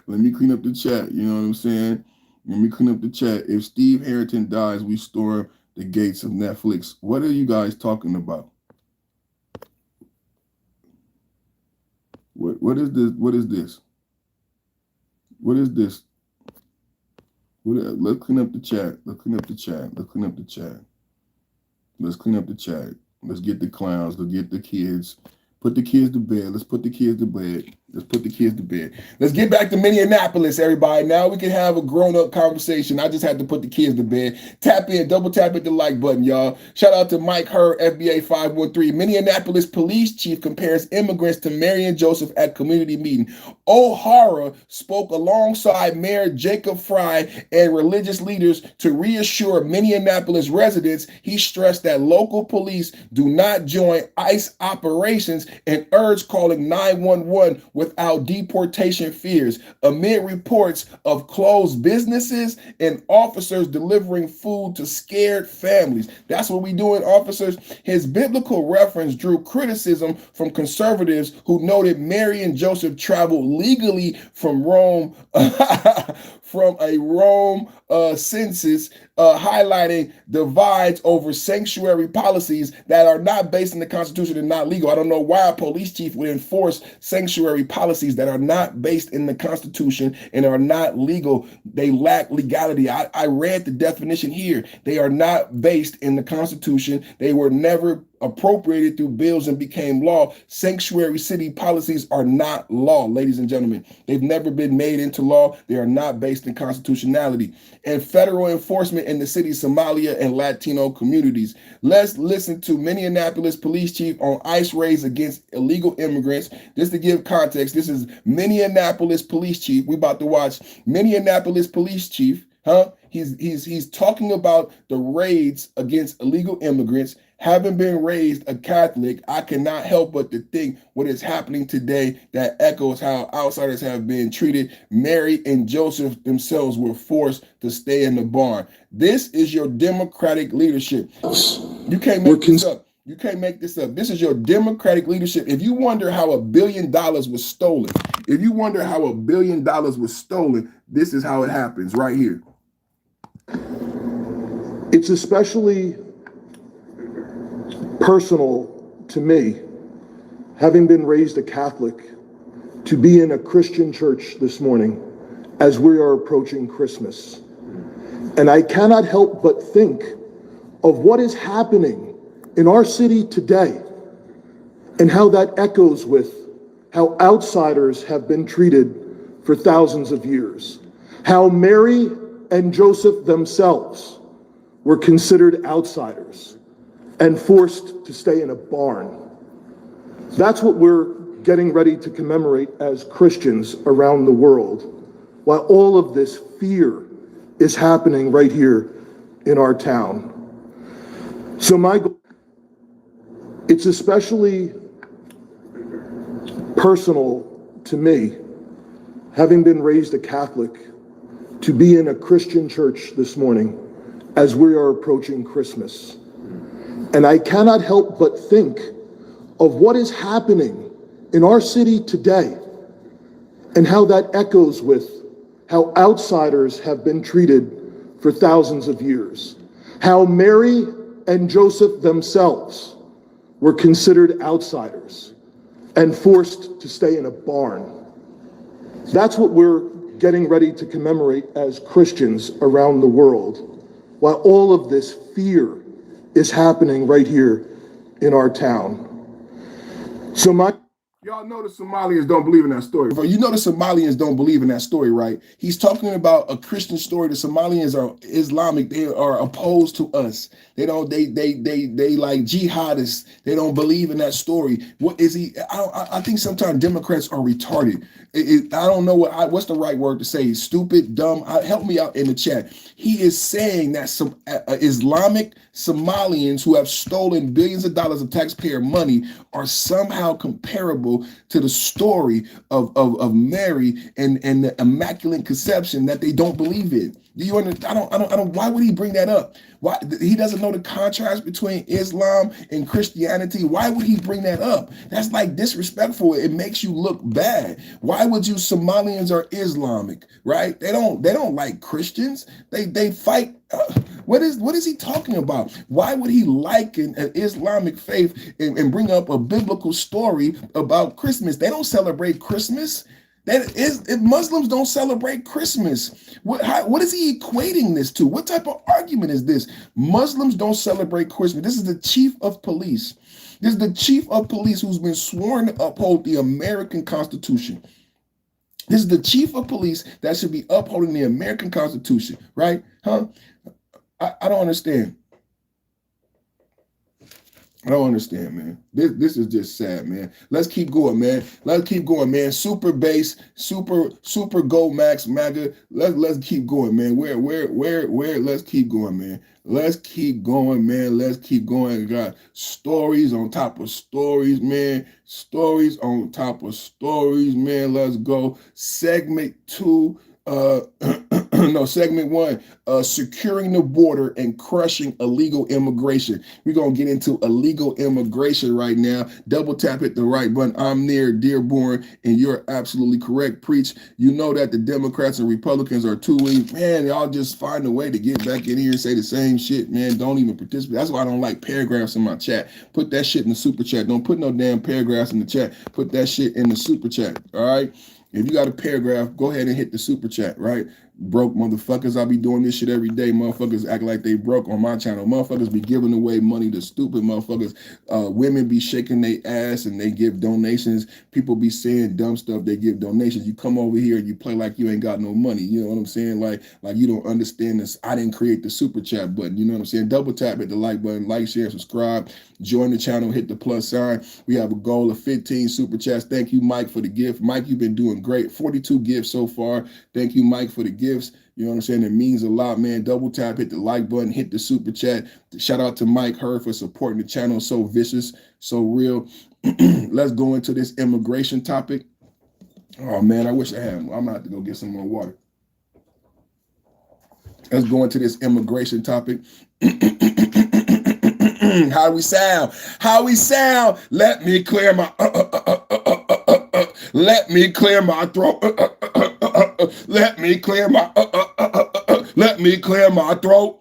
Let me clean up the chat. You know what I'm saying? Let me clean up the chat. If Steve Harrington dies, we storm the gates of Netflix. What are you guys talking about? What is this? Let's clean up the chat. Let's get the clowns. Let's get the kids. Put the kids to bed. Let's put the kids to bed. Let's put the kids to bed. Let's get back to Minneapolis, everybody. Now we can have a grown-up conversation. I just had to put the kids to bed. Tap in, double tap at the like button, y'all. Shout out to Mike Hurd, FBA 513. Minneapolis police chief compares immigrants to Mary and Joseph at community meeting. O'Hara spoke alongside Mayor Jacob Fry and religious leaders to reassure Minneapolis residents. He stressed that local police do not join ICE operations and urged calling 911 without deportation fears, amid reports of closed businesses and officers delivering food to scared families. That's what we doing, officers. His biblical reference drew criticism from conservatives who noted Mary and Joseph traveled legally from Rome, from a Rome census, highlighting divides over sanctuary policies that are not based in the Constitution and not legal. I don't know why a police chief would enforce sanctuary policies that are not based in the Constitution and are not legal. They lack legality. I read the definition here. They are not based in the Constitution. They were never appropriated through bills and became law. Sanctuary city policies are not law, ladies and gentlemen. They've never been made into law. They are not based in constitutionality. And federal enforcement in the city, Somalia, and Latino communities. Let's listen to Minneapolis police chief on ICE raids against illegal immigrants. Just to give context, this is Minneapolis police chief. We about to watch Minneapolis police chief. He's talking about the raids against illegal immigrants. Having been raised a Catholic, I cannot help but to think what is happening today that echoes how outsiders have been treated. Mary and Joseph themselves were forced to stay in the barn. This is your democratic leadership. You can't make this up. You can't make this up. This is your democratic leadership. If you wonder how $1 billion was stolen, this is how it happens right here. It's especially personal to me, having been raised a Catholic, to be in a Christian church this morning as we are approaching Christmas. And I cannot help but think of what is happening in our city today and how that echoes with how outsiders have been treated for thousands of years. How Mary and Joseph themselves were considered outsiders and forced to stay in a barn. That's what we're getting ready to commemorate as Christians around the world, while all of this fear is happening right here in our town. So it's especially personal to me, having been raised a Catholic, to be in a Christian church this morning as we are approaching Christmas. And I cannot help but think of what is happening in our city today and how that echoes with how outsiders have been treated for thousands of years. How Mary and Joseph themselves were considered outsiders and forced to stay in a barn. That's what we're getting ready to commemorate as Christians around the world, while all of this fear is happening right here in our town. So y'all know the Somalians don't believe in that story. You know the Somalians don't believe in that story, right? He's talking about a Christian story. The Somalians are Islamic. They are opposed to us. They like jihadists. They don't believe in that story. What is he? I think sometimes Democrats are retarded. I don't know what's the right word to say. Stupid, dumb. Help me out in the chat. He is saying that some Islamic Somalians who have stolen billions of dollars of taxpayer money are somehow comparable to the story of Mary and the Immaculate Conception that they don't believe in. Do you understand? I don't. Why would he bring that up? Why he doesn't know the contrast between Islam and Christianity? Why would he bring that up? That's like disrespectful. It makes you look bad. Why would you? Somalians are Islamic, right? They don't like Christians. They fight. What is he talking about? Why would he liken an Islamic faith and bring up a biblical story about Christmas? They don't celebrate Christmas. Muslims don't celebrate Christmas. What is he equating this to? What type of argument is this? Muslims don't celebrate Christmas. This is the chief of police This is the chief of police who's been sworn to uphold the American Constitution. This is the chief of police that should be upholding the American Constitution, right? Huh? I don't understand. I don't understand, man. This is just sad, man. Let's keep going, man. Let's keep going, man. Super base, super go max MAGA. Let's keep going, man. Where? Let's keep going, man. Let's keep going, man. Let's keep going. We got stories on top of stories, man. Stories on top of stories, man. Let's go. Segment 2. No, segment 1, securing the border and crushing illegal immigration. We're going to get into illegal immigration right now. Double tap hit the right button. I'm near Dearborn, and you're absolutely correct. Preach. You know that the Democrats and Republicans are too weak. Man, y'all just find a way to get back in here and say the same shit, man. Don't even participate. That's why I don't like paragraphs in my chat. Put that shit in the super chat. Don't put no damn paragraphs in the chat. Put that shit in the super chat, all right? If you got a paragraph, go ahead and hit the super chat, right? Broke motherfuckers, I be doing this shit every day. Motherfuckers act like they broke on my channel. Motherfuckers be giving away money to stupid motherfuckers. Women be shaking their ass and they give donations. People be saying dumb stuff, they give donations. You come over here and you play like you ain't got no money. You know what I'm saying? Like you don't understand this. I didn't create the super chat button. You know what I'm saying? Double tap, hit the like button, like, share, subscribe, join the channel, hit the plus sign. We have a goal of 15 super chats. Thank you, Mike, for the gift. Mike, you've been doing great. 42 gifts so far. Thank you, Mike, for the gifts. You know what I'm saying? It means a lot, man. Double tap, hit the like button, hit the super chat. Shout out to Mike Hurd for supporting the channel. So vicious, so real. Let's go into this immigration topic. Oh, man, I wish I had more. I'm going to have to go get some more water. Let's go into this immigration topic. How we sound? How we sound? Let me clear my let me clear my throat. Let me clear my let me clear my throat.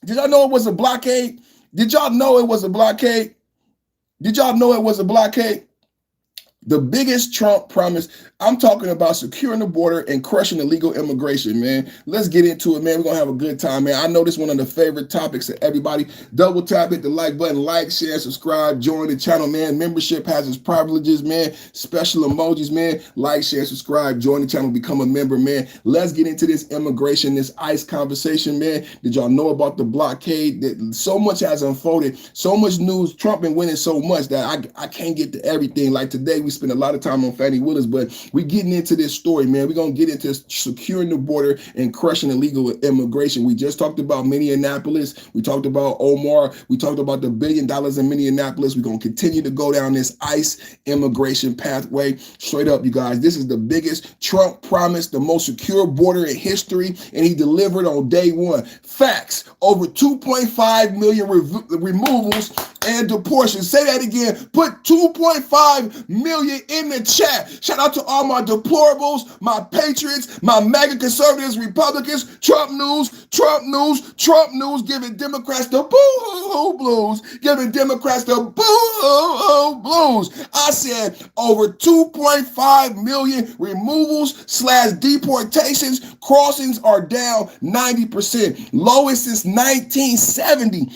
Did y'all know it was a blockade? Did y'all know it was a blockade? Did y'all know it was a blockade? The biggest Trump promise. I'm talking about securing the border and crushing illegal immigration, man. Let's get into it, man. We're going to have a good time, man. I know this is one of the favorite topics of everybody. Double tap, hit the like button, like, share, subscribe, join the channel, man. Membership has its privileges, man. Special emojis, man. Like, share, subscribe, join the channel, become a member, man. Let's get into this immigration, this ICE conversation, man. Did y'all know about the blockade? That so much has unfolded, so much news. Trump been winning so much that I can't get to everything. Like today, we spent a lot of time on Fani Willis, but we getting into this story, man. We're going to get into securing the border and crushing illegal immigration. We just talked about Minneapolis. We talked about Omar. We talked about the $1 billion in Minneapolis. We're going to continue to go down this ICE immigration pathway. Straight up, you guys, this is the biggest Trump promise, the most secure border in history, and he delivered on day one. Facts, over 2.5 million removals and deportations. Say that again. Put 2.5 million in the chat. Shout out to all my deplorables, my patriots, my MAGA conservatives, Republicans, Trump news, giving Democrats the boo-hoo blues, giving Democrats the boo-hoo blues. I said over 2.5 million removals / deportations. Crossings are down 90%. Lowest since 1970.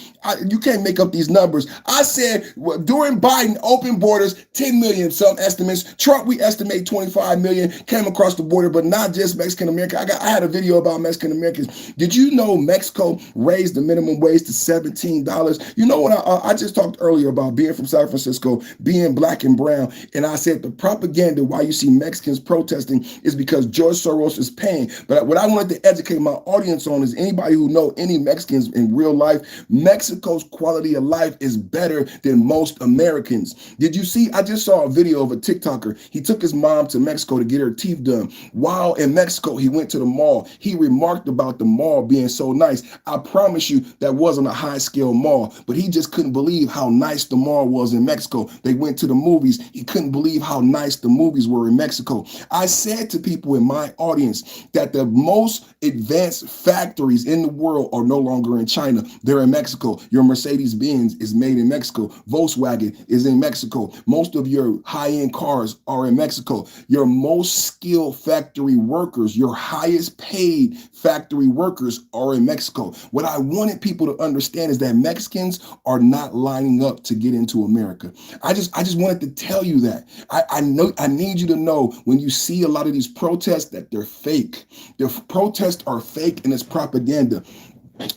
You can't make up these numbers. I said during Biden, open borders, 10 million, some estimates. Trump, we estimate 25 million came across the border, but not just Mexican American. I had a video about Mexican Americans. Did you know Mexico raised the minimum wage to $17? You know what? I just talked earlier about being from San Francisco, being black and brown, and I said the propaganda why you see Mexicans protesting is because George Soros is paying. But what I wanted to educate my audience on is anybody who know any Mexicans in real life, Mexico's quality of life is better than most Americans. Did you see? I just saw a video of a TikToker. He took his mom to Mexico to get her teeth done. While in Mexico, he went to the mall. He remarked about the mall being so nice. I promise you that wasn't a high-scale mall, but he just couldn't believe how nice the mall was in Mexico. They went to the movies. He couldn't believe how nice the movies were in Mexico. I said to people in my audience that the most advanced factories in the world are no longer in China. They're in Mexico. Your Mercedes-Benz is made in Mexico. Volkswagen is in Mexico. Most of your high-end cars are in Mexico. Your most skilled factory workers, your highest paid factory workers are in Mexico. What I wanted people to understand is that Mexicans are not lining up to get into America. I just wanted to tell you that. I need you to know when you see a lot of these protests that they're fake. The protests are fake and it's propaganda.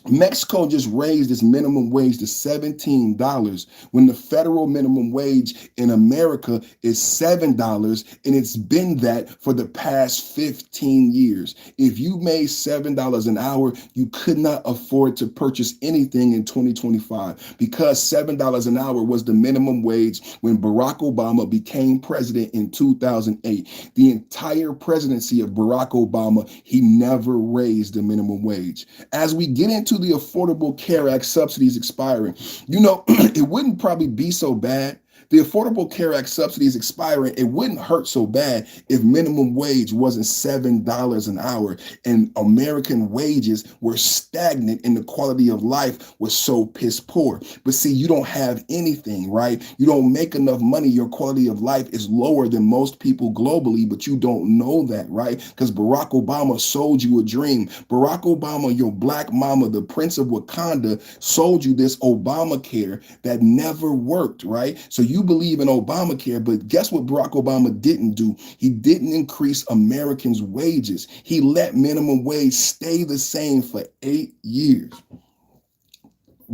Mexico just raised its minimum wage to $17 when the federal minimum wage in America is $7, and it's been that for the past 15 years. If you made $7 an hour, you could not afford to purchase anything in 2025 because $7 an hour was the minimum wage when Barack Obama became president in 2008. The entire presidency of Barack Obama, he never raised the minimum wage. As we get into the Affordable Care Act subsidies expiring, you know, it wouldn't probably be so bad. The Affordable Care Act subsidies expiring, it wouldn't hurt so bad if minimum wage wasn't $7 an hour and American wages were stagnant and the quality of life was so piss poor. But see, you don't have anything, right? You don't make enough money. Your quality of life is lower than most people globally, but you don't know that, right? Because Barack Obama sold you a dream. Barack Obama, your black mama, the Prince of Wakanda, sold you this Obamacare that never worked, right? So you believe in Obamacare, but guess what Barack Obama didn't do? He didn't increase Americans' wages. He let minimum wage stay the same for 8 years.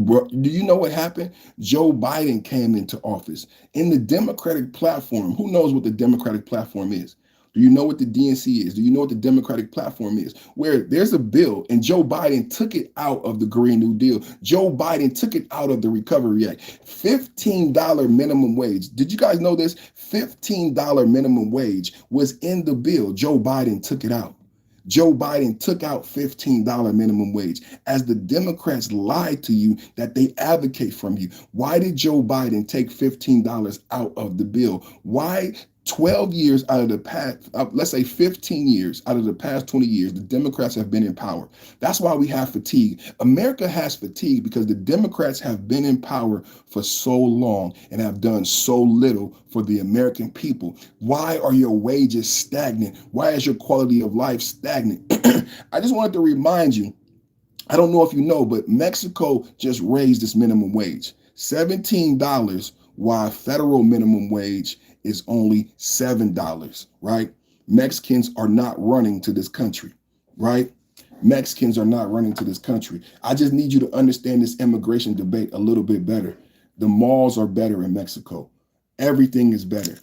Do you know what happened? Joe Biden came into office. In the Democratic platform, who knows what the Democratic platform is? Do you know what the DNC is? Do you know what the Democratic platform is? Where there's a bill and Joe Biden took it out of the Green New Deal. Joe Biden took it out of the Recovery Act. $15 minimum wage. Did you guys know this? $15 minimum wage was in the bill. Joe Biden took it out. Joe Biden took out $15 minimum wage. As the Democrats lied to you that they advocate from you. Why did Joe Biden take $15 out of the bill? Why 12 years out of the past, let's say 15 years out of the past 20 years, the Democrats have been in power. That's why we have fatigue. America has fatigue because the Democrats have been in power for so long and have done so little for the American people. Why are your wages stagnant? Why is your quality of life stagnant? I just wanted to remind you, I don't know if you know, but Mexico just raised its minimum wage, $17, while federal minimum wage is only $7, right? Mexicans are not running to this country, right? Mexicans are not running to this country. I just need you to understand this immigration debate a little bit better. The malls are better in Mexico. Everything is better.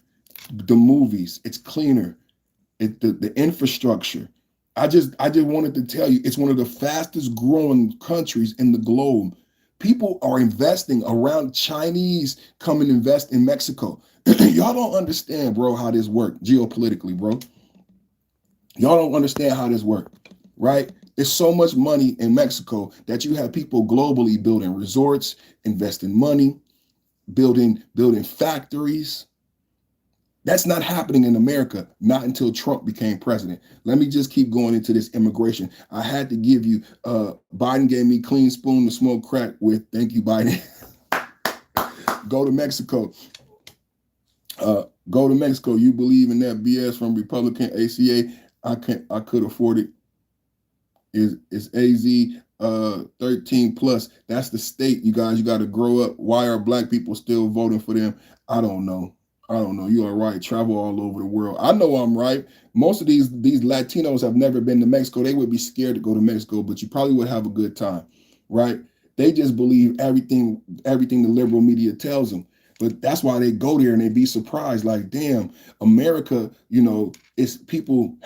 The movies, it's cleaner. The infrastructure. I just wanted to tell you, it's one of the fastest growing countries in the globe. People are investing around. Chinese come and invest in Mexico. Y'all don't understand, bro, how this works geopolitically, bro. Y'all don't understand how this works, right? There's so much money in Mexico that you have people globally building resorts, investing money, building factories. That's not happening in America, not until Trump became president. Let me just keep going into this immigration. I had to give you, Biden gave me clean spoon to smoke crack with. Thank you, Biden. Go to Mexico. Go to Mexico. You believe in that BS from Republican ACA? I could afford it. Is AZ 13 plus? That's the state, you guys. You got to grow up. Why are black people still voting for them? I don't know. You are right. Travel all over the world. I know I'm right. Most of these Latinos have never been to Mexico. They would be scared to go to Mexico, but you probably would have a good time, right? They just believe everything the liberal media tells them. But that's why they go there and they be surprised, like, damn, America, you know, it's people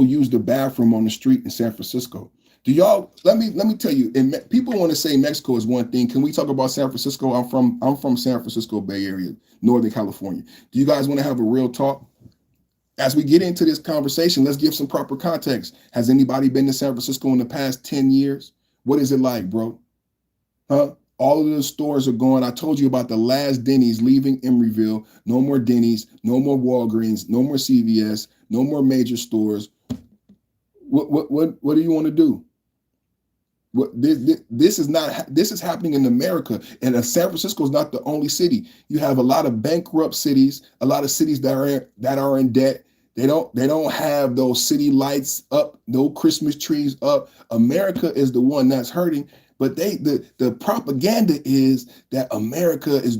use the bathroom on the street in San Francisco. Do y'all, let me tell you, and people want to say Mexico is one thing. Can we talk about San Francisco? I'm from San Francisco Bay Area, Northern California. Do you guys want to have a real talk? As we get into this conversation, let's give some proper context. Has anybody been to San Francisco in the past 10 years? What is it like, bro? Huh? All of the stores are going. I told you about the last Denny's leaving Emeryville. No more Denny's, no more Walgreens, no more CVS, no more major stores. What do you want to do? This is happening in America, and San Francisco is not the only city. You have a lot of bankrupt cities, a lot of cities that are in debt. They don't have those city lights up, no Christmas trees up. America is the one that's hurting. But the propaganda is that America is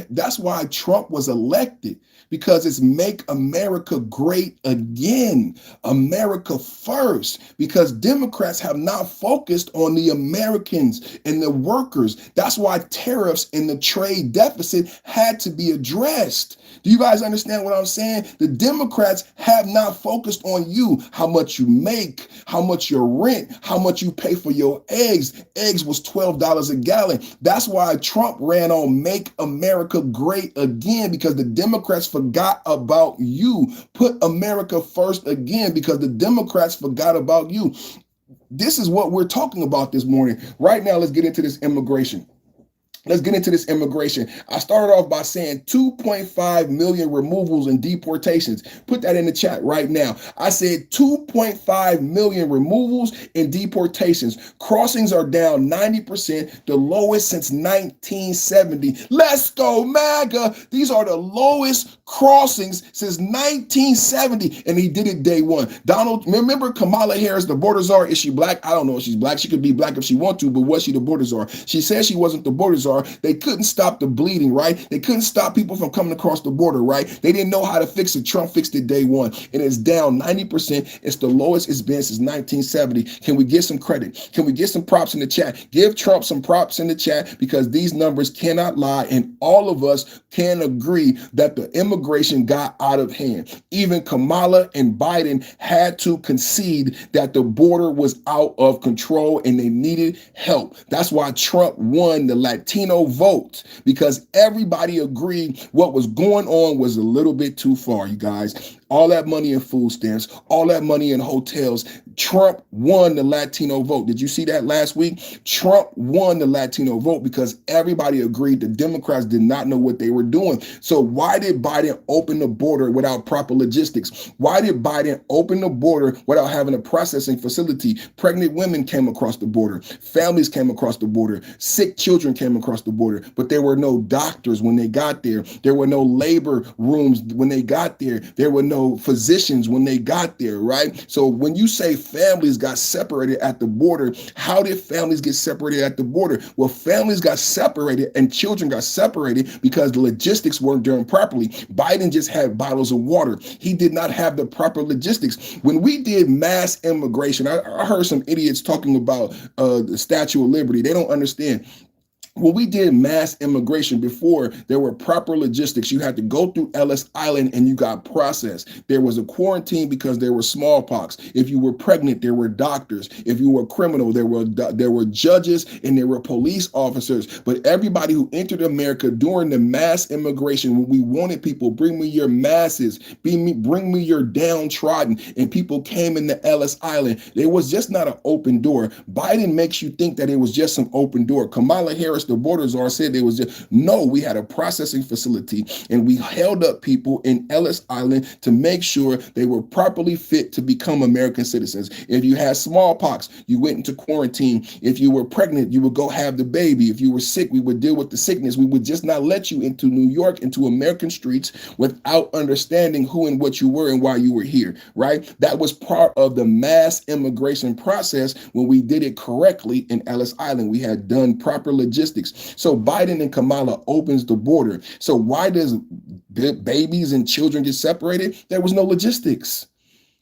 that's why Trump was elected, because it's make America great again, America first, because Democrats have not focused on the Americans and the workers. That's why tariffs and the trade deficit had to be addressed. Do you guys understand what I'm saying? The Democrats have not focused on you, how much you make, how much your rent, how much you pay for your eggs. Eggs was $12 a gallon. That's why Trump ran on Make America Great Again, because the Democrats forgot about you. Put America first again, because the Democrats forgot about you. This is what we're talking about this morning. Right now, let's get into this immigration. Let's get into this immigration. I started off by saying 2.5 million removals and deportations. Put that in the chat right now. I said 2.5 million removals and deportations. Crossings are down 90%, the lowest since 1970. Let's go, MAGA. These are the lowest crossings since 1970, and he did it day one. Remember Kamala Harris, the border czar? Is she black? I don't know if she's black. She could be black if she want to, but was she the border czar? She said she wasn't the border czar. They couldn't stop the bleeding, right? They couldn't stop people from coming across the border, right? They didn't know how to fix it. Trump fixed it day one, and it's down 90%. It's the lowest it's been since 1970. Can we get some credit? Can we get some props in the chat? Give Trump some props in the chat, because these numbers cannot lie, and all of us can agree that the immigration got out of hand. Even Kamala and Biden had to concede that the border was out of control and they needed help. That's why Trump won the Latino vote, because everybody agreed what was going on was a little bit too far, you guys. All that money in food stamps, all that money in hotels. Trump won the Latino vote. Did you see that last week? Trump won the Latino vote because everybody agreed the Democrats did not know what they were doing. So why did Biden open the border without proper logistics? Why did Biden open the border without having a processing facility? Pregnant women came across the border. Families came across the border. Sick children came across the border. But there were no doctors when they got there. There were no labor rooms when they got there. There were no physicians when they got there, right? So when you say families got separated at the border, how did families get separated at the border? Well, families got separated and children got separated because the logistics weren't done properly. Biden just had bottles of water. He did not have the proper logistics. When we did mass immigration, I heard some idiots talking about the Statue of Liberty. They don't understand. When we did mass immigration before, there were proper logistics. You had to go through Ellis Island and you got processed. There was a quarantine because there was smallpox. If you were pregnant, there were doctors. If you were a criminal, there were judges and there were police officers. But everybody who entered America during the mass immigration, when we wanted people, bring me your masses, bring me your downtrodden, and people came into Ellis Island. There was just not an open door. Biden makes you think that it was just some open door. Kamala Harris, the border czar, said there was just no, we had a processing facility and we held up people in Ellis Island to make sure they were properly fit to become American citizens. If you had smallpox, you went into quarantine. If you were pregnant, you would go have the baby. If you were sick, we would deal with the sickness. We would just not let you into New York, into American streets without understanding who and what you were and why you were here, right? That was part of the mass immigration process when we did it correctly in Ellis Island. We had done proper logistics. So Biden and Kamala opens the border. So why does babies and children get separated? There was no logistics.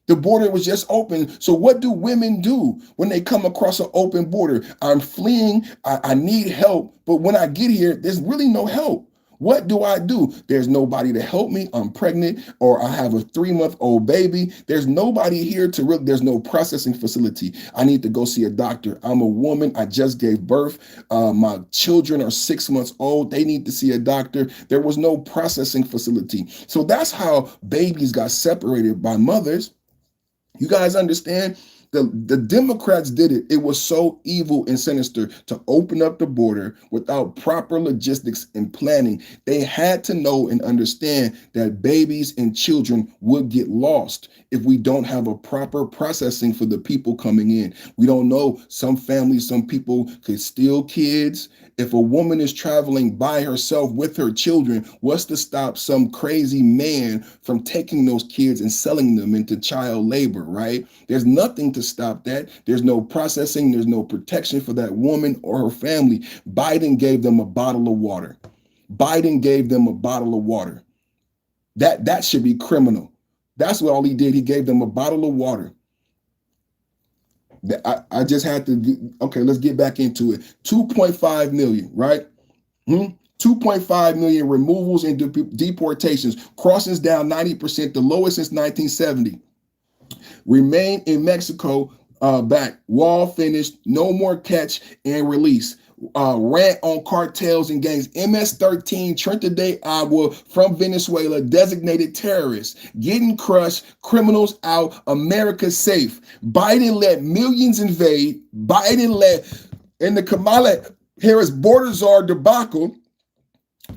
The border was just open. So what do women do when they come across an open border? I'm fleeing. I need help. But when I get here, there's really no help. What do I do? There's nobody to help me. I'm pregnant or I have a 3-month-old baby. There's nobody here there's no processing facility. I need to go see a doctor. I'm a woman. I just gave birth. My children are 6 months old. They need to see a doctor. There was no processing facility. So that's how babies got separated by mothers. You guys understand? The Democrats did it. It was so evil and sinister to open up the border without proper logistics and planning. They had to know and understand that babies and children would get lost if we don't have a proper processing for the people coming in. We don't know. Some families, some people could steal kids. If a woman is traveling by herself with her children, what's to stop some crazy man from taking those kids and selling them into child labor, right? There's nothing to stop that. There's no processing. There's no protection for that woman or her family. Biden gave them a bottle of water. Biden gave them a bottle of water. That should be criminal. That's what all he did. He gave them a bottle of water. I just had to, okay, let's get back into it. 2.5 million, right? 2.5 million removals and deportations. Crossings down 90%, the lowest since 1970. Remain in Mexico, back. Wall finished, no more catch and release. Rant on cartels and gangs. MS-13, Trinidad Agua from Venezuela, designated terrorists. Getting crushed, criminals out, America safe. Biden let millions invade. Biden let, in the Kamala Harris border czar debacle,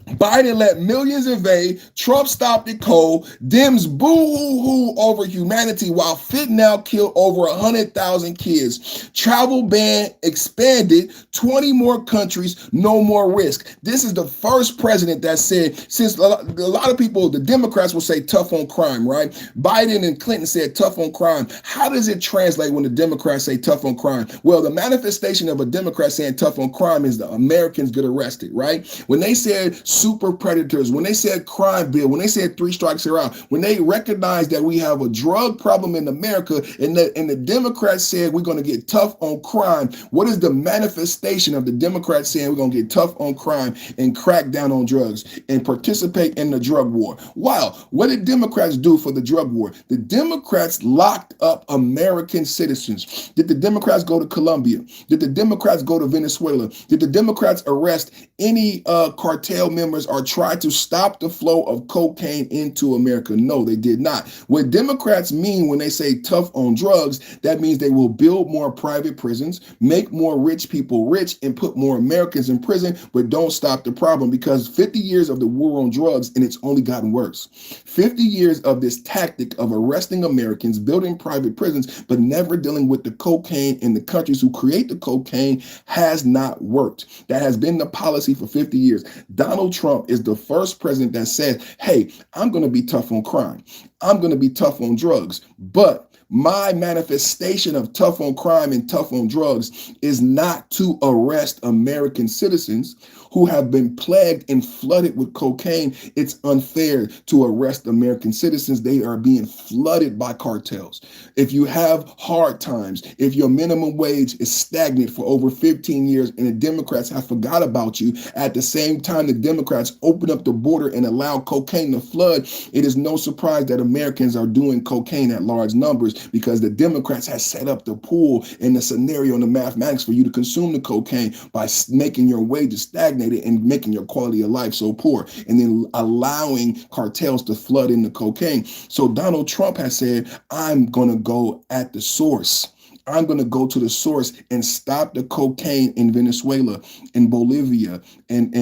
Biden let millions invade. Trump stopped it cold. Dems boo-hoo-hoo over humanity while fentanyl killed over 100,000 kids. Travel ban expanded. 20 more countries, no more risk. This is the first president that said, since a lot of people, the Democrats will say tough on crime, right? Biden and Clinton said tough on crime. How does it translate when the Democrats say tough on crime? Well, the manifestation of a Democrat saying tough on crime is the Americans get arrested, right? When they said super predators, when they said crime bill, when they said 3 strikes you're out, when they recognized that we have a drug problem in America, and the Democrats said we're going to get tough on crime, what is the manifestation of the Democrats saying we're going to get tough on crime and crack down on drugs and participate in the drug war? Wow, what did Democrats do for the drug war? The Democrats locked up American citizens. Did the Democrats go to Colombia? Did the Democrats go to Venezuela? Did the Democrats arrest any cartel members or try to stop the flow of cocaine into America? No, they did not. What Democrats mean when they say tough on drugs, that means they will build more private prisons, make more rich people rich, and put more Americans in prison, but don't stop the problem, because 50 years of the war on drugs and it's only gotten worse. 50 years of this tactic of arresting Americans, building private prisons, but never dealing with the cocaine in the countries who create the cocaine has not worked. That has been the policy for 50 years. Donald Trump is the first president that said, hey, I'm going to be tough on crime. I'm going to be tough on drugs. But my manifestation of tough on crime and tough on drugs is not to arrest American citizens who have been plagued and flooded with cocaine. It's unfair to arrest American citizens. They are being flooded by cartels. If you have hard times, if your minimum wage is stagnant for over 15 years and the Democrats have forgot about you, at the same time the Democrats open up the border and allow cocaine to flood, it is no surprise that Americans are doing cocaine at large numbers, because the Democrats have set up the pool and the scenario and the mathematics for you to consume the cocaine by making your wages stagnant and making your quality of life so poor, and then allowing cartels to flood in the cocaine. So Donald Trump has said, I'm going to go at the source. I'm going to go to the source and stop the cocaine in Venezuela, in Bolivia, and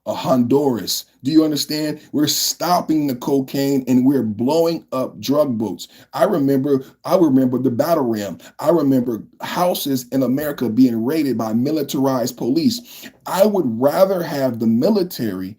Honduras. Do you understand? We're stopping the cocaine and we're blowing up drug boats. I remember the battle ram. I remember houses in America being raided by militarized police. I would rather have the military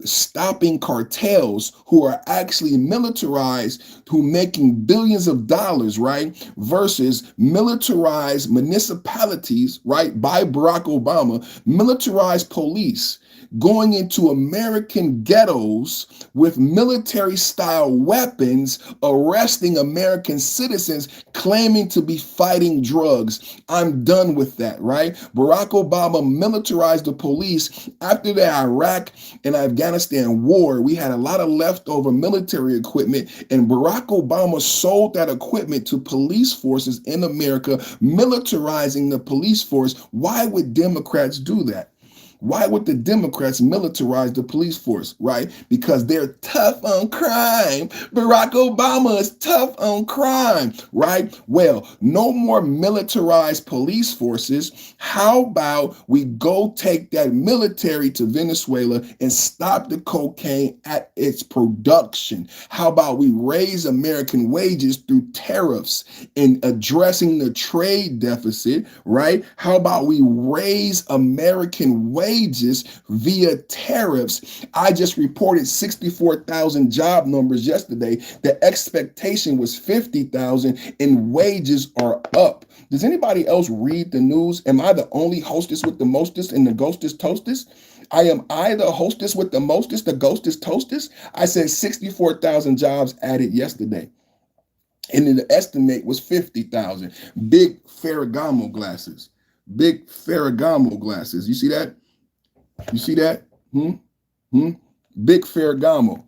stopping cartels who are actually militarized, who making billions of dollars, right? Versus militarized municipalities, right? By Barack Obama, militarized police going into American ghettos with military style weapons, arresting American citizens, claiming to be fighting drugs. I'm done with that, right? Barack Obama militarized the police. After the Iraq and Afghanistan war, we had a lot of leftover military equipment, and Barack Obama sold that equipment to police forces in America, militarizing the police force. Why would Democrats do that? Why would the Democrats militarize the police force, right? Because they're tough on crime. Barack Obama is tough on crime, right? Well, no more militarized police forces. How about we go take that military to Venezuela and stop the cocaine at its production? How about we raise American wages through tariffs and addressing the trade deficit, right? How about we raise American wages via tariffs? I just reported 64,000 job numbers yesterday. The expectation was 50,000 and wages are up. Does anybody else read the news? Am I the only hostess with the mostest and the ghostest toastest? Am I the hostess with the mostest, the ghostest toastest? I said 64,000 jobs added yesterday. And then the estimate was 50,000. Big Ferragamo glasses. Big Ferragamo glasses. You see that? You see that? Big Ferragamo.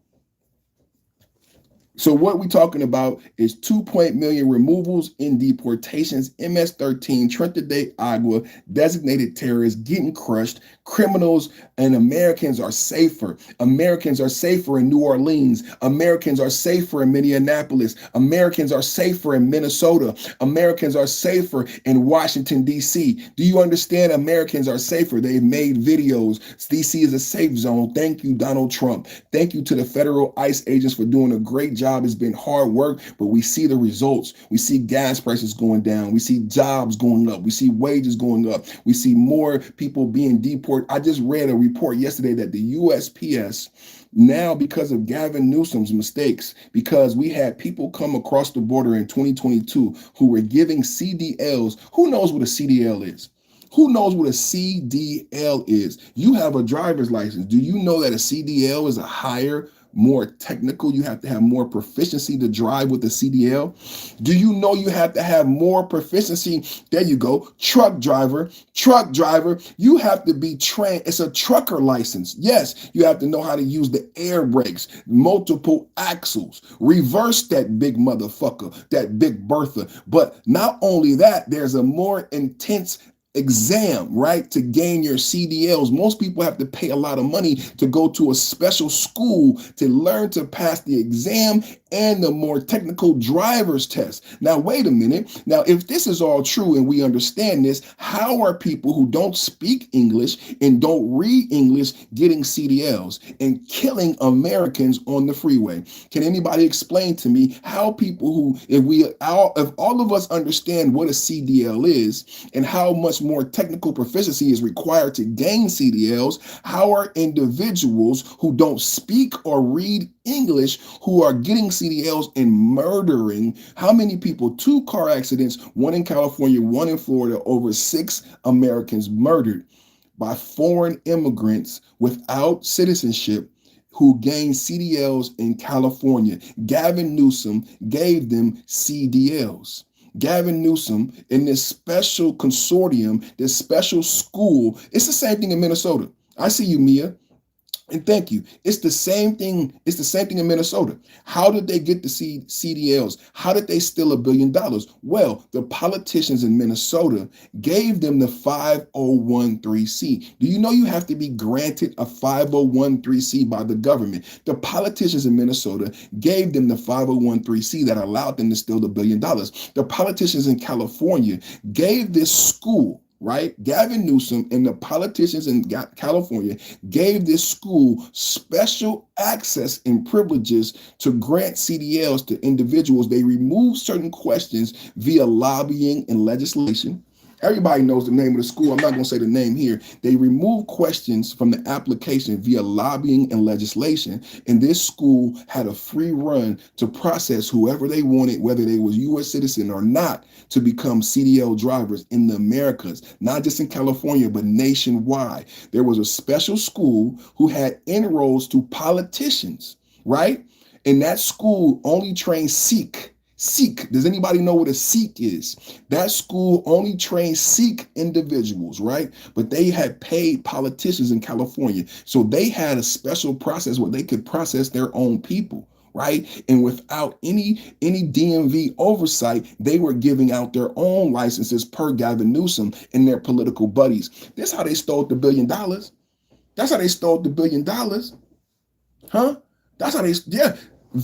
So what we're talking about is 2 million removals in deportations, MS-13, Trenta de Agua, designated terrorists getting crushed, criminals, and Americans are safer. Americans are safer in New Orleans. Americans are safer in Minneapolis. Americans are safer in Minnesota. Americans are safer in Washington, D.C. Do you understand? Americans are safer. They've made videos. D.C. is a safe zone. Thank you, Donald Trump. Thank you to the federal ICE agents for doing a great job. It's been hard work, but we see the results. We see gas prices going down. We see jobs going up. We see wages going up. We see more people being deported. I just read a report yesterday that the USPS now, because of Gavin Newsom's mistakes, because we had people come across the border in 2022 who were giving CDLs. Who knows what a CDL is? Who knows what a CDL is? You have a driver's license. Do you know that a CDL is a higher, more technical? You have to have more proficiency to drive with the CDL. Do you know you have to have more proficiency? There you go. Truck driver. You have to be trained. It's a trucker license. Yes, you have to know how to use the air brakes, multiple axles, reverse that big motherfucker, that big Bertha. But not only that, there's a more intense exam, right, to gain your CDLs. Most people have to pay a lot of money to go to a special school to learn to pass the exam and the more technical driver's test. Now, wait a minute. Now, if this is all true and we understand this, how are people who don't speak English and don't read English getting CDLs and killing Americans on the freeway? Can anybody explain to me how people who, if all of us understand what a CDL is and how much more technical proficiency is required to gain CDLs, how are individuals who don't speak or read English who are getting CDLs and murdering? How many people? 2 car accidents, one in California, one in Florida, over 6 Americans murdered by foreign immigrants without citizenship who gained CDLs in California. Gavin Newsom gave them CDLs. Gavin Newsom in this special consortium, this special school. It's the same thing in Minnesota. I see you, Mia. And thank you. It's the same thing. It's the same thing in Minnesota. How did they get the CDLs? How did they steal $1 billion? Well, the politicians in Minnesota gave them the 5013C. Do you know you have to be granted a 5013C by the government? The politicians in Minnesota gave them the 5013C that allowed them to steal $1 billion. The politicians in California gave this school, right? Gavin Newsom and the politicians in California gave this school special access and privileges to grant CDLs to individuals. They removed certain questions via lobbying and legislation. Everybody knows the name of the school. I'm not going to say the name here. They removed questions from the application via lobbying and legislation. And this school had a free run to process whoever they wanted, whether they was U.S. citizen or not, to become CDL drivers in the Americas, not just in California, but nationwide. There was a special school who had inroads to politicians, right? And that school only trained Sikh. Does anybody know what a Sikh is? That school only trained Sikh individuals, right? But they had paid politicians in California. So they had a special process where they could process their own people, right? And without any DMV oversight, they were giving out their own licenses per Gavin Newsom and their political buddies. This is how they stole the $1 billion. That's how they stole the $1 billion. Huh? That's how yeah.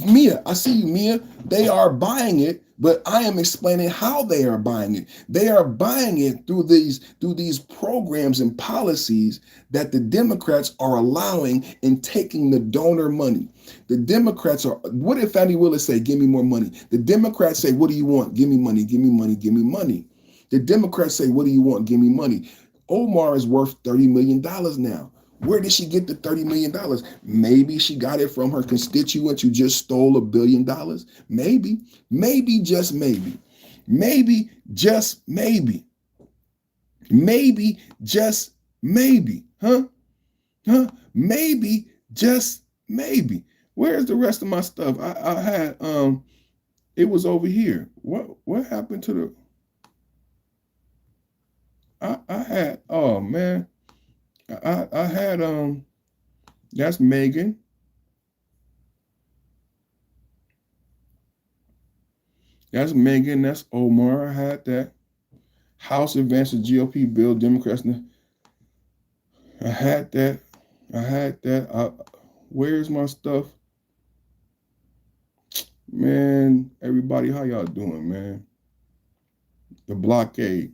Mia, I see you, Mia. They are buying it, but I am explaining how they are buying it. They are buying it through these programs and policies that the Democrats are allowing and taking the donor money. The Democrats are, what did Fani Willis say? Give me more money. The Democrats say, what do you want? Give me money, give me money, give me money. The Democrats say, what do you want? Give me money. Omar is worth $30 million now. Where did she get the $30 million? Maybe she got it from her constituents who just stole $1 billion. Maybe, just maybe. Maybe, just maybe. Maybe, just maybe. Huh? Maybe, just maybe. Where's the rest of my stuff? I had, it was over here. What happened to the, I had, oh man. I had that's Megan. That's Megan. That's Omar. I had that. House advances GOP bill. Democrats. I had that. Where's my stuff? Man, everybody, how y'all doing, man? The blockade.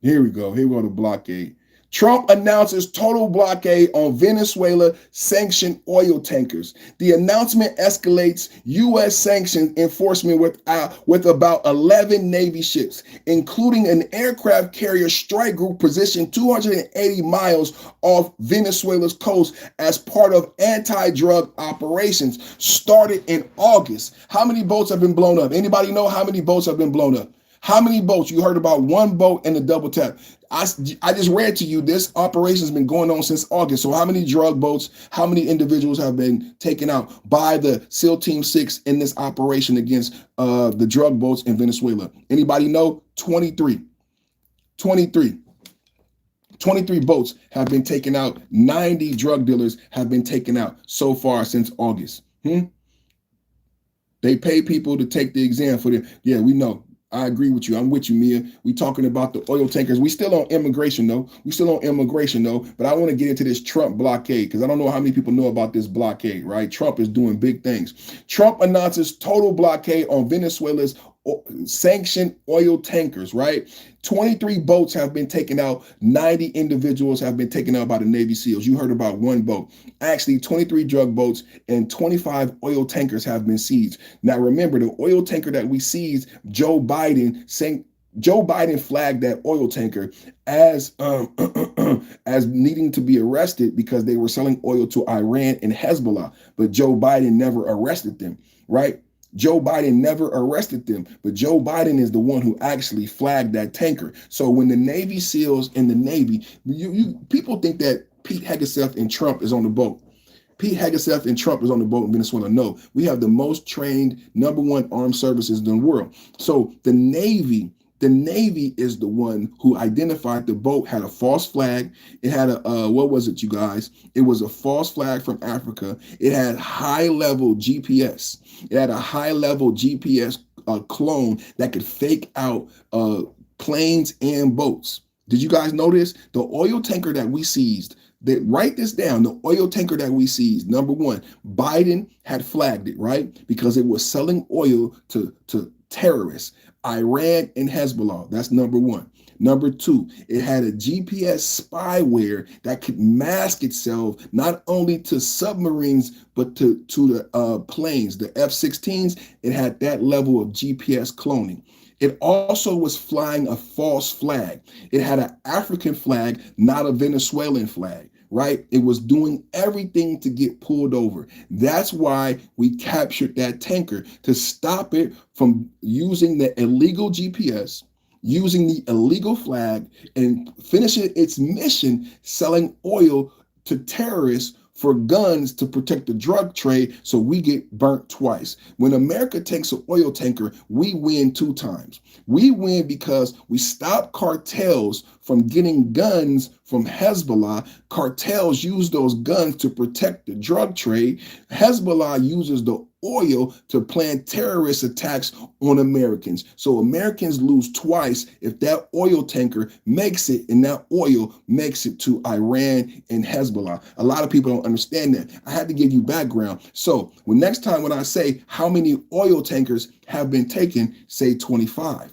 Here we go. Here we go to blockade. Trump announces total blockade on Venezuela sanctioned oil tankers. The announcement escalates U.S. sanctions enforcement with about 11 Navy ships, including an aircraft carrier strike group positioned 280 miles off Venezuela's coast as part of anti-drug operations started in August. How many boats have been blown up? Anybody know how many boats have been blown up? How many boats? You heard about one boat and the double tap. I just read to you, this operation has been going on since August. So how many drug boats, how many individuals have been taken out by the SEAL Team 6 in this operation against the drug boats in Venezuela? Anybody know? 23 boats have been taken out. 90 drug dealers have been taken out so far since August. They pay people to take the exam for them. Yeah, we know. I agree with you. I'm with you, Mia. We talking about the oil tankers. We still on immigration, though. But I want to get into this Trump blockade because I don't know how many people know about this blockade, right? Trump is doing big things. Trump announces total blockade on Venezuela's sanctioned oil tankers, right? 23 boats have been taken out. 90 individuals have been taken out by the Navy SEALs. You heard about one boat. Actually, 23 drug boats and 25 oil tankers have been seized. Now, remember, the oil tanker that we seized, Joe Biden flagged that oil tanker as as needing to be arrested because they were selling oil to Iran and Hezbollah, but Joe Biden never arrested them, right? Joe Biden never arrested them, but Joe Biden is the one who actually flagged that tanker. So when the Navy SEALs in the Navy, people think that Pete Hegseth and Trump is on the boat. Pete Hegseth and Trump is on the boat in Venezuela. No, we have the most trained #1 armed services in the world. So the Navy is the one who identified the boat had a false flag. It had a, what was it, you guys? It was a false flag from Africa. It had high-level GPS. It had a high-level GPS clone that could fake out planes and boats. Did you guys notice? The oil tanker that we seized, write this down, the oil tanker that we seized, #1, Biden had flagged it, right? Because it was selling oil to terrorists. Iran and Hezbollah, that's #1. #2, it had a GPS spyware that could mask itself not only to submarines, but to the planes, the F-16s. It had that level of GPS cloning. It also was flying a false flag. It had an African flag, not a Venezuelan flag, right? It was doing everything to get pulled over. That's why we captured that tanker, to stop it from using the illegal GPS, using the illegal flag, and finishing its mission selling oil to terrorists for guns to protect the drug trade, so we get burnt twice. When America takes an oil tanker, we win 2 times. We win because we stop cartels from getting guns from Hezbollah. Cartels use those guns to protect the drug trade. Hezbollah uses the oil to plan terrorist attacks on Americans. So Americans lose twice if that oil tanker makes it and that oil makes it to Iran and Hezbollah. A lot of people don't understand that. I had to give you background. So next time when I say how many oil tankers have been taken, say 25.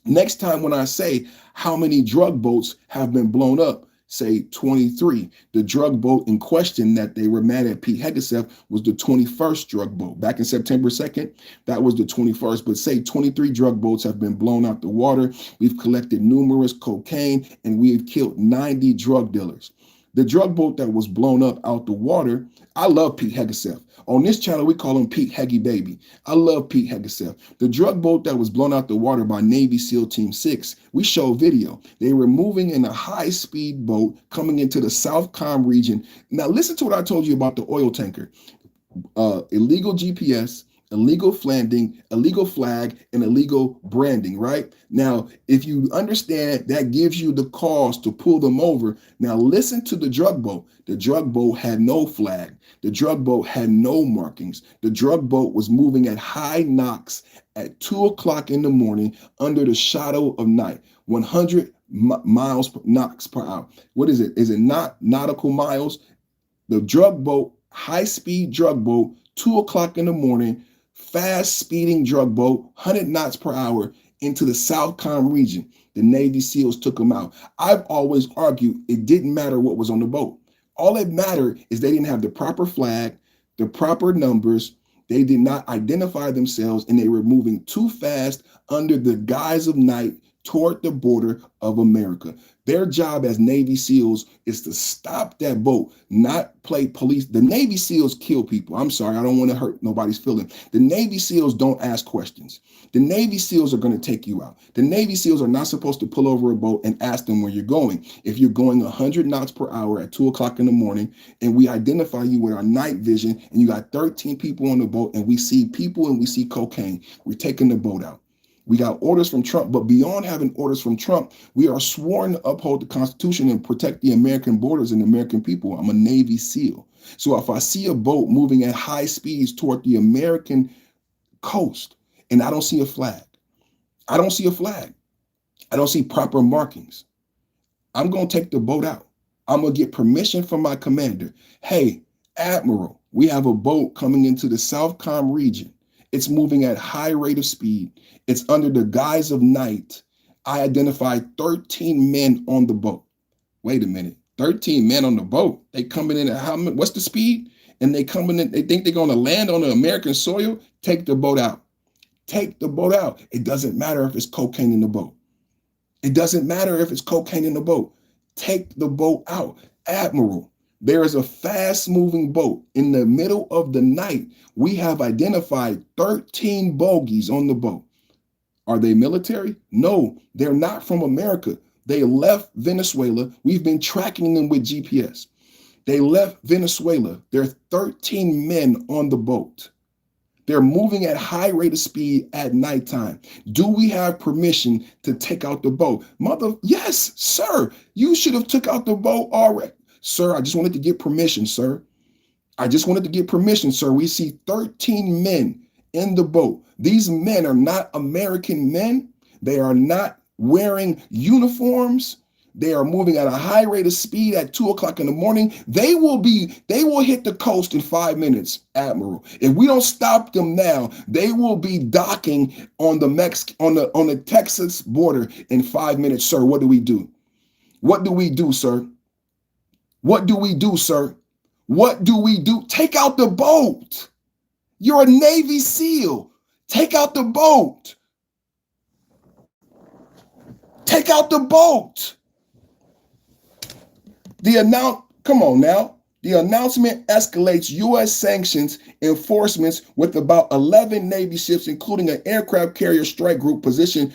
Next time when I say how many drug boats have been blown up, say 23. The drug boat in question that they were mad at Pete Hegseth was the 21st drug boat. Back in September 2nd, that was the 21st. But say 23 drug boats have been blown out the water. We've collected numerous cocaine and we've killed 90 drug dealers. The drug boat that was blown up out the water, I love Pete Hegseth. On this channel, we call him Pete Heggy Baby. I love Pete Hegseth. The drug boat that was blown out the water by Navy SEAL Team 6, we show video. They were moving in a high-speed boat coming into the South Com region. Now, listen to what I told you about the oil tanker. Illegal GPS, illegal flagging, and illegal branding, right? Now, if you understand, that gives you the cause to pull them over. Now, listen to the drug boat. The drug boat had no flag. The drug boat had no markings. The drug boat was moving at high knocks at 2 o'clock in the morning under the shadow of night, 100 knocks per hour. What is it? Is it not nautical miles? The drug boat, high-speed drug boat, 2 o'clock in the morning, fast speeding drug boat, 100 knots per hour into the South Com region. The Navy SEALs took them out. I've always argued it didn't matter what was on the boat. All that mattered is they didn't have the proper flag, the proper numbers. They did not identify themselves and they were moving too fast under the guise of night toward the border of America. Their job as Navy SEALs is to stop that boat, not play police. The Navy SEALs kill people. I'm sorry, I don't want to hurt nobody's feelings. The Navy SEAls don't ask questions. The Navy SEAls are going to take you out. The Navy SEAls are not supposed to pull over a boat and ask them where you're going. If you're going 100 knots per hour at 2 o'clock in the morning and we identify you with our night vision and you got 13 people on the boat and we see people and we see cocaine, we're taking the boat out. We got orders from Trump, but beyond having orders from Trump, we are sworn to uphold the Constitution and protect the American borders and the American people. I'm a Navy SEAL. So if I see a boat moving at high speeds toward the American coast and I don't see a flag, I don't see proper markings, I'm going to take the boat out. I'm going to get permission from my commander. Hey, Admiral, we have a boat coming into the South Com region. It's moving at high rate of speed. It's under the guise of night. I identified 13 men on the boat. Wait a minute, 13 men on the boat. They coming in at how much? What's the speed? And they coming in, they think they're going to land on the American soil. Take the boat out. Take the boat out. It doesn't matter if it's cocaine in the boat. It doesn't matter if it's cocaine in the boat. Take the boat out. Admiral, there is a fast-moving boat in the middle of the night. We have identified 13 bogies on the boat. Are they military? No, they're not from America. They left Venezuela. We've been tracking them with GPS. They left Venezuela. There are 13 men on the boat. They're moving at high rate of speed at nighttime. Do we have permission to take out the boat? Yes, sir. You should have took out the boat already. Sir, I just wanted to get permission, sir. I just wanted to get permission, sir. We see 13 men in the boat. These men are not American men. They are not wearing uniforms. They are moving at a high rate of speed at 2 o'clock in the morning. They will hit the coast in 5 minutes, Admiral. If we don't stop them now, they will be docking on the Texas border in 5 minutes, sir. What do we do? What do we do, sir? What do we do, sir? What do we do? Take out the boat. You're a Navy SEAL. Take out the boat. Take out the boat. Come on now. The announcement escalates U.S. sanctions enforcements with about 11 Navy ships, including an aircraft carrier strike group positioned.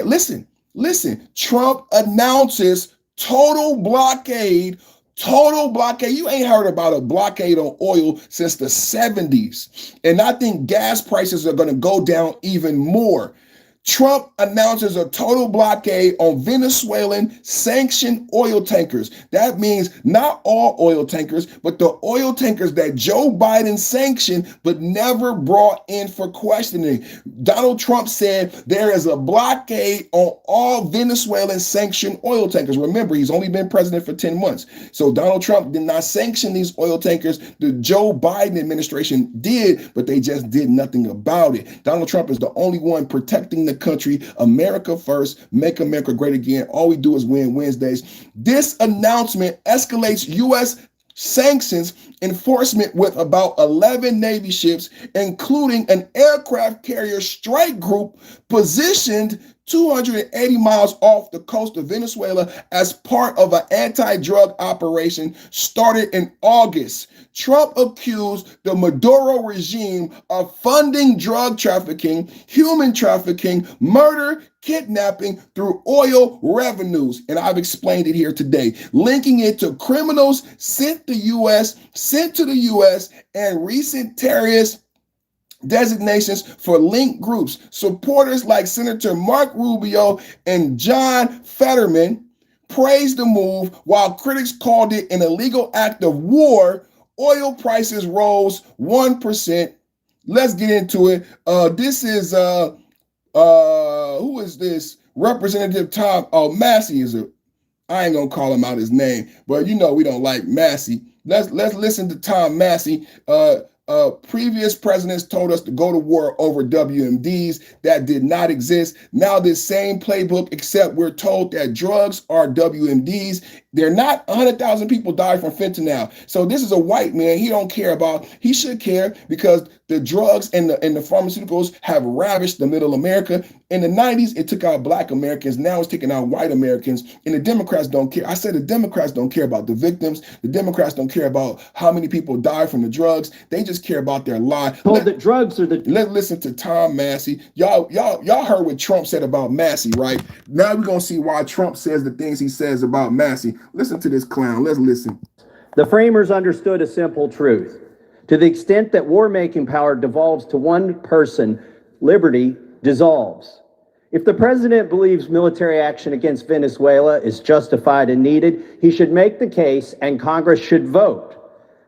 Listen. Trump announces total blockade. You ain't heard about a blockade on oil since the 70s. And I think gas prices are going to go down even more. Trump announces a total blockade on Venezuelan sanctioned oil tankers. That means not all oil tankers, but the oil tankers that Joe Biden sanctioned but never brought in for questioning. Donald Trump said there is a blockade on all Venezuelan sanctioned oil tankers. Remember, he's only been president for 10 months. So Donald Trump did not sanction these oil tankers. The Joe Biden administration did, but they just did nothing about it. Donald Trump is the only one protecting the country. America first, make America great again. All we do is win Wednesdays. This announcement escalates U.S. sanctions enforcement with about 11 Navy ships, including an aircraft carrier strike group positioned 280 miles off the coast of Venezuela as part of an anti-drug operation started in August. Trump accused the Maduro regime of funding drug trafficking, human trafficking, murder, kidnapping through oil revenues. And I've explained it here today, linking it to criminals sent to the U.S. and recent terrorist designations for linked groups. Supporters like Senator Mark Rubio and John Fetterman praised the move, while critics called it an illegal act of war. Oil prices rose 1%. Let's get into it. This is who is this? Representative Tom Massey is a. I ain't gonna call him out his name, but you know we don't like Massey. Let's listen to Tom Massey. Previous presidents told us to go to war over WMDs. That did not exist. Now this same playbook, except we're told that drugs are WMDs. They're not. 100,000 people died from fentanyl. So this is a white man. He should care, because the drugs and the pharmaceuticals have ravished the middle America. In the 90s, it took out black Americans. Now it's taking out white Americans. And the Democrats don't care. I said the Democrats don't care about the victims. The Democrats don't care about how many people die from the drugs. They just care about their lie. Let's listen to Tom Massey. Y'all heard what Trump said about Massey, right? Now we're gonna see why Trump says the things he says about Massey. Listen to this clown. Let's listen. The framers understood a simple truth. To the extent that war-making power devolves to one person, liberty dissolves. If the president believes military action against Venezuela is justified and needed, he should make the case, and Congress should vote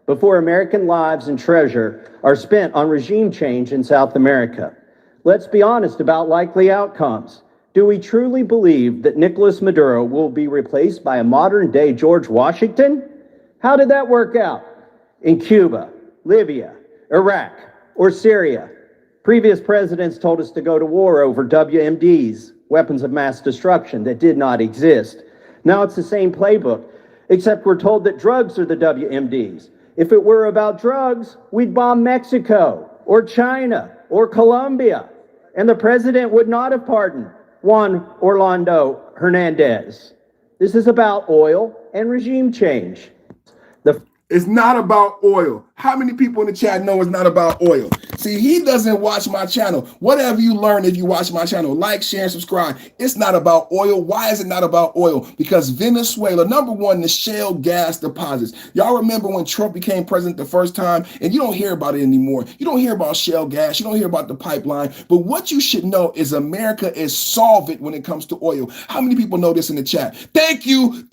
before American lives and treasure are spent on regime change in South America. Let's be honest about likely outcomes. Do we truly believe that Nicolas Maduro will be replaced by a modern-day George Washington? How did that work out? In Cuba, Libya, Iraq, or Syria, previous presidents told us to go to war over WMDs, weapons of mass destruction, that did not exist. Now it's the same playbook, except we're told that drugs are the WMDs. If it were about drugs, we'd bomb Mexico or China or Colombia, and the president would not have pardoned Juan Orlando Hernandez. This is about oil and regime change. It's not about oil. How many people in the chat know it's not about oil? See, he doesn't watch my channel. Whatever you learn if you watch my channel, like, share, and subscribe. It's not about oil. Why is it not about oil? Because Venezuela, number one, the shale gas deposits. Y'all remember when Trump became president the first time, and you don't hear about it anymore. You don't hear about shale gas. You don't hear about the pipeline. But what you should know is America is solvent when it comes to oil. How many people know this in the chat? Thank you,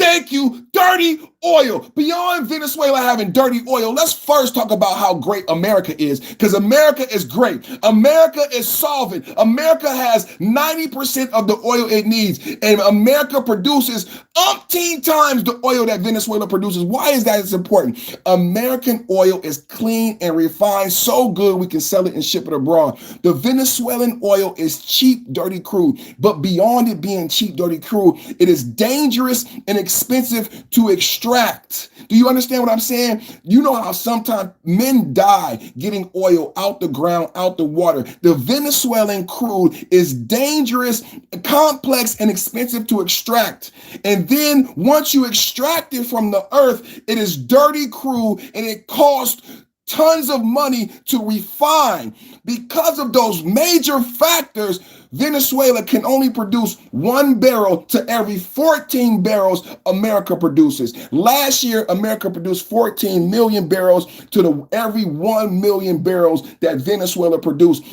dirty oil. Beyond Venezuela having dirty oil, let's first talk about how great America is, because America is great. America is solvent. America has 90% of the oil it needs, and America produces umpteen times the oil that Venezuela produces. Why is that important? American oil is clean and refined so good we can sell it and ship it abroad. The Venezuelan oil is cheap, dirty crude, but beyond it being cheap, dirty crude, it is dangerous and expensive to extract. Do you understand what I'm saying? You know how sometimes men die getting oil out the ground, out the water. The Venezuelan crude is dangerous, complex, and expensive to extract. And then once you extract it from the earth, it is dirty crude, and it costs tons of money to refine. Because of those major factors, Venezuela can only produce 1 barrel to every 14 barrels America produces. Last year, America produced 14 million barrels to every 1 million barrels that Venezuela produced.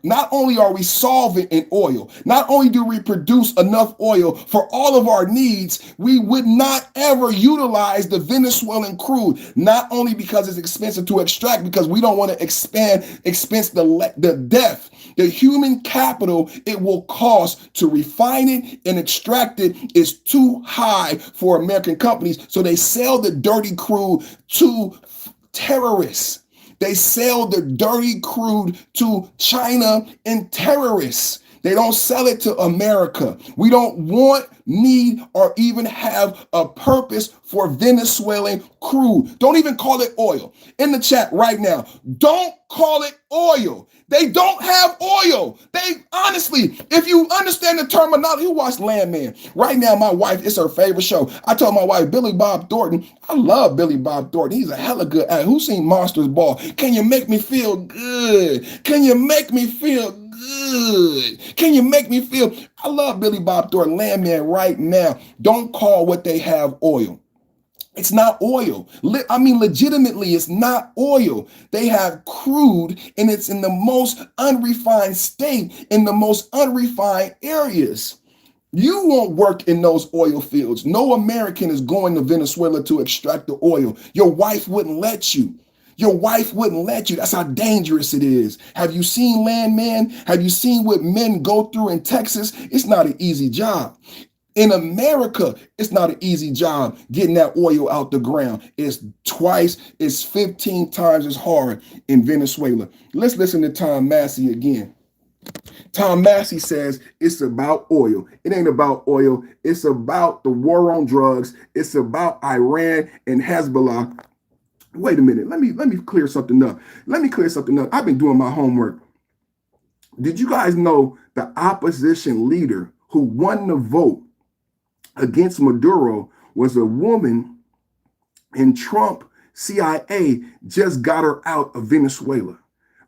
Not only are we solvent in oil, not only do we produce enough oil for all of our needs, we would not ever utilize the Venezuelan crude, not only because it's expensive to extract, because we don't want to expense the death, the human capital it will cost to refine it and extract it is too high for American companies. So they sell the dirty crude to terrorists. They sell the dirty crude to China and terrorists. They don't sell it to America. We don't want, need, or even have a purpose for Venezuelan crude. Don't even call it oil. In the chat right now, don't call it oil. They don't have oil. They honestly, if you understand the terminology, you watch Landman. Right now, my wife, it's her favorite show. I told my wife, Billy Bob Thornton, I love Billy Bob Thornton. He's a hella good actor. Who's seen Monsters Ball? Can you make me feel good? Can you make me feel good? Can you make me feel? I love Billy Bob Thornton, Landman right now. Don't call what they have oil. It's not oil. I mean, legitimately, it's not oil. They have crude, and it's in the most unrefined state, in the most unrefined areas. You won't work in those oil fields. No American is going to Venezuela to extract the oil. Your wife wouldn't let you. Your wife wouldn't let you. That's how dangerous it is. Have you seen Landman? Have you seen what men go through in Texas? It's not an easy job. In America, it's not an easy job getting that oil out the ground. It's 15 times as hard in Venezuela. Let's listen to Tom Massey again. Tom Massey says it's about oil. It ain't about oil. It's about the war on drugs. It's about Iran and Hezbollah. Wait a minute. Let me clear something up. I've been doing my homework. Did you guys know the opposition leader who won the vote against Maduro was a woman, and Trump CIA just got her out of Venezuela?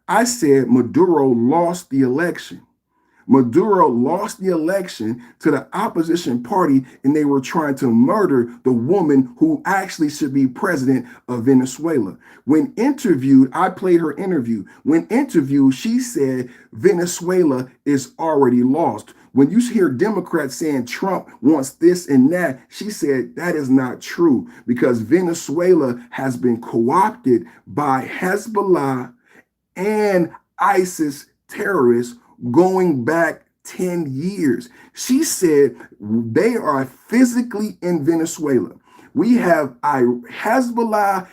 I said Maduro lost the election. Maduro lost the election to the opposition party, and they were trying to murder the woman who actually should be president of Venezuela. When interviewed, I played her interview. When interviewed, she said Venezuela is already lost. When you hear Democrats saying Trump wants this and that, she said that is not true, because Venezuela has been co-opted by Hezbollah and ISIS terrorists going back 10 years. She said they are physically in Venezuela. We have Hezbollah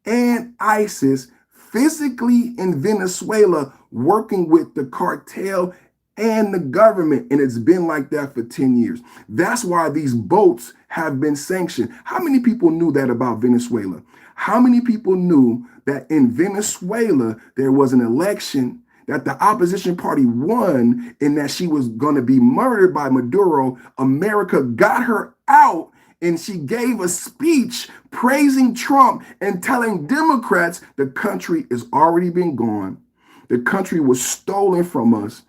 and ISIS physically in Venezuela working with the cartel and the government, and it's been like that for 10 years. That's why these boats have been sanctioned. How many people knew that about Venezuela? How many people knew that in Venezuela there was an election that the opposition party won and that she was going to be murdered by Maduro? America got her out, and she gave a speech praising Trump and telling Democrats the country has already been gone. The country was stolen from us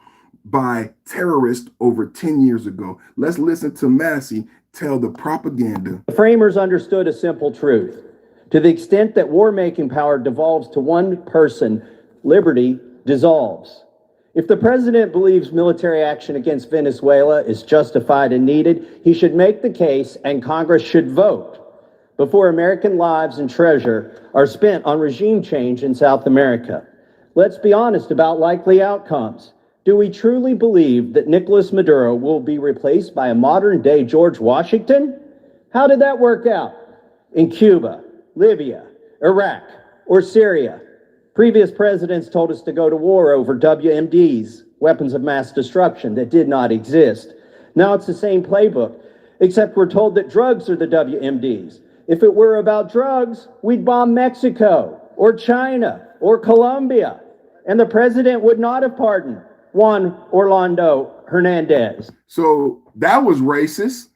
by terrorists over 10 years ago. Let's listen to Massey tell the propaganda. The framers understood a simple truth. To the extent that war-making power devolves to one person, liberty dissolves. If the president believes military action against Venezuela is justified and needed, he should make the case, and Congress should vote before American lives and treasure are spent on regime change in South America. Let's be honest about likely outcomes. Do we truly believe that Nicolas Maduro will be replaced by a modern-day George Washington? How did that work out? In Cuba, Libya, Iraq, or Syria, previous presidents told us to go to war over WMDs, weapons of mass destruction, that did not exist. Now it's the same playbook, except we're told that drugs are the WMDs. If it were about drugs, we'd bomb Mexico, or China, or Colombia, and the president would not have pardoned Juan Orlando Hernandez. So that was racist.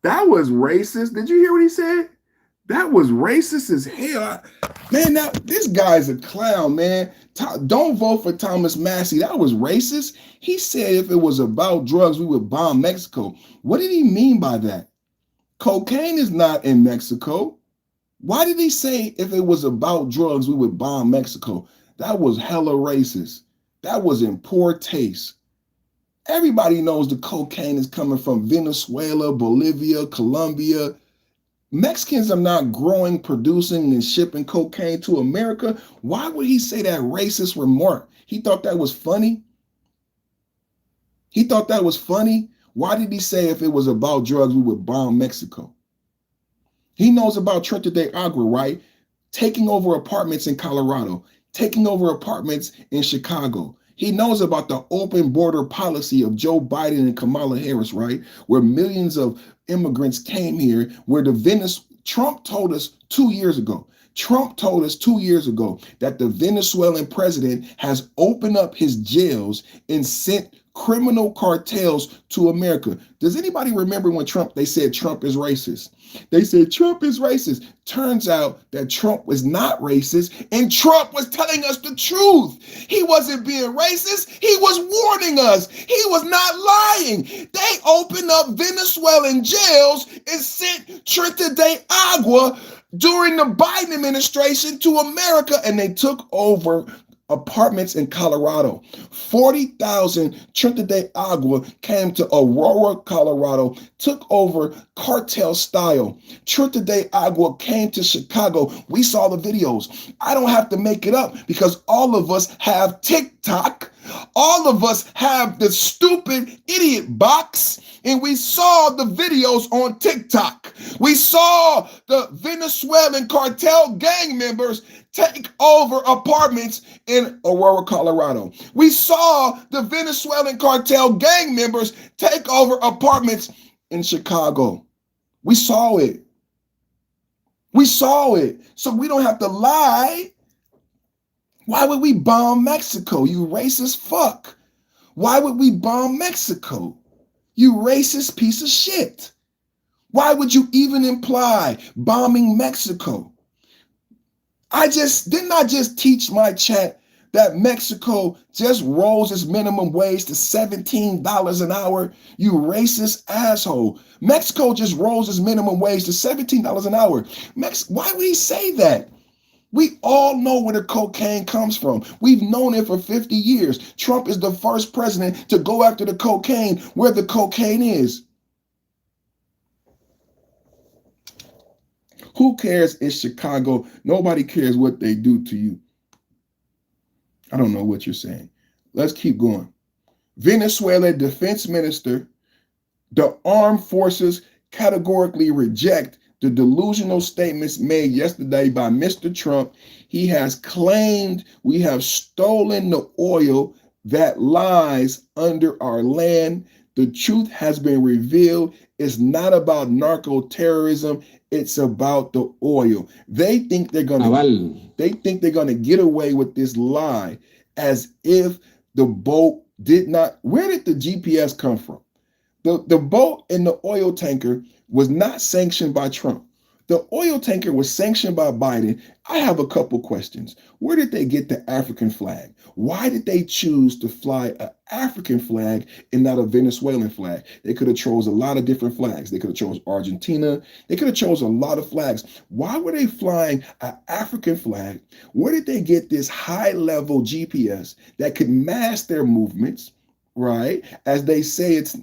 That was racist. Did you hear what he said? That was racist as hell. Man, now this guy's a clown, man. Don't vote for Thomas Massey. That was racist. He said if it was about drugs, we would bomb Mexico. What did he mean by that? Cocaine is not in Mexico. Why did he say if it was about drugs, we would bomb Mexico? That was hella racist. That was in poor taste. Everybody knows the cocaine is coming from Venezuela, Bolivia, Colombia. Mexicans are not growing, producing, and shipping cocaine to America. Why would he say that racist remark? He thought that was funny? He thought that was funny? Why did he say if it was about drugs, we would bomb Mexico? He knows about Trinidad de Agua, right? Taking over apartments in Colorado, taking over apartments in Chicago. He knows about the open border policy of Joe Biden and Kamala Harris, right? Where millions of immigrants came here, where Trump told us 2 years ago. Trump told us 2 years ago that the Venezuelan president has opened up his jails and sent criminal cartels to America. Does anybody remember when they said Trump is racist? They said Trump is racist. Turns out that Trump was not racist, and Trump was telling us the truth. He wasn't being racist. He was warning us. He was not lying. They opened up Venezuelan jails and sent Trinidad de Agua during the Biden administration to America, and they took over apartments in Colorado. 40,000 Trinidad de Agua came to Aurora, Colorado, took over cartel style. Trinidad de Agua came to Chicago. We saw the videos. I don't have to make it up because all of us have TikTok. All of us have the stupid idiot box, and we saw the videos on TikTok. We saw the Venezuelan cartel gang members take over apartments in Aurora, Colorado. We saw the Venezuelan cartel gang members take over apartments in Chicago. We saw it. We saw it. So we don't have to lie. Why would we bomb Mexico, you racist fuck? Why would we bomb Mexico? You racist piece of shit. Why would you even imply bombing Mexico? Didn't I just teach my chat that Mexico just rose its minimum wage to $17 an hour? You racist asshole. Mexico just rose its minimum wage to $17 an hour. Why would he say that? We all know where the cocaine comes from. We've known it for 50 years. Trump is the first president to go after the cocaine where the cocaine is. Who cares in Chicago? Nobody cares what they do to you. I don't know what you're saying. Let's keep going. Venezuela defense minister, the armed forces categorically reject the delusional statements made yesterday by Mr. Trump. He has claimed we have stolen the oil that lies under our land. The truth has been revealed. It's not about narco-terrorism. It's about the oil. They think they're gonna get away with this lie as if the boat did not. Where did the GPS come from? The boat and the oil tanker was not sanctioned by Trump. The oil tanker was sanctioned by Biden. I have a couple questions. Where did they get the African flag? Why did they choose to fly an African flag and not a Venezuelan flag? They could have chose a lot of different flags. They could have chose Argentina. They could have chose a lot of flags. Why were they flying an African flag? Where did they get this high-level GPS that could mask their movements, right? As they say, it's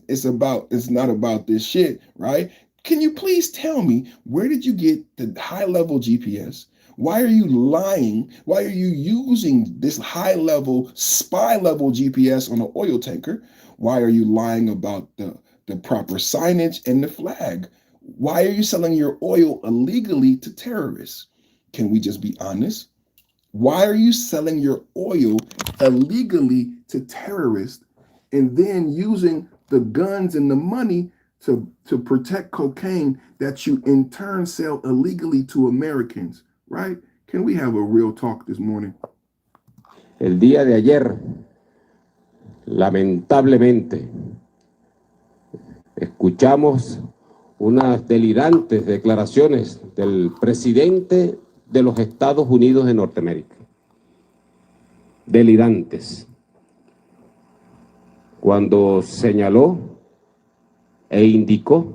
not about this shit, right? Can you please tell me, where did you get the high-level GPS? Why are you lying? Why are you using this high-level, spy-level GPS on an oil tanker? Why are you lying about the proper signage and the flag? Why are you selling your oil illegally to terrorists? Can we just be honest? Why are you selling your oil illegally to terrorists and then using the guns and the money to protect cocaine that you in turn sell illegally to Americans, right? Can we have a real talk this morning? El día de ayer, lamentablemente, escuchamos unas delirantes declaraciones del presidente de los Estados Unidos de Norteamérica. Delirantes. Cuando señaló e indicó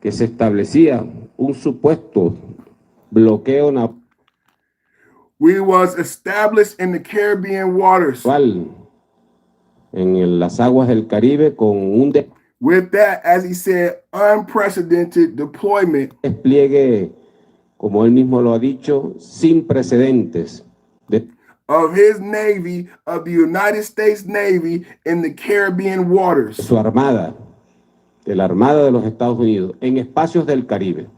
que se establecía un supuesto bloqueo naval We was established in the Caribbean waters. En las aguas del Caribe con un With that, as he said, unprecedented deployment despliegue, como él mismo lo ha dicho, sin precedentes of his Navy, of the United States Navy in the Caribbean waters. su armada, de la Armada de los Estados Unidos, en espacios del Caribe.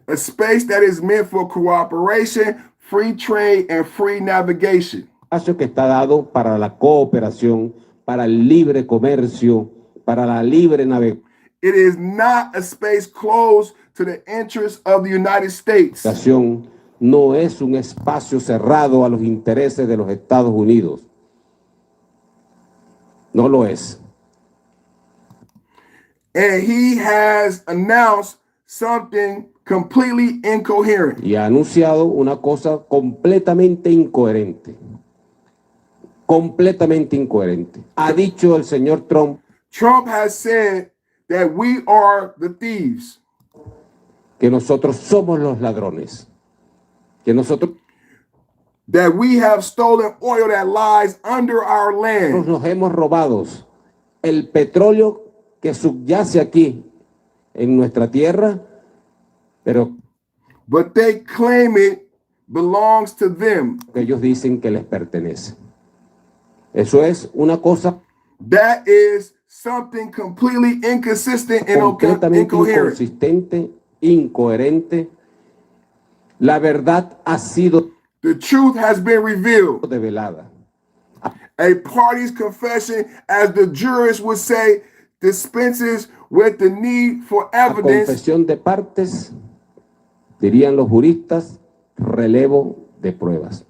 A space that is meant for cooperation, free trade, and free navigation. Espacio que está dado para la cooperación, para el libre comercio, para la libre navegación. It is not a space closed to the interests of the United States. No es un espacio cerrado a los intereses de los Estados Unidos. No lo es. And he has announced something completely incoherent. Y ha anunciado una cosa completamente incoherente. Completamente incoherente. Ha dicho el señor Trump. Trump has said that we are the thieves. Que nosotros somos los ladrones. That we have stolen oil that lies under our land. Nos hemos robado el petróleo que subyace aquí en nuestra tierra, but they claim it belongs to them. Ellos dicen que les pertenece. Eso es una cosa that is something completely inconsistent and completamente incoherent. Inconsistente, incoherente. La verdad ha sido The truth has been revealed. Develada. A party's confession, as the jurists would say, dispenses with the need for evidence. La confesión de partes, dirían los juristas, relevo de pruebas.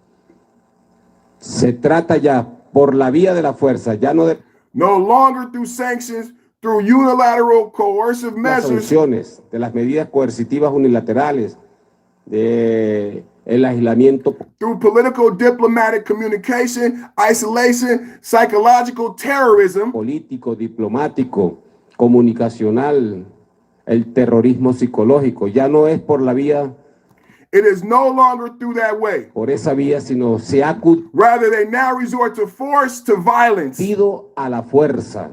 Se trata ya por la vía de la fuerza, ya no de no longer through sanctions, through unilateral coercive measures. Las sanciones, de las medidas coercitivas unilaterales, de el aislamiento, through political diplomatic communication, isolation, psychological terrorism, político, diplomático, comunicacional, el terrorismo psicológico, ya no es por la vía, it is no longer through that way. Por esa vía, sino se ha rather they now resort to force, to violence. A la fuerza,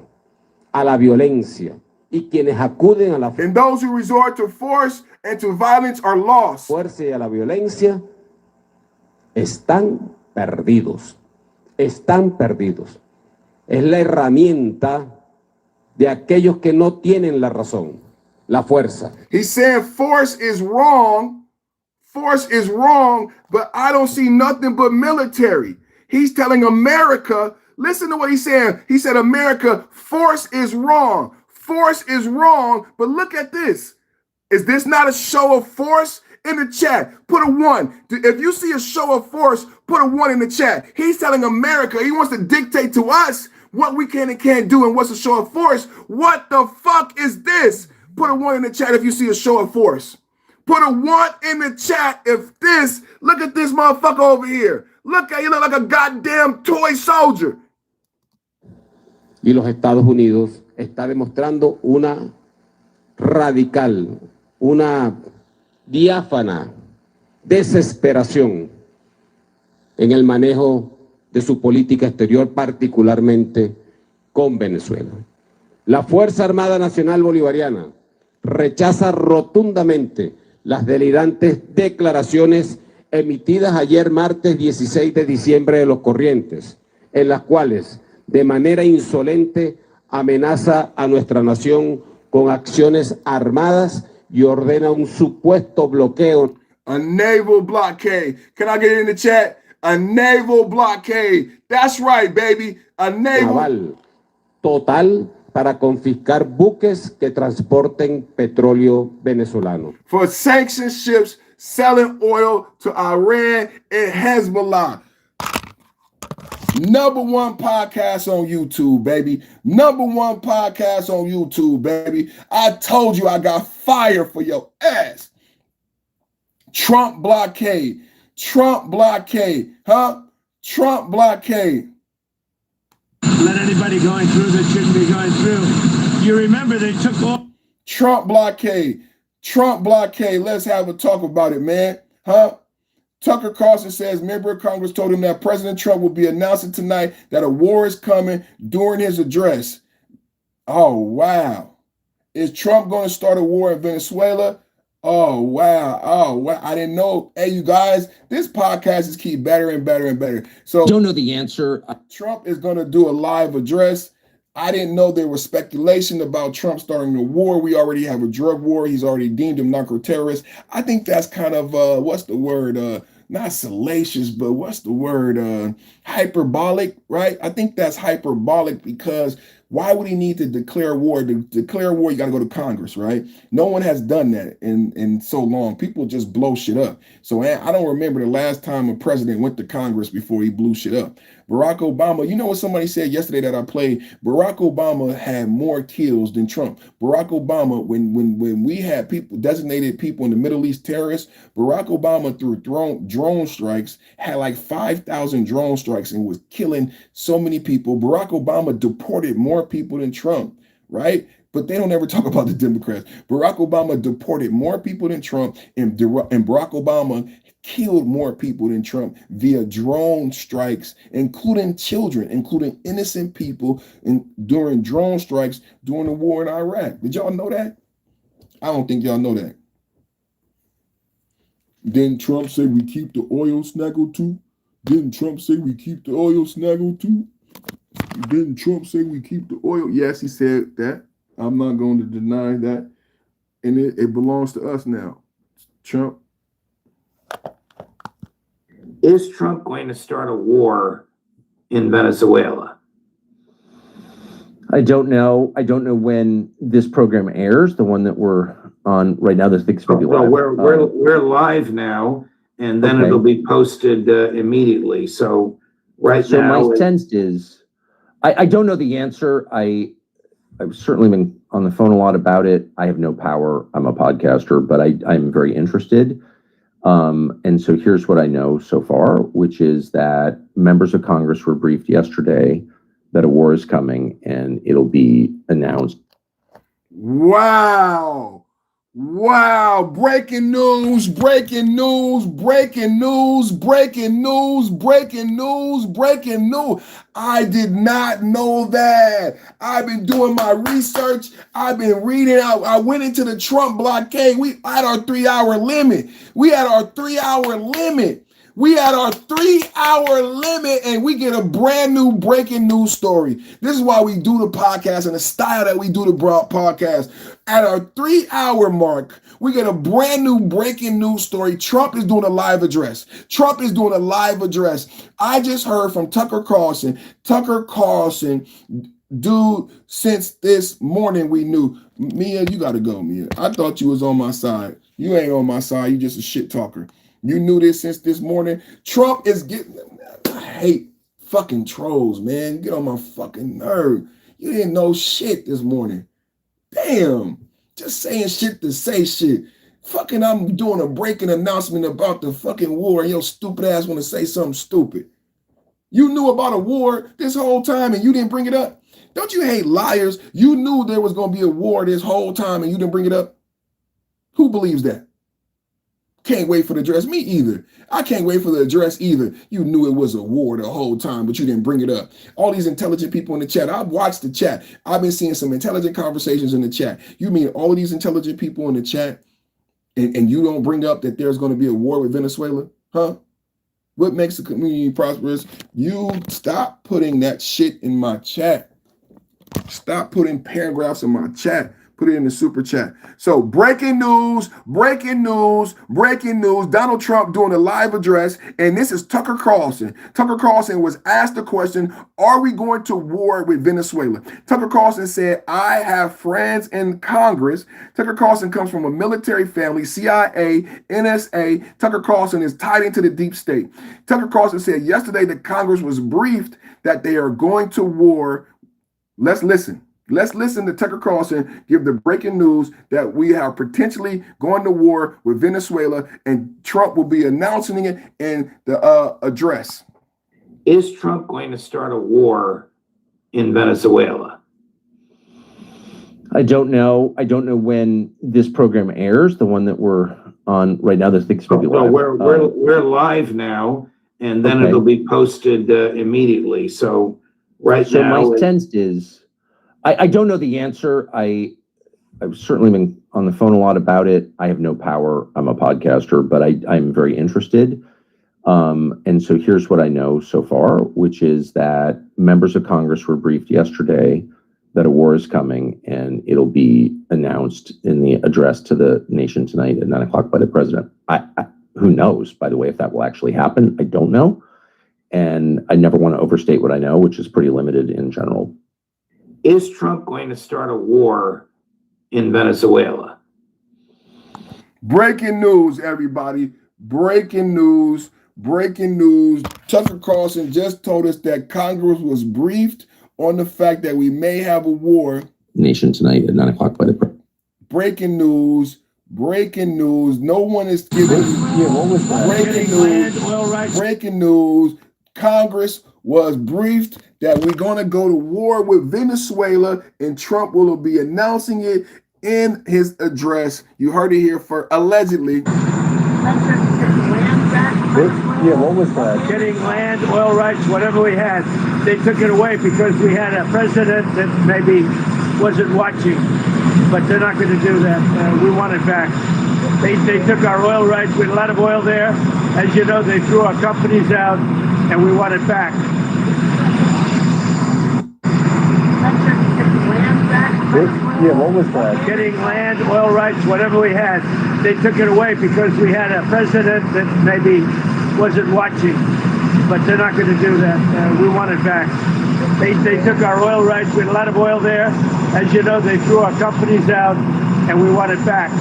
a la violencia, y quienes acuden a la and those who resort to force and to violence are lost. Fuerza y a la violencia están perdidos. Están perdidos. Es la herramienta de aquellos que no tienen la razón, la fuerza. He said force is wrong. Force is wrong, but I don't see nothing but military. He's telling America, listen to what he's saying. He said, America, force is wrong. Force is wrong, but look at this. Is this not a show of force? In the chat, put a 1. If you see a show of force, put a 1 in the chat. He's telling America, he wants to dictate to us what we can and can't do and what's a show of force. What the fuck is this? Put a 1 in the chat if you see a show of force. Put a 1 in the chat if this, look at this motherfucker over here. Look at you, look like a goddamn toy soldier. Y los Estados Unidos está demostrando una radical, una diáfana desesperación en el manejo de su política exterior, particularmente con Venezuela. La Fuerza Armada Nacional Bolivariana rechaza rotundamente las delirantes declaraciones emitidas ayer martes 16 de diciembre de los Corrientes, en las cuales de manera insolente amenaza a nuestra nación con acciones armadas y ordena un supuesto bloqueo. A naval blockade. Can I get it in the chat? A naval blockade. That's right, baby. A naval. Total para confiscar buques que transporten petróleo venezolano. For sanctioned ships selling oil to Iran and Hezbollah. Number one podcast on YouTube, baby. Number one podcast on YouTube, baby. I told you I got fire for your ass. Trump blockade. Trump blockade. Huh? Trump blockade. Let anybody going through that shouldn't be going through. You remember they took all. Trump blockade. Trump blockade. Let's have a talk about it, man. Huh? Tucker Carlson says member of Congress told him that President Trump will be announcing tonight that a war is coming during his address. Oh, wow. Is Trump going to start a war in Venezuela? Oh, wow. Oh, wow. I didn't know. Hey, you guys, this podcast is keep better and better and better. So Don't know the answer. Trump is going to do a live address. I didn't know there was speculation about Trump starting a war. We already have a drug war. He's already deemed him narco-terrorist. I think that's kind of, what's the word? Not salacious, but what's the word? Hyperbolic, right? I think that's hyperbolic because why would he need to declare war? To declare war, you got to go to Congress, right? No one has done that in so long. People just blow shit up. So I don't remember the last time a president went to Congress before he blew shit up. Barack Obama, you know what somebody said yesterday that I played? Barack Obama had more kills than Trump. Barack Obama, when we had people, designated people in the Middle East terrorists, Barack Obama through drone strikes, had like 5,000 drone strikes and was killing so many people. Barack Obama deported more people than Trump, right? But they don't ever talk about the Democrats. Barack Obama deported more people than Trump, and Barack Obama killed more people than Trump via drone strikes, including children, including innocent people during drone strikes during the war in Iraq. Did y'all know that? I don't think y'all know that. Didn't Trump say we keep the oil snaggled too? Didn't Trump say we keep the oil snaggled too? Didn't Trump say we keep the oil? Yes, he said that. I'm not going to deny that. And it belongs to us now. Trump. Is Trump going to start a war in Venezuela? I don't know. I don't know when this program airs, the one that we're on right now. This thing's going to be live. Well, we're live now, and then it'll be posted immediately. So So now, my sense is, I don't know the answer. I've certainly been on the phone a lot about it. I have no power. I'm a podcaster, but I'm very interested. And so here's what I know so far, which is that members of Congress were briefed yesterday that a war is coming and it'll be announced. Wow. Wow. Breaking news, breaking news, breaking news, breaking news, breaking news, breaking news. I did not know that. I've been doing my research. I've been reading. I went into the Trump blockade. We had our 3-hour limit. We had our 3-hour limit. We had our 3-hour limit and we get a brand new breaking news story. This is why we do the podcast and the style that we do the podcast. At our 3-hour mark, we get a brand new breaking news story. Trump is doing a live address. Trump is doing a live address. I just heard from Tucker Carlson. Tucker Carlson, dude, since this morning we knew. Mia, you got to go, Mia. I thought you was on my side. You ain't on my side. You just a shit talker. You knew this since this morning. Trump is getting, I hate fucking trolls, man. Get on my fucking nerve. You didn't know shit this morning. Damn. Just saying shit to say shit. Fucking I'm doing a breaking announcement about the fucking war and your stupid ass want to say something stupid. You knew about a war this whole time and you didn't bring it up. Don't you hate liars? You knew there was going to be a war this whole time and you didn't bring it up. Who believes that? Can't wait for the address. Me either. I can't wait for the address either. You knew it was a war the whole time, but you didn't bring it up. All these intelligent people in the chat. I've watched the chat. I've been seeing some intelligent conversations in the chat. You mean all of these intelligent people in the chat and you don't bring up that there's going to be a war with Venezuela? Huh? What makes the community prosperous? You stop putting that shit in my chat. Stop putting paragraphs in my chat. Put it in the super chat. So breaking news. Donald Trump doing a live address, and this is Tucker Carlson. Tucker Carlson was asked the question, are we going to war with Venezuela? Tucker Carlson said, I have friends in Congress. Tucker Carlson comes from a military family, CIA, NSA. Tucker Carlson is tied into the deep state. Tucker Carlson said yesterday that Congress was briefed that they are going to war. Let's listen. Let's listen to Tucker Carlson give the breaking news that we are potentially going to war with Venezuela, and Trump will be announcing it in the address. Is Trump going to start a war in Venezuela? I don't know. I don't know when this program airs, the one that we're on right now. This thing's going to be live. We're live now, and then it'll be posted immediately. So now, my sense is, I don't know the answer. I've certainly been on the phone a lot about it. I have no power. I'm a podcaster, but I'm very interested. And so here's what I know so far, which is that members of Congress were briefed yesterday that a war is coming, and it'll be announced in the address to the nation tonight at 9:00 by the president. Who knows, by the way, if that will actually happen? I don't know. And I never want to overstate what I know, which is pretty limited in general. Is Trump going to start a war in Venezuela? Breaking news, everybody. Breaking news. Tucker Carlson just told us that Congress was briefed on the fact that we may have a war. Nation tonight at 9:00 by the president. Breaking news. No one is giving what was that? Breaking news. Congress was briefed that we're going to go to war with Venezuela, and Trump will be announcing it in his address. You heard it here for allegedly. What was that? Getting land, oil rights, whatever we had. They took it away because we had a president that maybe wasn't watching, but they're not going to do that. We want it back. They took our oil rights. We had a lot of oil there. As you know, they threw our companies out, and we want it back. What was that? Getting land, oil rights, whatever we had. They took it away because we had a president that maybe wasn't watching, but they're not going to do that. We want it back. They took our oil rights. We had a lot of oil there. As you know, they threw our companies out, and we want it back.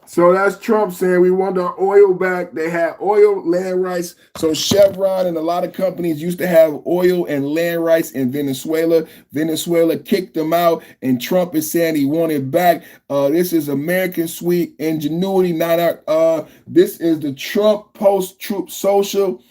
So that's Trump saying we want our oil back. They had oil, land rights. So Chevron and a lot of companies used to have oil and land rights in Venezuela. Venezuela kicked them out, and Trump is saying he wanted it back. This is American sweet ingenuity, not our. This is the Trump post-Truth Social.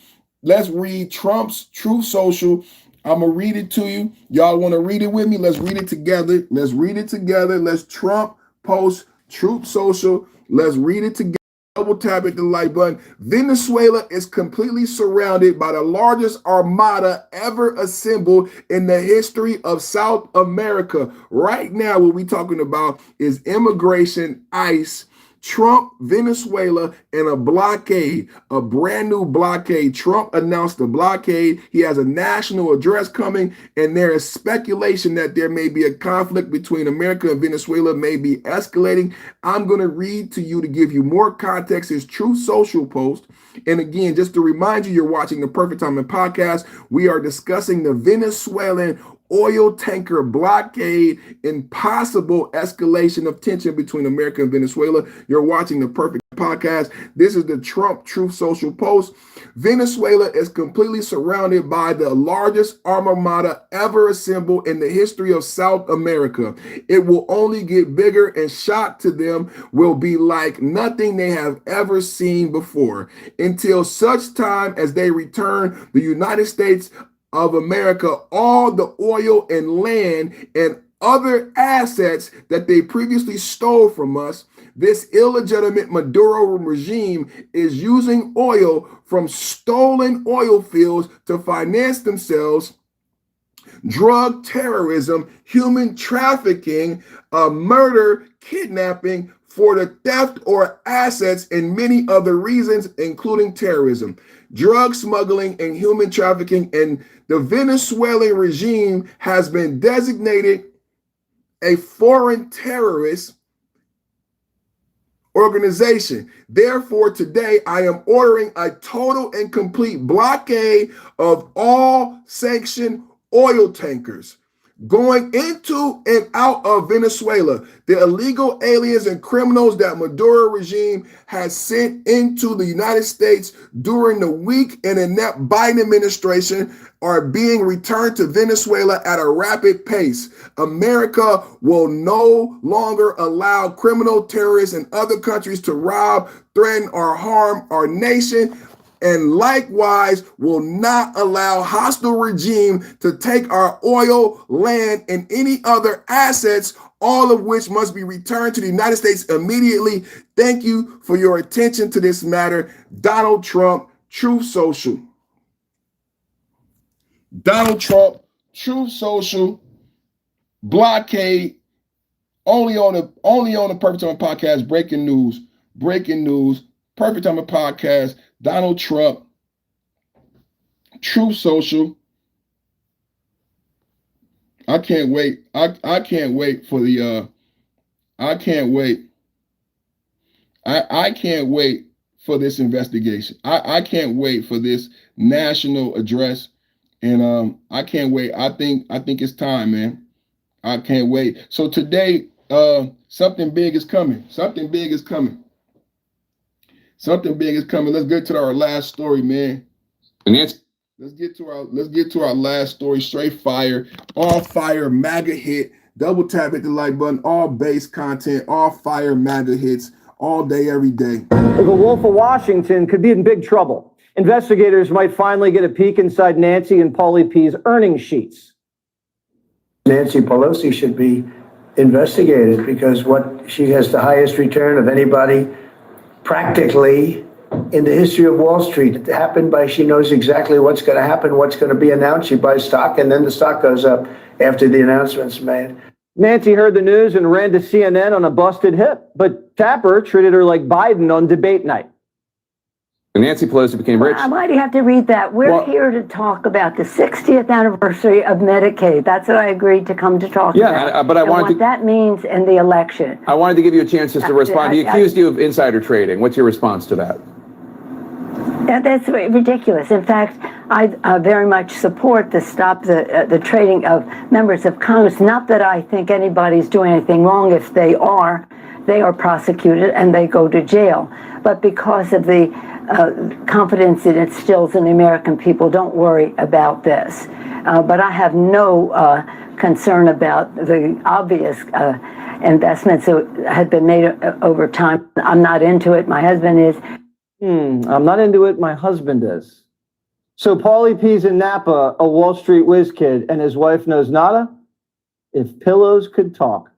Let's read Trump's Truth Social. I'm going to read it to you. Y'all want to read it with me? Let's read it together. Let's Trump post-Truth Social. Let's read it together. Double tap at the like button. Venezuela is completely surrounded by the largest armada ever assembled in the history of South America. Right now, what we're talking about is immigration, ICE, Trump, Venezuela, and a blockade, a brand new blockade. Trump announced a blockade. He has a national address coming, and there is speculation that there may be a conflict between America and Venezuela, may be escalating. I'm going to read to you to give you more context his Truth Social post. And again, just to remind you, you're watching the Perfect Timing Podcast. We are discussing the Venezuelan oil tanker blockade and possible escalation of tension between America and Venezuela. You're watching the Perfect Podcast. This is the Trump Truth Social post. Venezuela is completely surrounded by the largest armada ever assembled in the history of South America. It will only get bigger, and shock to them will be like nothing they have ever seen before. Until such time as they return the United States of America all the oil and land and other assets that they previously stole from us. This illegitimate Maduro regime is using oil from stolen oil fields to finance themselves, drug terrorism, human trafficking, murder, kidnapping, for the theft or assets, and many other reasons, including terrorism, drug smuggling, and human trafficking. And the Venezuelan regime has been designated a foreign terrorist organization. Therefore, today I am ordering a total and complete blockade of all sanctioned oil tankers going into and out of Venezuela. The illegal aliens and criminals that Maduro regime has sent into the United States during the weak and inept Biden administration are being returned to Venezuela at a rapid pace. America will no longer allow criminal terrorists in other countries to rob, threaten, or harm our nation, and likewise will not allow hostile regime to take our oil, land, and any other assets, all of which must be returned to the United States immediately. Thank you for your attention to this matter. Donald Trump, Truth Social. Donald Trump, Truth Social, blockade, only on the Perfect Time Podcast, breaking news, Perfect Time Podcast, Donald Trump, Truth Social. I can't wait. I can't wait for the I can't wait. I can't wait for this investigation. I can't wait for this national address. And I can't wait. I think it's time, man. I can't wait. So today, something big is coming. Something big is coming. Something big is coming. Let's get to our last story, man. And let's get to our last story. Straight fire, all fire, MAGA hit. Double tap, hit the like button. All base content, all fire, MAGA hits, all day, every day. The Wolf of Washington could be in big trouble. Investigators might finally get a peek inside Nancy and Paulie P's earnings sheets. Nancy Pelosi should be investigated because she has the highest return of anybody practically in the history of Wall Street. It happened she knows exactly what's going to happen, what's going to be announced. She buys stock and then the stock goes up after the announcement's made. Nancy heard the news and ran to CNN on a busted hip, but Tapper treated her like Biden on debate night. Nancy Pelosi became rich. Why do you have to read that? We're here to talk about the 60th anniversary of Medicaid. That's what I agreed to come to talk about. But I wanted what that means in the election. I wanted to give you a chance just to respond. He accused you of insider trading. What's your response to that? That's ridiculous. In fact, I very much support the stop the trading of members of Congress. Not that I think anybody's doing anything wrong. If they are prosecuted and they go to jail. But because of the confidence it instills in the American people, don't worry about this. But I have no concern about the obvious investments that had been made over time. I'm not into it. My husband is. I'm not into it. My husband is. So Paulie P's in Napa, a Wall Street whiz kid, and his wife knows nada? If pillows could talk.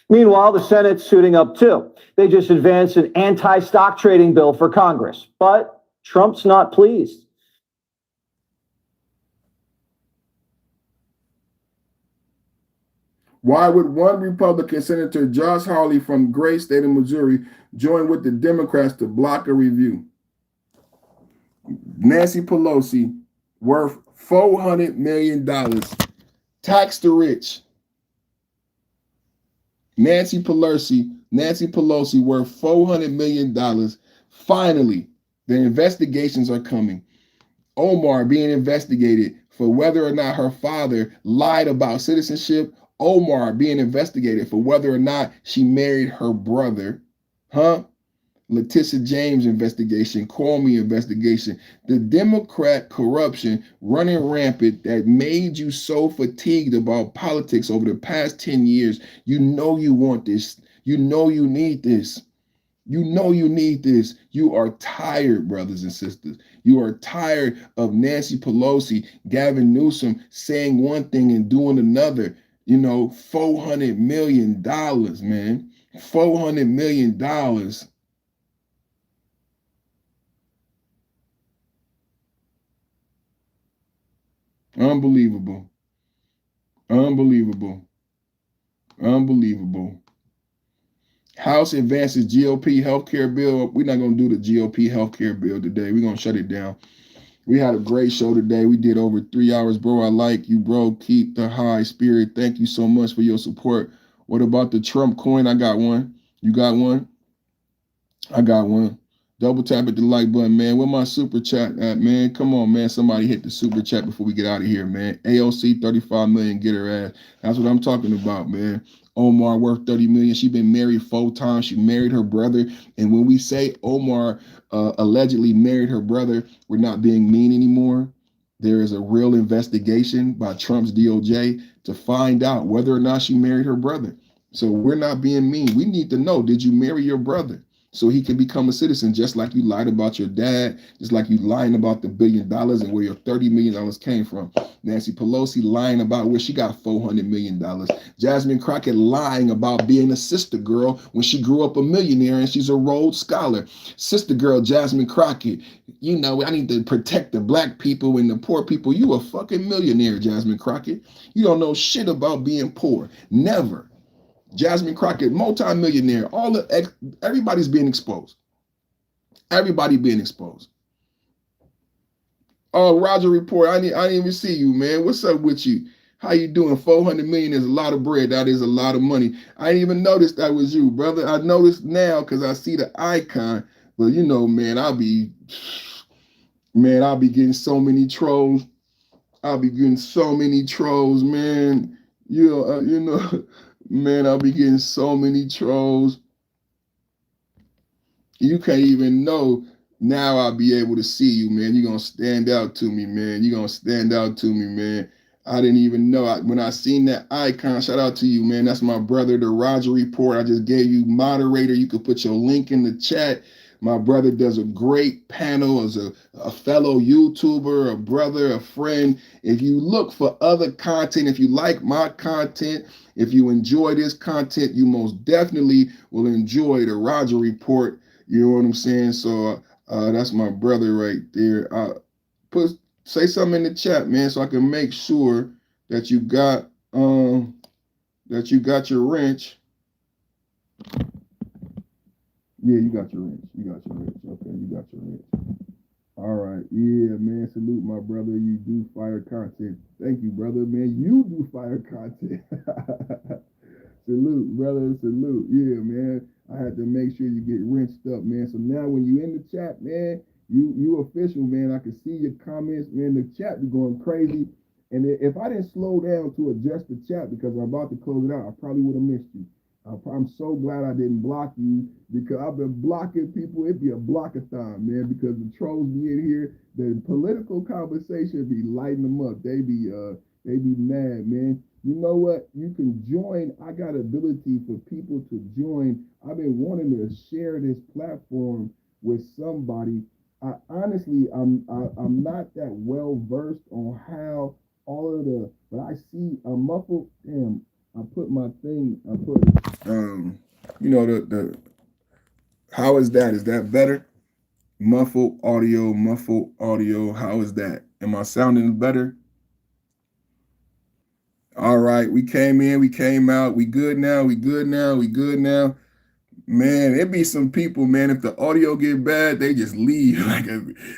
Meanwhile, the Senate's suiting up too. They just advanced an anti-stock trading bill for Congress, but Trump's not pleased. Why would one Republican Senator Josh Hawley from great state of Missouri join with the Democrats to block a review? Nancy Pelosi, worth $400 million, tax the rich. Nancy Pelosi worth $400 million. Finally, the investigations are coming. Omar being investigated for whether or not her father lied about citizenship. Omar being investigated for whether or not she married her brother. Letitia James investigation, Comey investigation, the Democrat corruption running rampant that made you so fatigued about politics over the past 10 years. You know you want this. You know you need this. You know you need this. You are tired, brothers and sisters. You are tired of Nancy Pelosi, Gavin Newsom saying one thing and doing another. You know, $400 million, man. $400 million. Unbelievable. House advances GOP healthcare bill. We're not going to do the GOP healthcare bill today. We're going to shut it down. We had a great show today. We did over 3 hours, bro. I like you, bro. Keep the high spirit. Thank you so much for your support. What about the Trump coin? I got one. You got one? I got one. Double tap at the like button, man. Where my super chat at, man? Come on, man. Somebody hit the super chat before we get out of here, man. AOC 35 million, get her ass. That's what I'm talking about, man. Omar worth 30 million. She been married 4 times. She married her brother. And when we say Omar allegedly married her brother, we're not being mean anymore. There is a real investigation by Trump's DOJ to find out whether or not she married her brother. So we're not being mean. We need to know, did you marry your brother? So he can become a citizen, just like you lied about your dad, just like you lying about the $1 billion and where your $30 million came from. Nancy Pelosi lying about where she got $400 million. Jasmine Crockett lying about being a sister girl when she grew up a millionaire and she's a Rhodes Scholar. Sister girl Jasmine Crockett, you know, I need to protect the black people and the poor people. You a fucking millionaire, Jasmine Crockett. You don't know shit about being poor. Never. Jasmine Crockett, multi-millionaire, everybody's being exposed. Everybody being exposed. Oh, Roger Report, I didn't even see you, man. What's up with you? How you doing? 400 million is a lot of bread. That is a lot of money. I didn't even notice that was you, brother. I noticed now because I see the icon. But you know, man, I'll be getting so many trolls. I'll be getting so many trolls, man. You know. Man, I'll be getting so many trolls. You can't even know. Now I'll be able to see you, man. You're going to stand out to me, man. You're going to stand out to me, man. I didn't even know. When I seen that icon, shout out to you, man. That's my brother, the Roger Report. I just gave you moderator. You could put your link in the chat. My brother does a great panel as a fellow YouTuber, a brother, a friend. If you look for other content, if you like my content, if you enjoy this content, you most definitely will enjoy the Roger Report. You know what I'm saying? So that's my brother right there. Say something in the chat, man, so I can make sure that you got your wrench. Yeah, you got your wrench. You got your wrench. Okay, you got your wrench. All right. Yeah, man. Salute, my brother. You do fire content. Thank you, brother, man. You do fire content. Salute, brother. Salute. Yeah, man. I had to make sure you get wrenched up, man. So now when you in the chat, man, you official, man. I can see your comments, man. The chat be going crazy. And if I didn't slow down to adjust the chat because I'm about to close it out, I probably would have missed you. I'm so glad I didn't block you because I've been blocking people. It'd be a blockathon, man, because the trolls be in here. The political conversation be lighting them up. They be mad, man. You know what? You can join. I got ability for people to join. I've been wanting to share this platform with somebody. Honestly, I'm not that well versed on how all of the, but I see a muffled. Damn, I put my thing. You know the. How is that? Is that better? Muffled audio. How is that? Am I sounding better? All right, we came in, we came out, we good now. Man, it be some people, man, if the audio get bad, they just leave.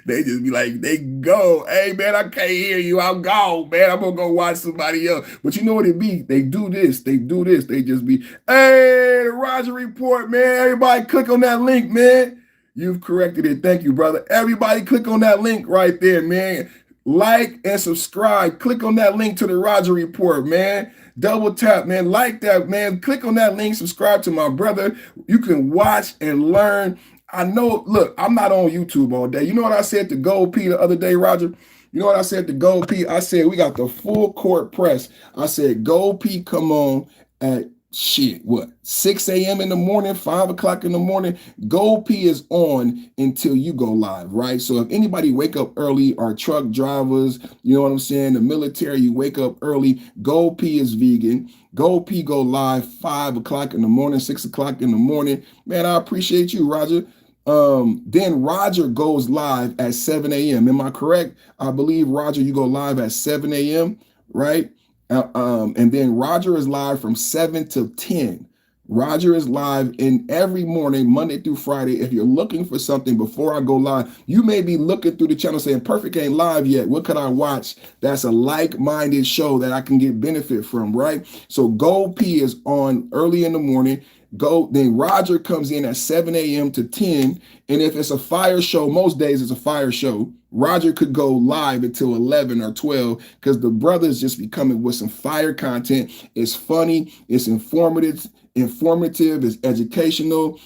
They just be like, they go, hey, man, I can't hear you. I'm gone, man. I'm going to go watch somebody else. But you know what it be? They do this. They just be, hey, the Roger Report, man. Everybody click on that link, man. You've corrected it. Thank you, brother. Everybody click on that link right there, man. Like and subscribe. Click on that link to the Roger Report, man. Double tap, man. Like that, man. Click on that link. Subscribe to my brother. You can watch and learn. I know, look, I'm not on YouTube all day. You know what I said to Gold P the other day, Roger? You know what I said to Gold P? I said, we got the full court press. I said, Gold P, come on at 6 a.m. in the morning, 5 o'clock in the morning. Gold P is on until you go live, right? So if anybody wake up early, our truck drivers, you know what I'm saying, the military, you wake up early, Gold P is vegan. Gold P go live 5 o'clock in the morning, 6 o'clock in the morning. Man, I appreciate you, Roger. Then Roger goes live at 7 a.m. Am I correct? I believe, Roger, you go live at 7 a.m., right? And then Roger is live from 7 to 10. Roger is live in every morning, Monday through Friday. If you're looking for something before I go live, you may be looking through the channel saying, Perfect ain't live yet. What could I watch? That's a like-minded show that I can get benefit from, right? So Gold P is on early in the morning. Then Roger comes in at 7 a.m. to 10. And if it's a fire show, most days it's a fire show, Roger could go live until 11 or 12 because the brothers just be coming with some fire content. It's funny, it's informative, it's educational.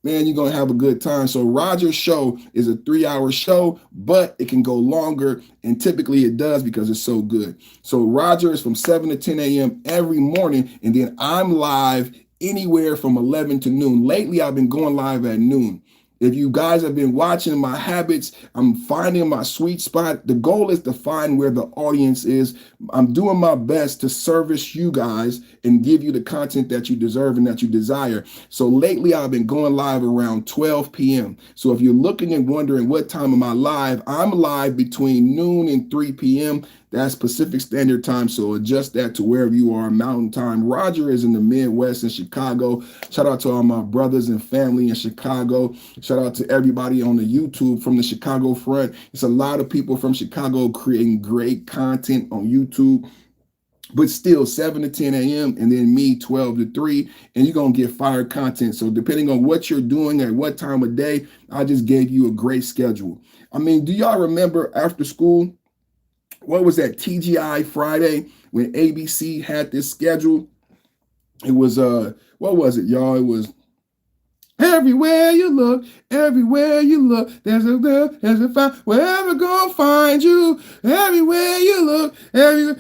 Man, you're going to have a good time. So Roger's show is a 3-hour show, but it can go longer. And typically it does because it's so good. So Roger is from 7 to 10 a.m. every morning. And then I'm live anywhere from 11 to noon. Lately, I've been going live at noon. If you guys have been watching my habits, I'm finding my sweet spot. The goal is to find where the audience is. I'm doing my best to service you guys and give you the content that you deserve and that you desire. So lately, I've been going live around 12 p.m. So if you're looking and wondering what time am I live, I'm live between noon and 3 p.m. That's Pacific Standard Time, so adjust that to wherever you are, Mountain Time. Roger is in the Midwest in Chicago. Shout out to all my brothers and family in Chicago. Shout out to everybody on the YouTube from the Chicago front. It's a lot of people from Chicago creating great content on YouTube. But still 7 to 10 a.m. and then me 12 to 3, and you're going to get fire content. So depending on what you're doing at what time of day, I just gave you a great schedule. I mean, do y'all remember after school? What was that, TGI Friday, when ABC had this schedule? It was, what was it, y'all? It was everywhere you look, there's a fire, wherever gonna find you. Everywhere you look, wherever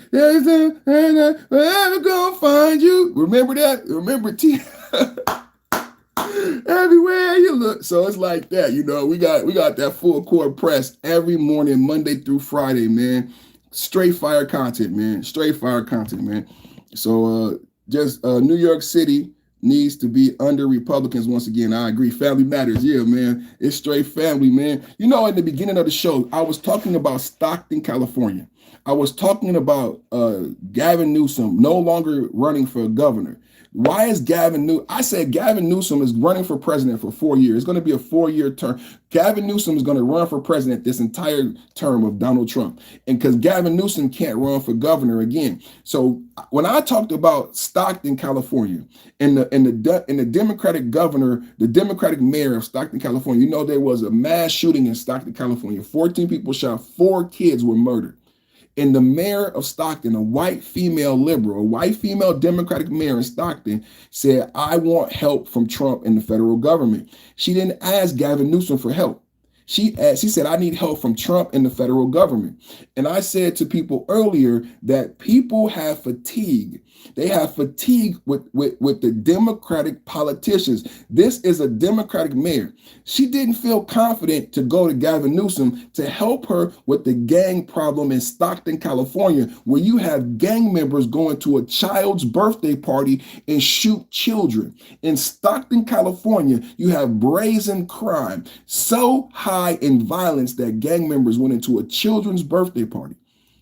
gonna find you. Remember that? Remember everywhere you look. So it's like that, you know, we got that full court press every morning, Monday through Friday, man. Straight fire content, man. Straight fire content, man. So New York City needs to be under Republicans once again. I agree. Family matters. Yeah, man. It's straight family, man. You know, at the beginning of the show, I was talking about Stockton, California. I was talking about Gavin Newsom no longer running for governor. Why is I said Gavin Newsom is running for president for 4 years. It's going to be a 4-year term. Gavin Newsom is going to run for president this entire term of Donald Trump. And because Gavin Newsom can't run for governor again. So when I talked about Stockton, California, and the Democratic governor, the Democratic mayor of Stockton, California, you know, there was a mass shooting in Stockton, California. 14 people shot, 4 kids were murdered. And the mayor of Stockton, a white female liberal, a white female Democratic mayor in Stockton, said, I want help from Trump and the federal government. She didn't ask Gavin Newsom for help. She said, I need help from Trump and the federal government. And I said to people earlier that people have fatigue. They have fatigue with the Democratic politicians. This is a Democratic mayor. She didn't feel confident to go to Gavin Newsom to help her with the gang problem in Stockton, California, where you have gang members going to a child's birthday party and shoot children. In Stockton, California, you have brazen crime so high in violence that gang members went into a children's birthday party.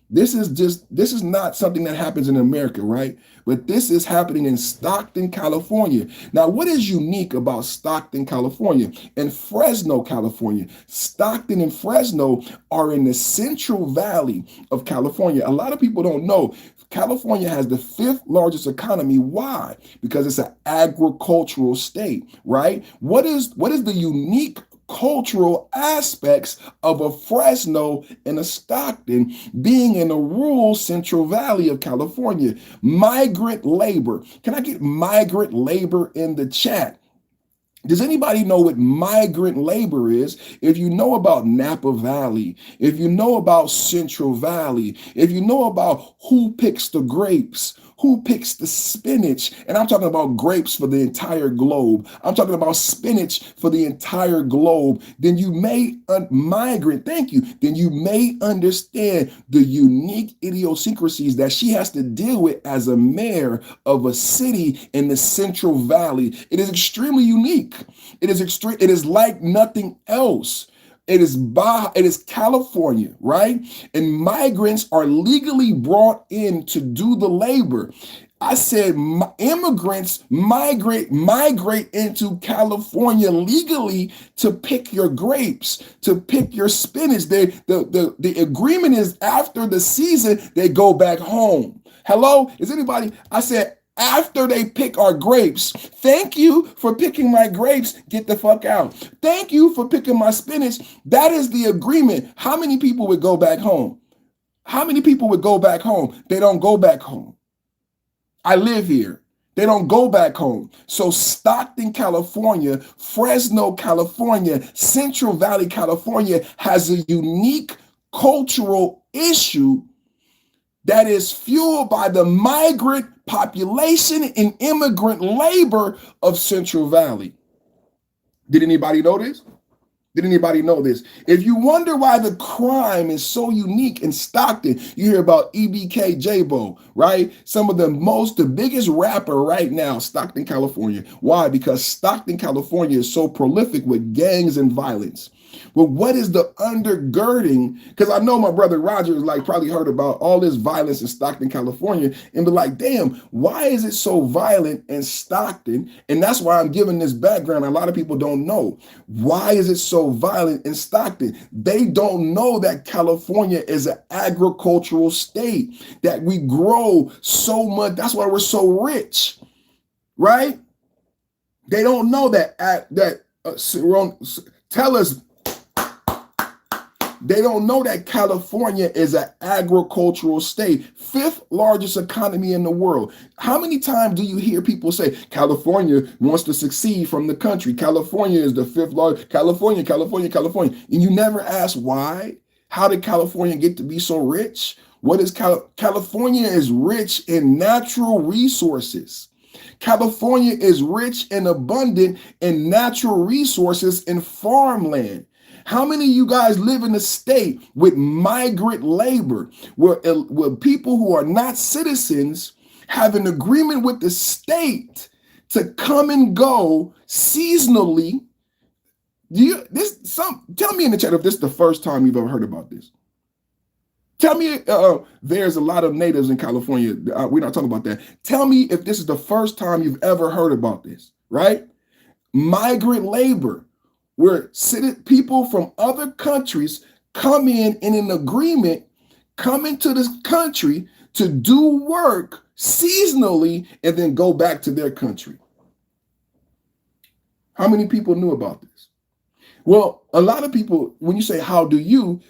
This is not something that happens in America, right? But this is happening in Stockton, California. Now, what is unique about Stockton, California and Fresno, California? Stockton and Fresno are in the Central Valley of California. A lot of people don't know California has the 5th largest economy. Why? Because it's an agricultural state, right? What is the unique cultural aspects of a Fresno and a Stockton being in the rural Central Valley of California? Migrant labor. Can I get migrant labor in the chat? Does anybody know what migrant labor is? If you know about Napa Valley, if you know about Central Valley, if you know about who picks the grapes, who picks the spinach, and I'm talking about grapes for the entire globe. I'm talking about spinach for the entire globe. Then you may, migrant, thank you. Then you may understand the unique idiosyncrasies that she has to deal with as a mayor of a city in the Central Valley. It is extremely unique. It is like nothing else. It is California, right? And migrants are legally brought in to do the labor. I said immigrants migrate into California legally to pick your grapes, to pick your spinach. The agreement is after the season, they go back home. Hello? Is anybody? I said, after they pick our grapes, thank you for picking my grapes, get the fuck out. Thank you for picking my spinach. That is the agreement. How many people would go back home? How many people would go back home? They don't go back home. I live here. They don't go back home. So Stockton, California, Fresno, California, Central Valley, California has a unique cultural issue that is fueled by the migrant population and immigrant labor of Central Valley. Did anybody know this? Did anybody know this? If you wonder why the crime is so unique in Stockton, you hear about EBK J-Bo, right? The biggest rapper right now, Stockton, California. Why? Because Stockton, California is so prolific with gangs and violence. But what is the undergirding? Because I know my brother Roger is probably heard about all this violence in Stockton, California, and be like, damn, why is it so violent in Stockton? And that's why I'm giving this background. A lot of people don't know. Why is it so violent in Stockton? They don't know that California is an agricultural state, that we grow so much. That's why we're so rich, right? They don't know that. Tell us. They don't know that California is an agricultural state, 5th largest economy in the world. How many times do you hear people say California wants to succeed from the country? California is the 5th largest. California. And you never ask why? How did California get to be so rich? What is California is rich in natural resources. California is rich and abundant in natural resources and farmland. How many of you guys live in a state with migrant labor, where people who are not citizens have an agreement with the state to come and go seasonally? Tell me in the chat if this is the first time you've ever heard about this. Tell me, there's a lot of natives in California. We're not talking about that. Tell me if this is the first time you've ever heard about this, right? Migrant labor, where people from other countries come in an agreement, come into this country to do work seasonally and then go back to their country. How many people knew about this? Well, a lot of people, when you say, how do you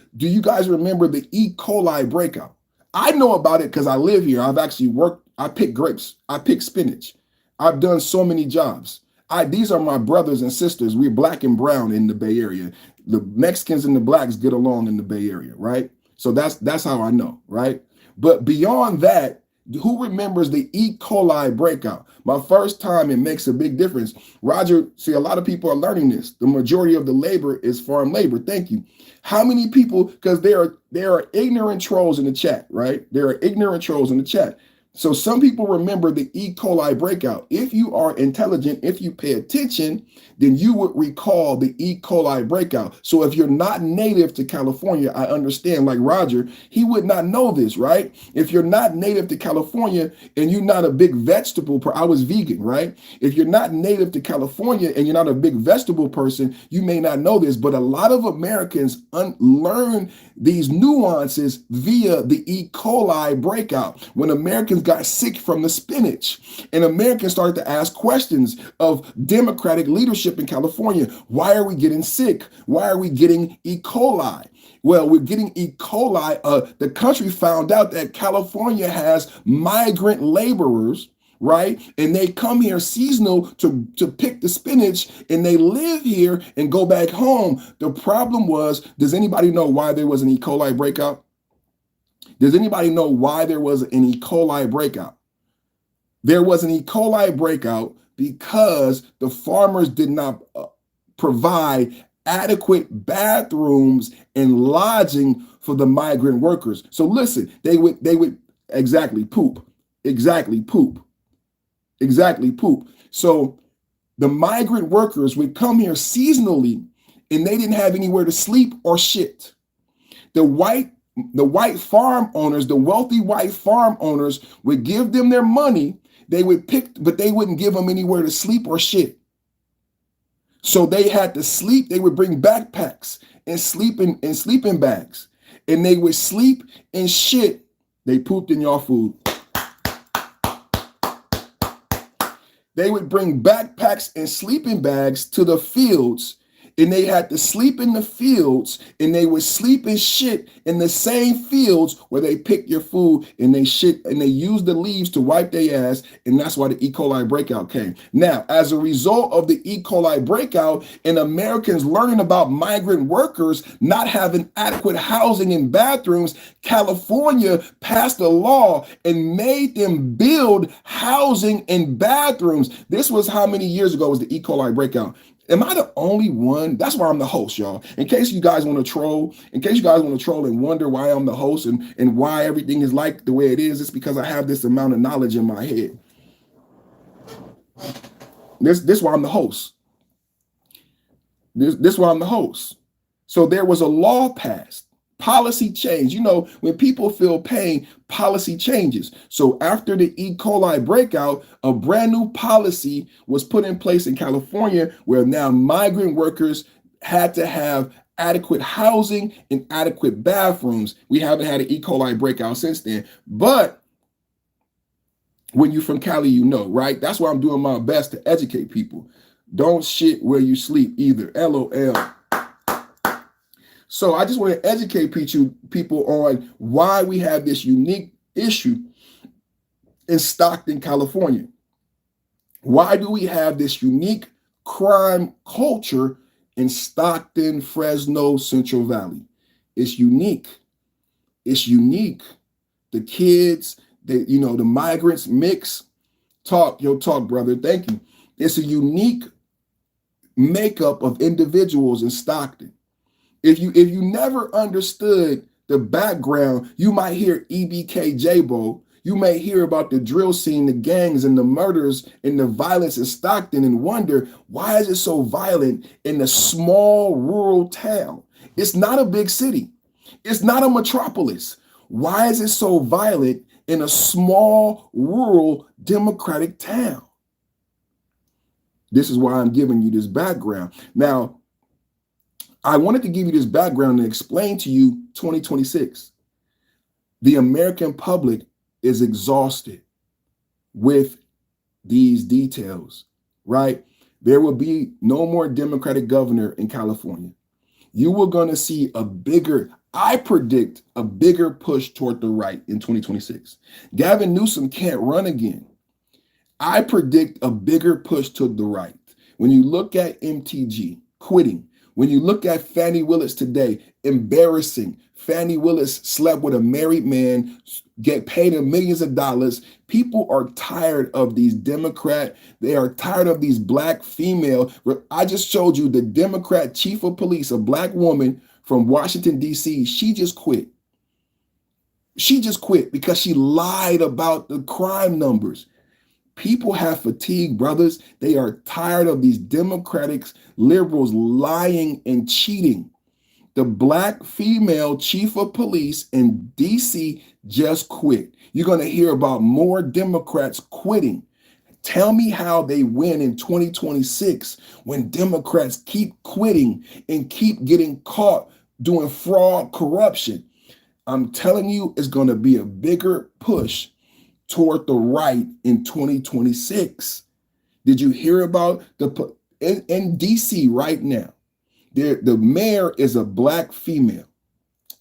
guys remember the E. coli breakout? I know about it because I live here. I've actually worked, I pick grapes, I pick spinach. I've done so many jobs. These are my brothers and sisters. We're black and brown in the Bay Area. The Mexicans and the blacks get along in the Bay Area, right? So that's how I know, right? But beyond that, who remembers the E. coli breakout? My first time, it makes a big difference. Roger, see, a lot of people are learning this. The majority of the labor is farm labor. Thank you. How many people, because there are ignorant trolls in the chat, right? There are ignorant trolls in the chat. So some people remember the E. coli breakout. If you are intelligent, if you pay attention, then you would recall the E. coli breakout. So if you're not native to California, I understand, like Roger, he would not know this, right? If you're not native to California and you're not a big vegetable, I was vegan, right? If you're not native to California and you're not a big vegetable person, you may not know this, but a lot of Americans learn these nuances via the E. coli breakout. When Americans got sick from the spinach, and Americans started to ask questions of Democratic leadership in California. Why are we getting sick? Why are we getting E. coli? Well, we're getting E. coli. The country found out that California has migrant laborers, right? And they come here seasonal to pick the spinach, and they live here and go back home. The problem was, does anybody know why there was an E. coli breakout? Does anybody know why there was an E. coli breakout? There was an E. coli breakout because the farmers did not provide adequate bathrooms and lodging for the migrant workers. So listen, they would exactly poop. So the migrant workers would come here seasonally and they didn't have anywhere to sleep or shit. The white farm owners, the wealthy white farm owners would give them their money. They would pick, but they wouldn't give them anywhere to sleep or shit. So they had to sleep. They would bring backpacks and sleeping bags, and they would sleep and shit. They pooped in your food. They would bring backpacks and sleeping bags to the fields, and they had to sleep in the fields, and they would sleep and shit in the same fields where they picked your food, and they shit, and they used the leaves to wipe their ass, and that's why the E. coli breakout came. Now, as a result of the E. coli breakout and Americans learning about migrant workers not having adequate housing and bathrooms, California passed a law and made them build housing and bathrooms. This was how many years ago was the E. coli breakout? Am I the only one? That's why I'm the host, y'all. In case you guys want to troll, and wonder why I'm the host and why everything is like the way it is, it's because I have this amount of knowledge in my head. This why I'm the host. This why I'm the host. So there was a law passed. Policy change. You know, when people feel pain, policy changes. So after the E. coli breakout, a brand new policy was put in place in California where now migrant workers had to have adequate housing and adequate bathrooms. We haven't had an E. coli breakout since then. But when you're from Cali, you know, right? That's why I'm doing my best to educate people. Don't shit where you sleep either. LOL. So I just want to educate people on why we have this unique issue in Stockton, California. Why do we have this unique crime culture in Stockton, Fresno, Central Valley? It's unique. It's unique. The kids, the migrants mix. Talk, brother. Thank you. It's a unique makeup of individuals in Stockton. If you never understood the background, you might hear EBK J-Bo. You may hear about the drill scene, the gangs and the murders and the violence in Stockton and wonder, why is it so violent in a small rural town? It's not a big city. It's not a metropolis. Why is it so violent in a small rural democratic town? This is why I'm giving you this background. Now, I wanted to give you this background and explain to you 2026. The American public is exhausted with these details, right? There will be no more Democratic governor in California. You are going to see I predict a bigger push toward the right in 2026. Gavin Newsom can't run again. I predict a bigger push to the right. When you look at MTG quitting, when you look at Fani Willis today, embarrassing. Fani Willis slept with a married man, get paid him millions of dollars. People are tired of these Democrat. They are tired of these black female. I just showed you the Democrat chief of police, a black woman from Washington, D.C. She just quit. She just quit because she lied about the crime numbers. People have fatigue, brothers. They are tired of these Democratic liberals lying and cheating. The black female chief of police in D.C. just quit. You're going to hear about more Democrats quitting. Tell me how they win in 2026 when Democrats keep quitting and keep getting caught doing fraud, corruption. I'm telling you, it's going to be a bigger push toward the right in 2026. Did you hear about in DC right now? The mayor is a black female.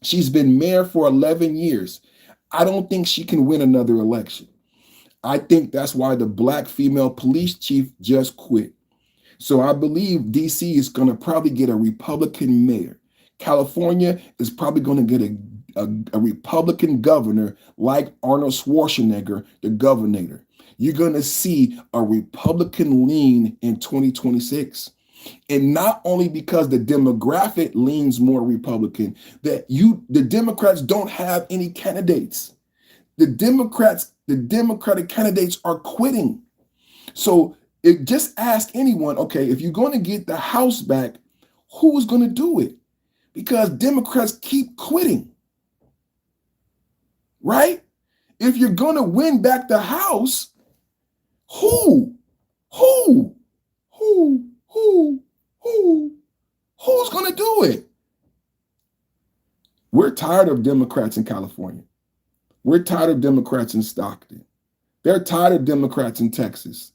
She's been mayor for 11 years. I don't think she can win another election. I think that's why the black female police chief just quit. So I believe DC is going to probably get a Republican mayor. California is probably going to get a Republican governor like Arnold Schwarzenegger, the governor. You're going to see a Republican lean in 2026. And not only because the demographic leans more Republican, the Democrats don't have any candidates. The Democratic candidates are quitting. So just ask anyone, okay, if you're going to get the House back, who's going to do it? Because Democrats keep quitting, right? If you're going to win back the House, who's going to do it? We're tired of Democrats in California. We're tired of Democrats in Stockton. They're tired of Democrats in Texas.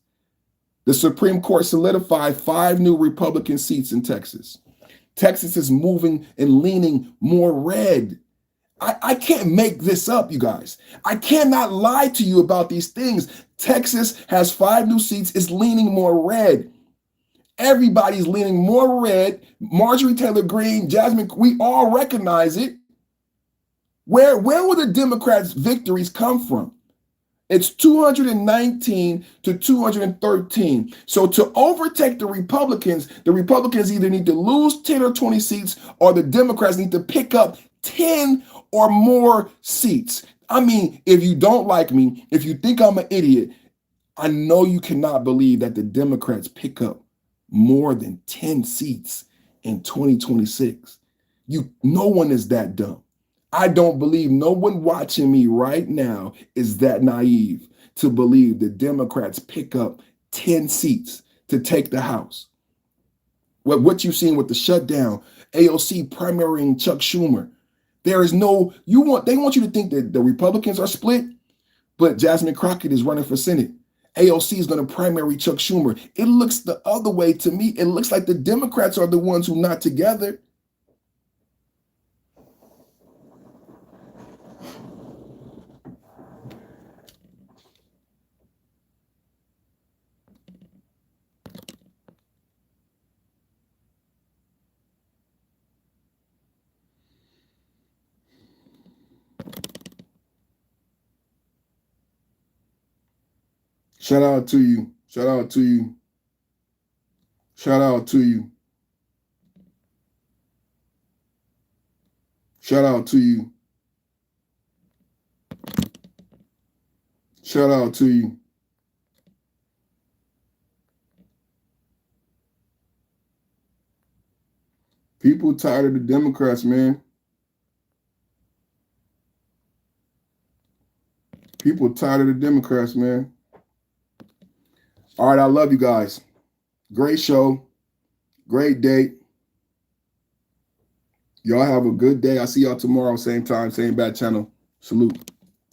The Supreme Court solidified 5 new Republican seats in Texas. Texas is moving and leaning more red. I can't make this up, you guys. I cannot lie to you about these things. Texas has 5 new seats, is leaning more red. Everybody's leaning more red. Marjorie Taylor Greene, Jasmine, we all recognize it. Where will the Democrats' victories come from? It's 219 to 213. So to overtake the Republicans either need to lose 10 or 20 seats, or the Democrats need to pick up 10 or more seats. I mean, if you don't like me, if you think I'm an idiot, I know you cannot believe that the Democrats pick up more than 10 seats in 2026. No one is that dumb. I don't believe no one watching me right now is that naive to believe the Democrats pick up 10 seats to take the House. What you've seen with the shutdown, AOC primarying Chuck Schumer, there is no, they want you to think that the Republicans are split, but Jasmine Crockett is running for Senate. AOC is going to primary Chuck Schumer. It looks the other way to me. It looks like the Democrats are the ones who are not together. Shout out to you. Shout out to you. Shout out to you. Shout out to you. Shout out to you. People tired of the Democrats, man. People tired of the Democrats, man. All right, I love you guys. Great show. Great date. Y'all have a good day. I'll see y'all tomorrow, same time, same bad channel. Salute.